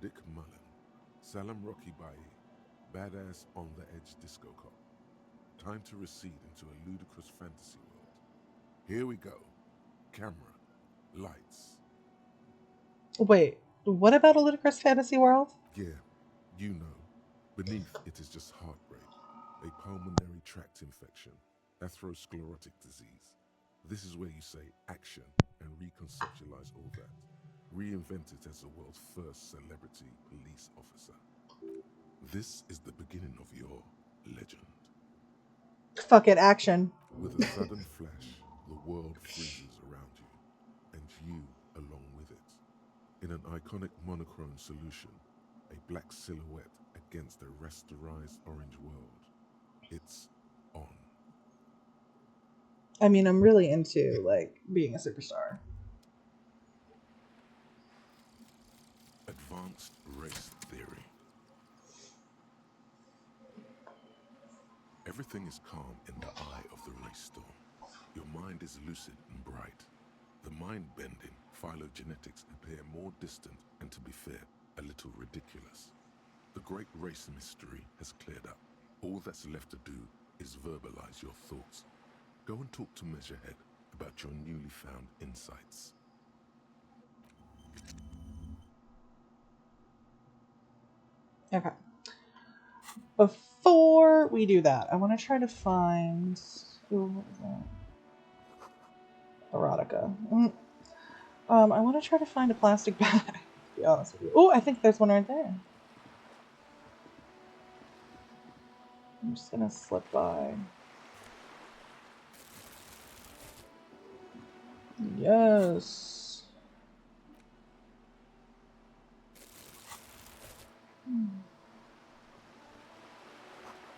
Speaker 2: Dick Mullen. Salam Rocky Baye, badass on the edge disco cop. Time to recede into a ludicrous fantasy world. Here we go. Camera, lights.
Speaker 1: Wait, what about a ludicrous fantasy world?
Speaker 2: Yeah, you know. Beneath it is just heartbreak, a pulmonary tract infection, atherosclerotic disease. This is where you say action and reconceptualize all that. Reinvent it as the world's first celebrity police officer. This is the beginning of your legend.
Speaker 1: Fuck it, action.
Speaker 2: With a sudden flash, the world freezes around you, and you along with it. In an iconic monochrome solution, a black silhouette against a rasterized orange world. It's on.
Speaker 1: I mean, I'm really into, like, being a superstar.
Speaker 2: Everything is calm in the eye of the race storm. Your mind is lucid and bright. The mind-bending phylogenetics appear more distant and, to be fair, a little ridiculous. The great race mystery has cleared up. All that's left to do is verbalize your thoughts. Go and talk to Measurehead about your newly found insights.
Speaker 1: Okay. Before we do that, I want to try to find... Ooh, what is that? Erotica. I want to try to find a plastic bag, to be honest with you. Oh, I think there's one right there. I'm just going to slip by. Yes.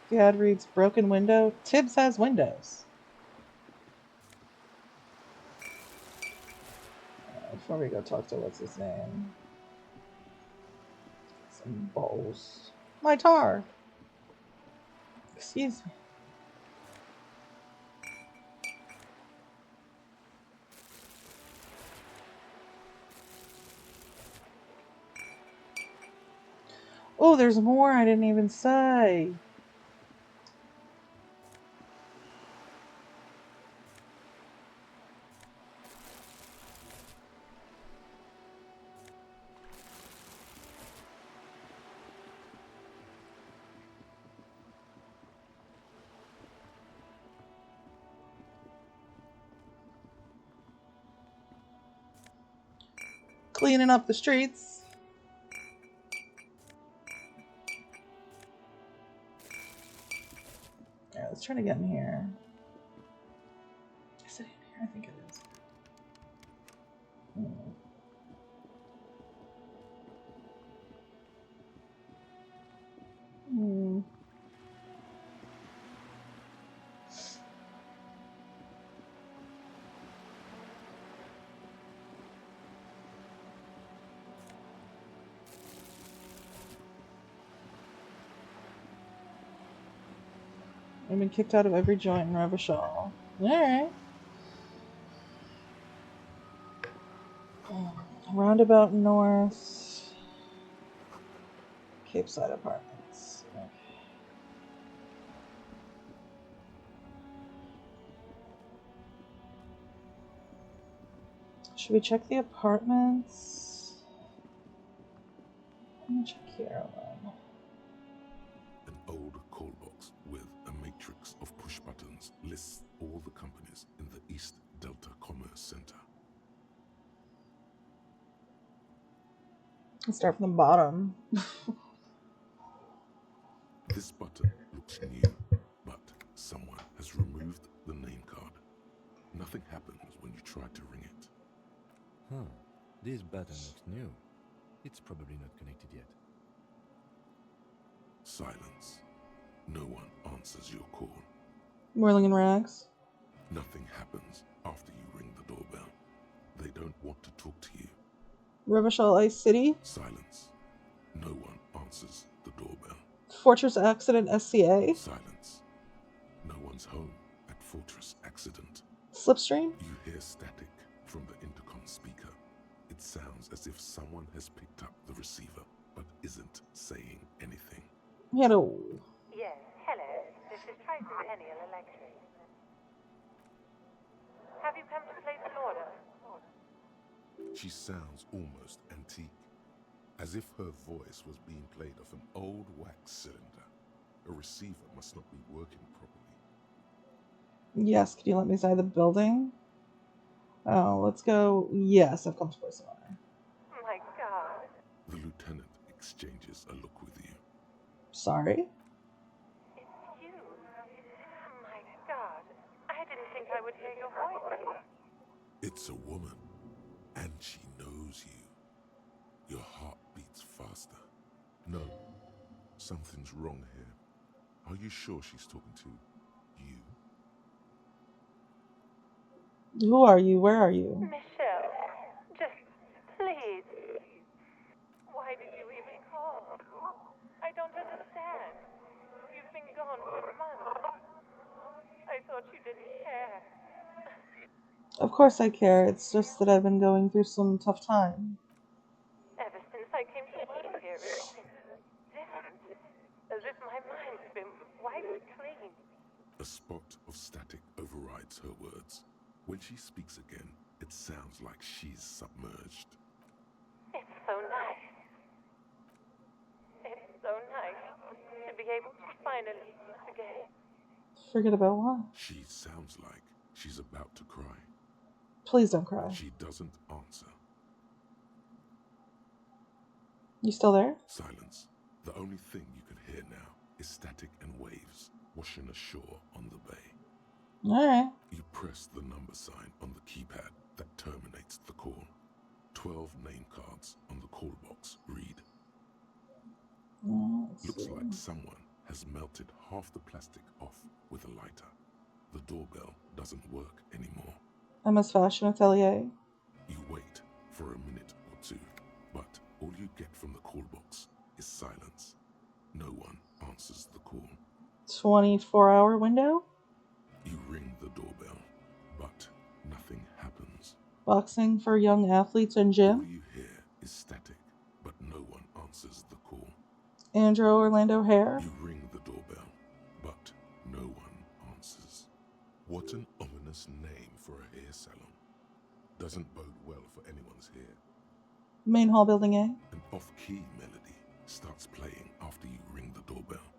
Speaker 1: The ad reads, broken window. Tibbs has windows. Before we go talk to what's his name. Some bowls. My tar. Excuse me. Oh, there's more I didn't even say. Cleaning up the streets. Yeah, let's try to get in here. Is it in here? I think it is. I've been kicked out of every joint in Revachol. Alright. Roundabout North. Cape Side Apartments. Okay. Should we check the apartments? Let me check here.
Speaker 2: An old call box with a matrix of push buttons lists all the companies in the East Delta Commerce Center.
Speaker 1: Let's start from the bottom.
Speaker 2: This button looks new, but someone has removed the name card. Nothing happens when you try to ring it.
Speaker 4: Huh. This button looks new. It's probably not connected yet.
Speaker 2: Silence. No one answers your call.
Speaker 1: Whirling in rags.
Speaker 2: Nothing happens after you ring the doorbell. They don't want to talk to you.
Speaker 1: Revachol Ice City.
Speaker 2: Silence. No one answers the doorbell.
Speaker 1: Fortress Accident SCA.
Speaker 2: Silence. No one's home at Fortress Accident.
Speaker 1: Slipstream.
Speaker 2: You hear static from the intercom speaker. It sounds as if someone has picked up the receiver, but isn't saying anything.
Speaker 1: Hello.
Speaker 7: Yes, hello. This is Tracy Peniel Electric. Have you come to place an order?
Speaker 2: She sounds almost antique, as if her voice was being played off an old wax cylinder. A receiver must not be working properly.
Speaker 1: Yes, can you let me inside the building? Oh, let's go. Yes, I've come to place an order.
Speaker 7: My God.
Speaker 2: The lieutenant exchanges a look with you.
Speaker 1: Sorry?
Speaker 7: It's you. My God. I didn't think I would hear your voice.
Speaker 2: It's a woman, and she knows you. Your heart beats faster. No, something's wrong here. Are you sure she's talking to you?
Speaker 1: Who are you? Where are you?
Speaker 7: Michelle, just please. Why did you even call? I don't understand. You've been gone for months. thought you didn't care.
Speaker 1: Of course I care. It's just that I've been going through some tough time.
Speaker 7: Ever since I came to live here, it's different. As if my mind's been wiped clean.
Speaker 2: A spot of static overrides her words. When she speaks again, it sounds like she's submerged.
Speaker 7: It's so nice. It's so nice to be able to finally forget.
Speaker 1: Forget about what?
Speaker 2: She sounds like she's about to cry.
Speaker 1: Please don't cry.
Speaker 2: She doesn't answer.
Speaker 1: You still there?
Speaker 2: Silence. The only thing you can hear now is static and waves washing ashore on the bay.
Speaker 1: Alright.
Speaker 2: You press the number sign on the keypad that terminates the call. 12 name cards on the call box read. Looks like someone has melted half the plastic off with a lighter. The doorbell doesn't work anymore.
Speaker 1: Emma's Fashion Atelier.
Speaker 2: You wait for a minute or two, but all you get from the call box is silence. No one answers the call.
Speaker 1: 24-hour window?
Speaker 2: You ring the doorbell, but nothing happens.
Speaker 1: Boxing for young athletes in
Speaker 2: All
Speaker 1: gym?
Speaker 2: you hear is static, but no one answers the call.
Speaker 1: Andrew Orlando Hair?
Speaker 2: You ring the doorbell, but no one answers. What an ominous name for a hair salon. Doesn't bode well for anyone's hair.
Speaker 1: Main Hall Building A?
Speaker 2: An off-key melody starts playing after you ring the doorbell.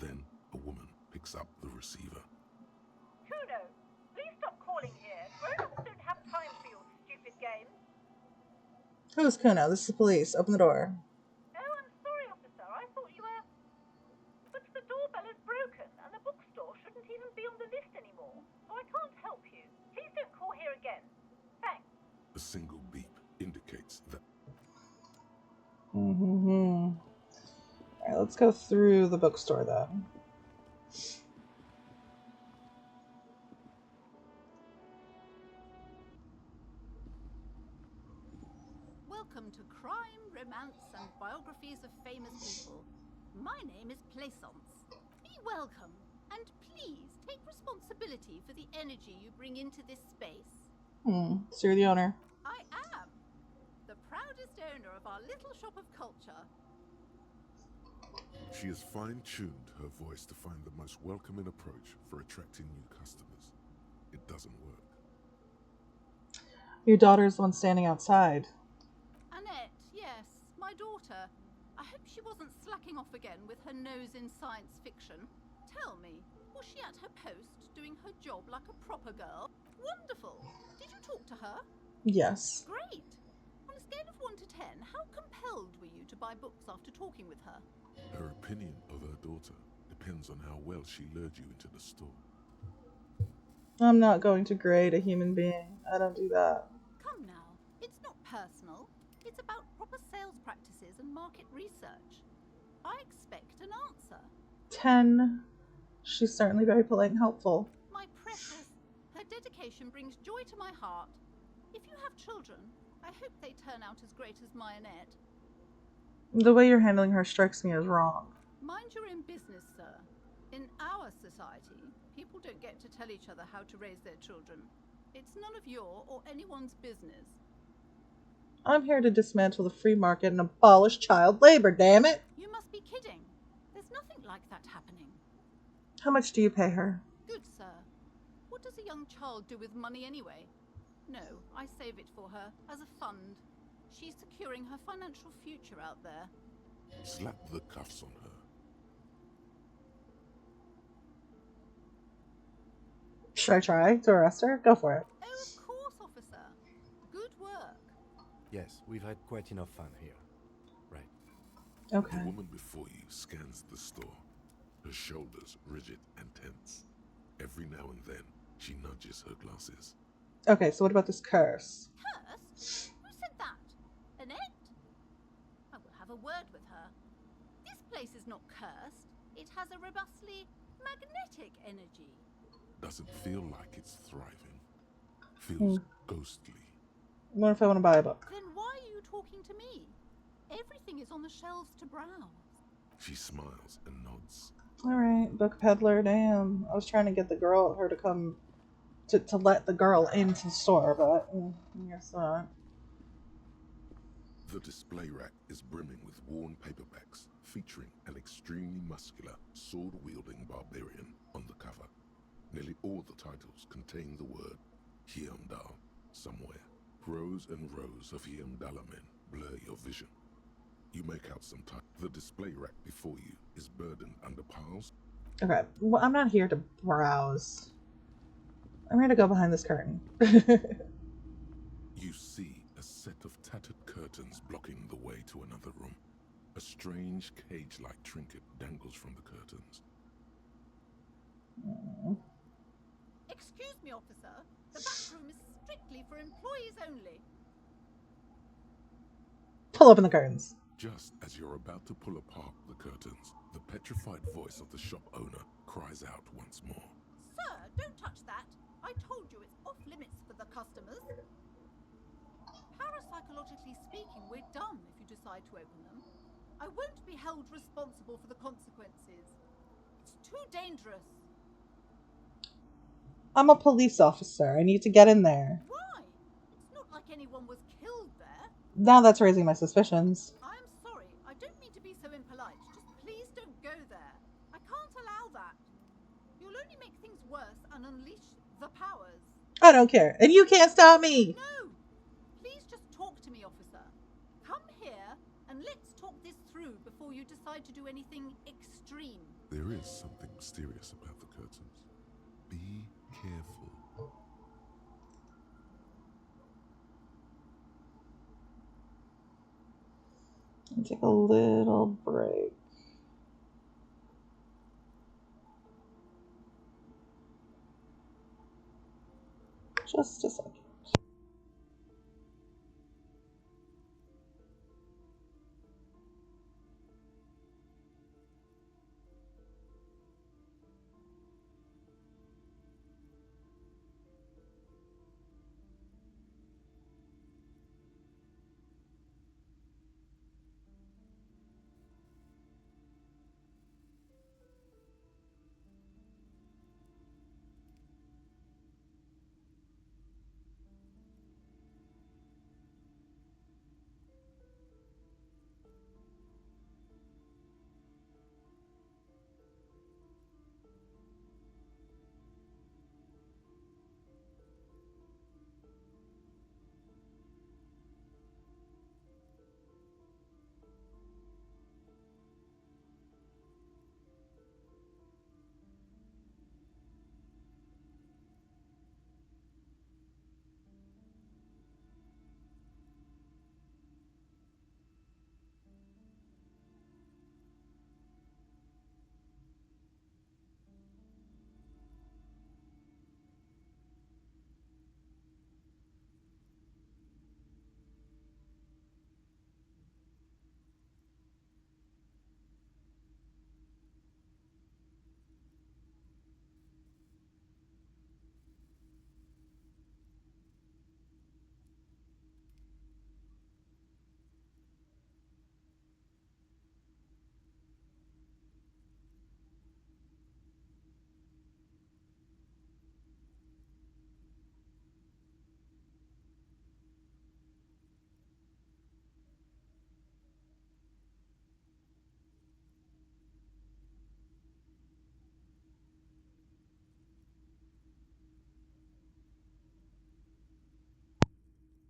Speaker 2: Then a woman picks up the receiver.
Speaker 9: Kuno, please stop calling here. Grown-ups don't have time for your stupid games.
Speaker 1: Who's Kuno? This is the police. Open the door.
Speaker 9: Oh, I'm sorry, officer. I thought you were... But the doorbell is broken, and the bookstore shouldn't even be on the list anymore. So I can't help you. Please don't call here again. Thanks.
Speaker 2: A single beep indicates that...
Speaker 1: Alright, let's go through the bookstore then.
Speaker 22: Welcome to Crime, Romance, and Biographies of Famous People. My name is Plaisance. Be welcome, and please take responsibility for the energy you bring into this space.
Speaker 1: So you're the owner.
Speaker 22: I am the proudest owner of our little shop of culture.
Speaker 2: She has fine-tuned her voice to find the most welcoming approach for attracting new customers. It doesn't work.
Speaker 1: Your daughter's the one standing outside.
Speaker 22: Annette, yes, my daughter. I hope she wasn't slacking off again with her nose in science fiction. Tell me, was she at her post doing her job like a proper girl? Wonderful! Did you talk to her?
Speaker 1: Yes.
Speaker 22: Great! On a scale of 1 to 10, how compelled were you to buy books after talking with her?
Speaker 2: Her opinion of her daughter depends on how well she lured you into the store.
Speaker 1: I'm not going to grade a human being. I don't do that.
Speaker 22: Come now, it's not personal. It's about proper sales practices and market research. I expect an answer. 10.
Speaker 1: She's certainly very polite and helpful.
Speaker 22: My precious, her dedication brings joy to my heart. If you have children, I hope they turn out as great as my Annette.
Speaker 1: The way you're handling her strikes me as wrong.
Speaker 22: Mind your own business, sir. In our society, people don't get to tell each other how to raise their children. It's none of your or anyone's business.
Speaker 1: I'm here to dismantle the free market and abolish child labor, damn it!
Speaker 22: You must be kidding. There's nothing like that happening.
Speaker 1: How much do you pay her?
Speaker 22: Good, sir. What does a young child do with money anyway? No, I save it for her as a fund. She's securing her financial future out there.
Speaker 2: Slap the cuffs on her.
Speaker 1: Should I try to arrest her? Go for it.
Speaker 22: Oh, of course, officer. Good work.
Speaker 4: Yes, we've had quite enough fun here. Right.
Speaker 1: Okay.
Speaker 2: The woman before you scans the store, her shoulders rigid and tense. Every now and then, she nudges her glasses.
Speaker 1: Okay, so what about this curse?
Speaker 22: Curse? Who said that? Annette? I will have a word with her. This place is not cursed. It has a robustly magnetic energy.
Speaker 2: Doesn't feel like it's thriving. Feels ghostly.
Speaker 1: What if I want to buy a book?
Speaker 22: Then why are you talking to me? Everything is on the shelves to browse.
Speaker 2: She smiles and nods.
Speaker 1: Alright, book peddler, damn. I was trying to get her to come to let the girl into the store, but I guess not.
Speaker 2: The display rack is brimming with worn paperbacks featuring an extremely muscular, sword-wielding barbarian on the cover. Nearly all the titles contain the word Hyamdall somewhere. Rows and rows of Hyamdalla men blur your vision. You make out some time. The display rack before you is burdened under piles.
Speaker 1: Okay, well, I'm not here to browse. I'm here to go behind this curtain.
Speaker 2: You see a set of tattered curtains blocking the way to another room. A strange cage-like trinket dangles from the curtains.
Speaker 22: Excuse me, officer. The back room is strictly for employees only.
Speaker 1: Pull open the curtains.
Speaker 2: Just as you're about to pull apart the curtains, the petrified voice of the shop owner cries out once more.
Speaker 22: Sir, don't touch that. I told you it's off limits for the customers. Parapsychologically speaking, we're done if you decide to open them. I won't be held responsible for the consequences. It's too dangerous.
Speaker 1: I'm a police officer. I need to get in there.
Speaker 22: Why? It's not like anyone was killed there.
Speaker 1: Now that's raising my suspicions.
Speaker 22: I'm sorry. I don't mean to be so impolite. Just please don't go there. I can't allow that. You'll only make things worse and unleash the powers.
Speaker 1: I don't care. And you can't stop me.
Speaker 22: No! Please just talk to me, officer. Come here and let's talk this through before you decide to do anything extreme.
Speaker 2: There is something mysterious about the curtains. Be careful.
Speaker 1: I'll take a little break. Just a second.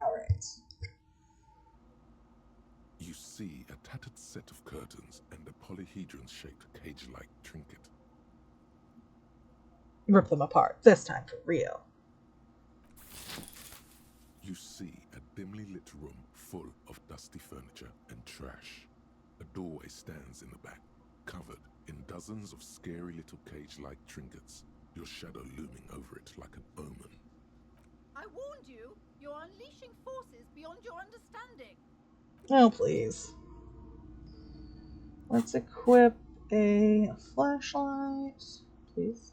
Speaker 1: Alright.
Speaker 2: You see a tattered set of curtains and a polyhedron-shaped cage-like trinket.
Speaker 1: Rip them apart. This time for real.
Speaker 2: You see a dimly lit room full of dusty furniture and trash. A doorway stands in the back, covered in dozens of scary little cage-like trinkets, your shadow looming over it like an omen.
Speaker 22: I warned you. You're unleashing forces beyond your understanding.
Speaker 1: Oh, please. Let's equip a flashlight, please.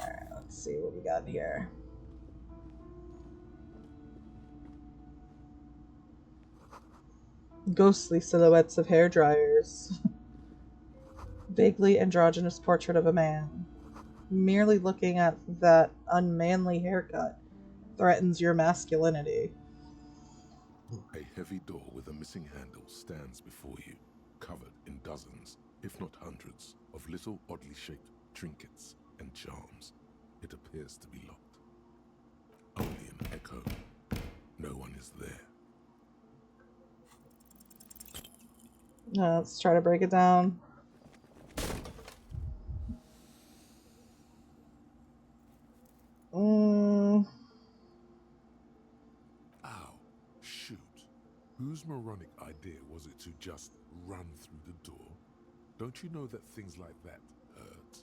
Speaker 1: Alright, let's see what we got here. Ghostly silhouettes of hair dryers. vaguely androgynous portrait of a man. Merely looking at that unmanly haircut threatens your masculinity.
Speaker 2: A heavy door with a missing handle stands before you, covered in dozens, if not hundreds, of little oddly shaped trinkets and charms. It appears to be locked. Only an echo. No one is there.
Speaker 1: Let's try to break it down.
Speaker 2: Ow. Shoot. Whose moronic idea was it to just run through the door? Don't you know that things like that hurt?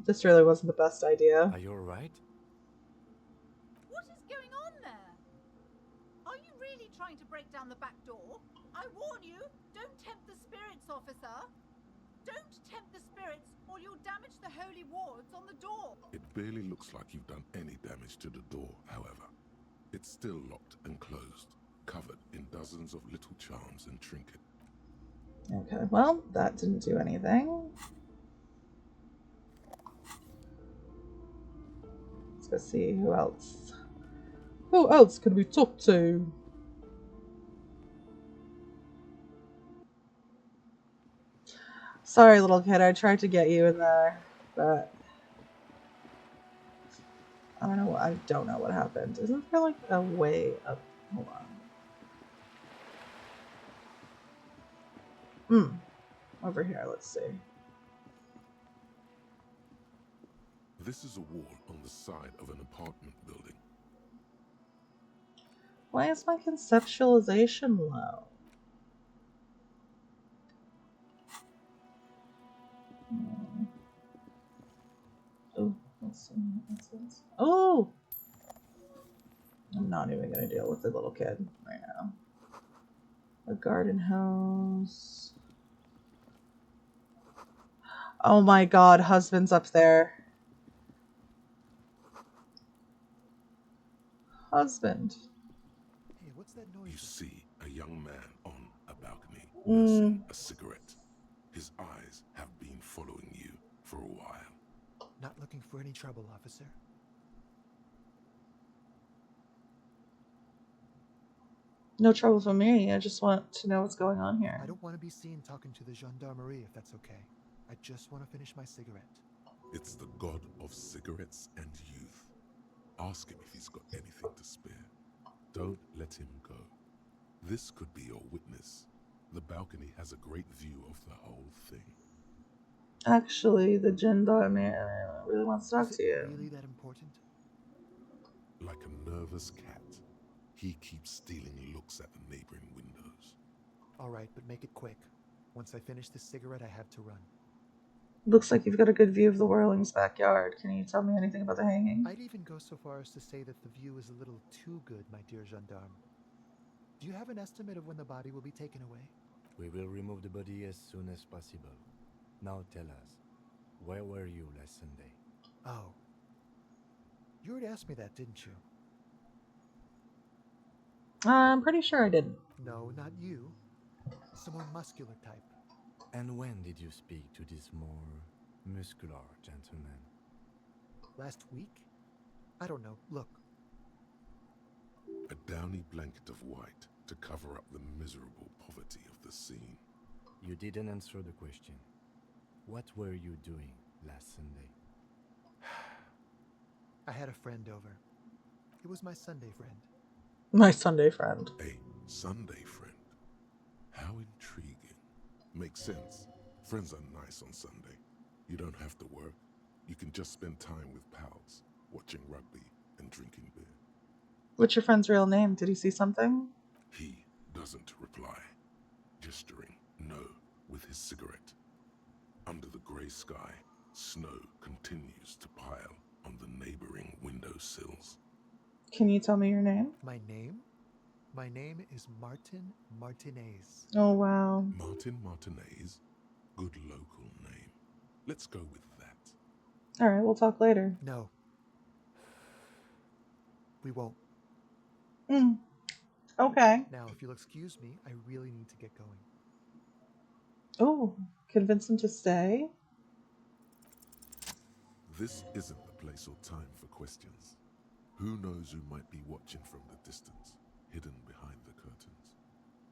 Speaker 1: This really wasn't the best idea.
Speaker 4: Are you alright?
Speaker 22: What is going on there? Are you really trying to break down the back door? I warn you, don't tempt the spirits, officer. Don't tempt the spirits, or you'll damage the holy wards on the door.
Speaker 2: It barely looks like you've done any damage to the door, however. It's still locked and closed, covered in dozens of little charms and trinkets.
Speaker 1: Okay, well, that didn't do anything. Let's go see who else. Who else can we talk to? Sorry, little kid, I tried to get you in there, but I don't know what happened. Isn't there like a way up? Hold on. Over here, let's see.
Speaker 2: This is a wall on the side of an apartment building.
Speaker 1: Why is my conceptualization low? Oh, let's see what that says. Oh! I'm not even gonna deal with the little kid right now. A garden hose. Oh my god, husband's up there. Husband.
Speaker 13: Hey, what's that noise?
Speaker 2: You see a young man on a balcony nursing a cigarette. His eyes have been following you for a while.
Speaker 13: Not looking for any trouble, officer.
Speaker 1: No trouble for me. I just want to know what's going on here.
Speaker 13: I don't want to be seen talking to the gendarmerie if that's okay. I just want to finish my cigarette.
Speaker 2: It's the god of cigarettes and youth. Ask him if he's got anything to spare. Don't let him go. This could be your witness. The balcony has a great view of the whole thing.
Speaker 1: Actually, the gendarme really wants to talk to you.
Speaker 13: Really that important?
Speaker 2: Like a nervous cat, he keeps stealing looks at the neighboring windows.
Speaker 13: All right, but make it quick. Once I finish this cigarette, I have to run.
Speaker 1: Looks like you've got a good view of the Whirling's backyard. Can you tell me anything about the hanging?
Speaker 13: I'd even go so far as to say that the view is a little too good, my dear gendarme. Do you have an estimate of when the body will be taken away?
Speaker 4: We will remove the body as soon as possible. Now tell us, where were you last Sunday?
Speaker 13: Oh. You already asked me that, didn't you?
Speaker 1: I'm pretty sure I didn't.
Speaker 13: No, not you. Some more muscular type.
Speaker 4: And when did you speak to this more muscular gentleman?
Speaker 13: Last week? I don't know. Look.
Speaker 2: A downy blanket of white to cover up the miserable poverty of the scene.
Speaker 4: You didn't answer the question. What were you doing last Sunday?
Speaker 13: I had a friend over. It was my Sunday friend.
Speaker 1: My Sunday friend.
Speaker 2: A Sunday friend. How intriguing. Makes sense. Friends are nice on Sunday. You don't have to work. You can just spend time with pals, watching rugby and drinking beer.
Speaker 1: What's your friend's real name? Did he see something?
Speaker 2: He doesn't reply, gesturing no with his cigarette. Under the grey sky, snow continues to pile on the neighboring windowsills.
Speaker 1: Can you tell me your name?
Speaker 13: My name? My name is Martin Martinez.
Speaker 1: Oh, wow.
Speaker 2: Martin Martinez? Good local name. Let's go with that.
Speaker 1: Alright, we'll talk later.
Speaker 13: No. We won't.
Speaker 1: Okay.
Speaker 13: Now, if you'll excuse me, I really need to get going.
Speaker 1: Oh, convince him to stay?
Speaker 2: This isn't the place or time for questions. Who knows who might be watching from the distance, hidden behind the curtains?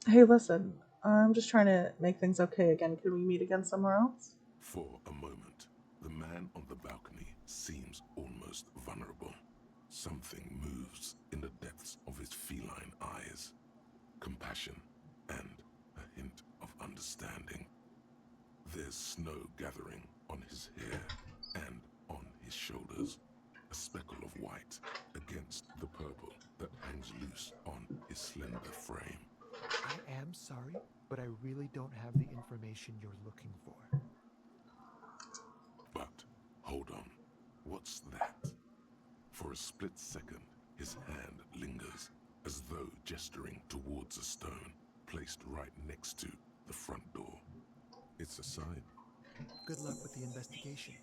Speaker 1: Hey, listen, I'm just trying to make things okay again. Can we meet again somewhere else?
Speaker 2: For a moment, the man on the balcony seems almost vulnerable. Something moves in the depths of his feline eyes. Compassion and a hint of understanding. There's snow gathering on his hair and on his shoulders. A speckle of white against the purple that hangs loose on his slender frame.
Speaker 13: I am sorry, but I really don't have the information you're looking for.
Speaker 2: But, hold on, what's that? For a split second, his hand lingers, as though gesturing towards a stone placed right next to the front door. It's a sign.
Speaker 13: Good luck with the investigation.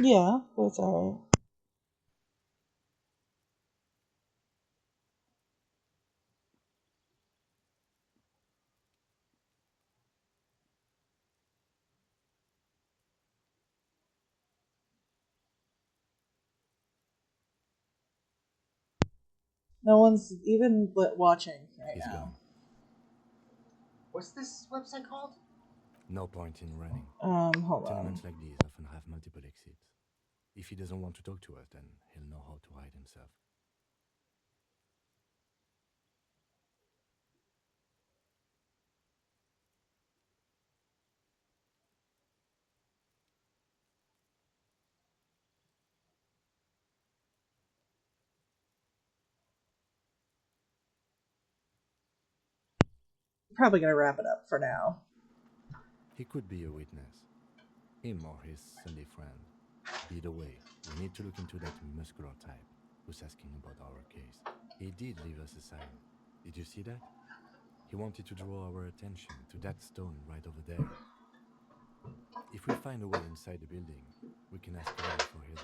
Speaker 1: Yeah, that's alright. No one's even watching right
Speaker 4: He's
Speaker 1: now.
Speaker 4: gone.
Speaker 8: What's this website called?
Speaker 4: No point in running.
Speaker 1: Hold on.
Speaker 4: Tenements like these often have multiple exits. If he doesn't want to talk to us, then he'll know how to hide himself.
Speaker 1: Probably gonna wrap it up for now.
Speaker 4: He could be a witness. Him or his Sunday friend. Either way, we need to look into that muscular type who's asking about our case. He did leave us a sign. Did you see that? He wanted to draw our attention to that stone right over there. If we find a way inside the building, we can ask around for his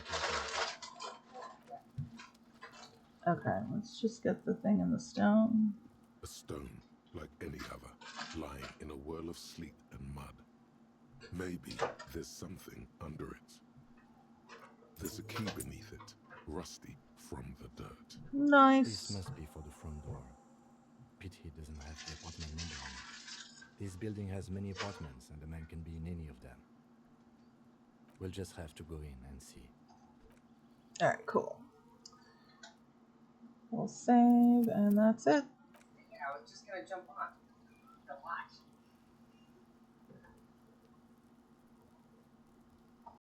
Speaker 4: apartment.
Speaker 1: Okay, let's just get the thing in the stone.
Speaker 2: A stone, like any other, lying in a whirl of sleet and mud. Maybe there's something under it. There's a key beneath it, rusty from the dirt.
Speaker 1: Nice.
Speaker 4: This must be for the front door. Pity doesn't have the apartment number on it. This building has many apartments, and the man can be in any of them. We'll just have to go in and see.
Speaker 1: Alright, cool. We'll save, and that's it.
Speaker 8: Yeah, I was just gonna jump on. To watch.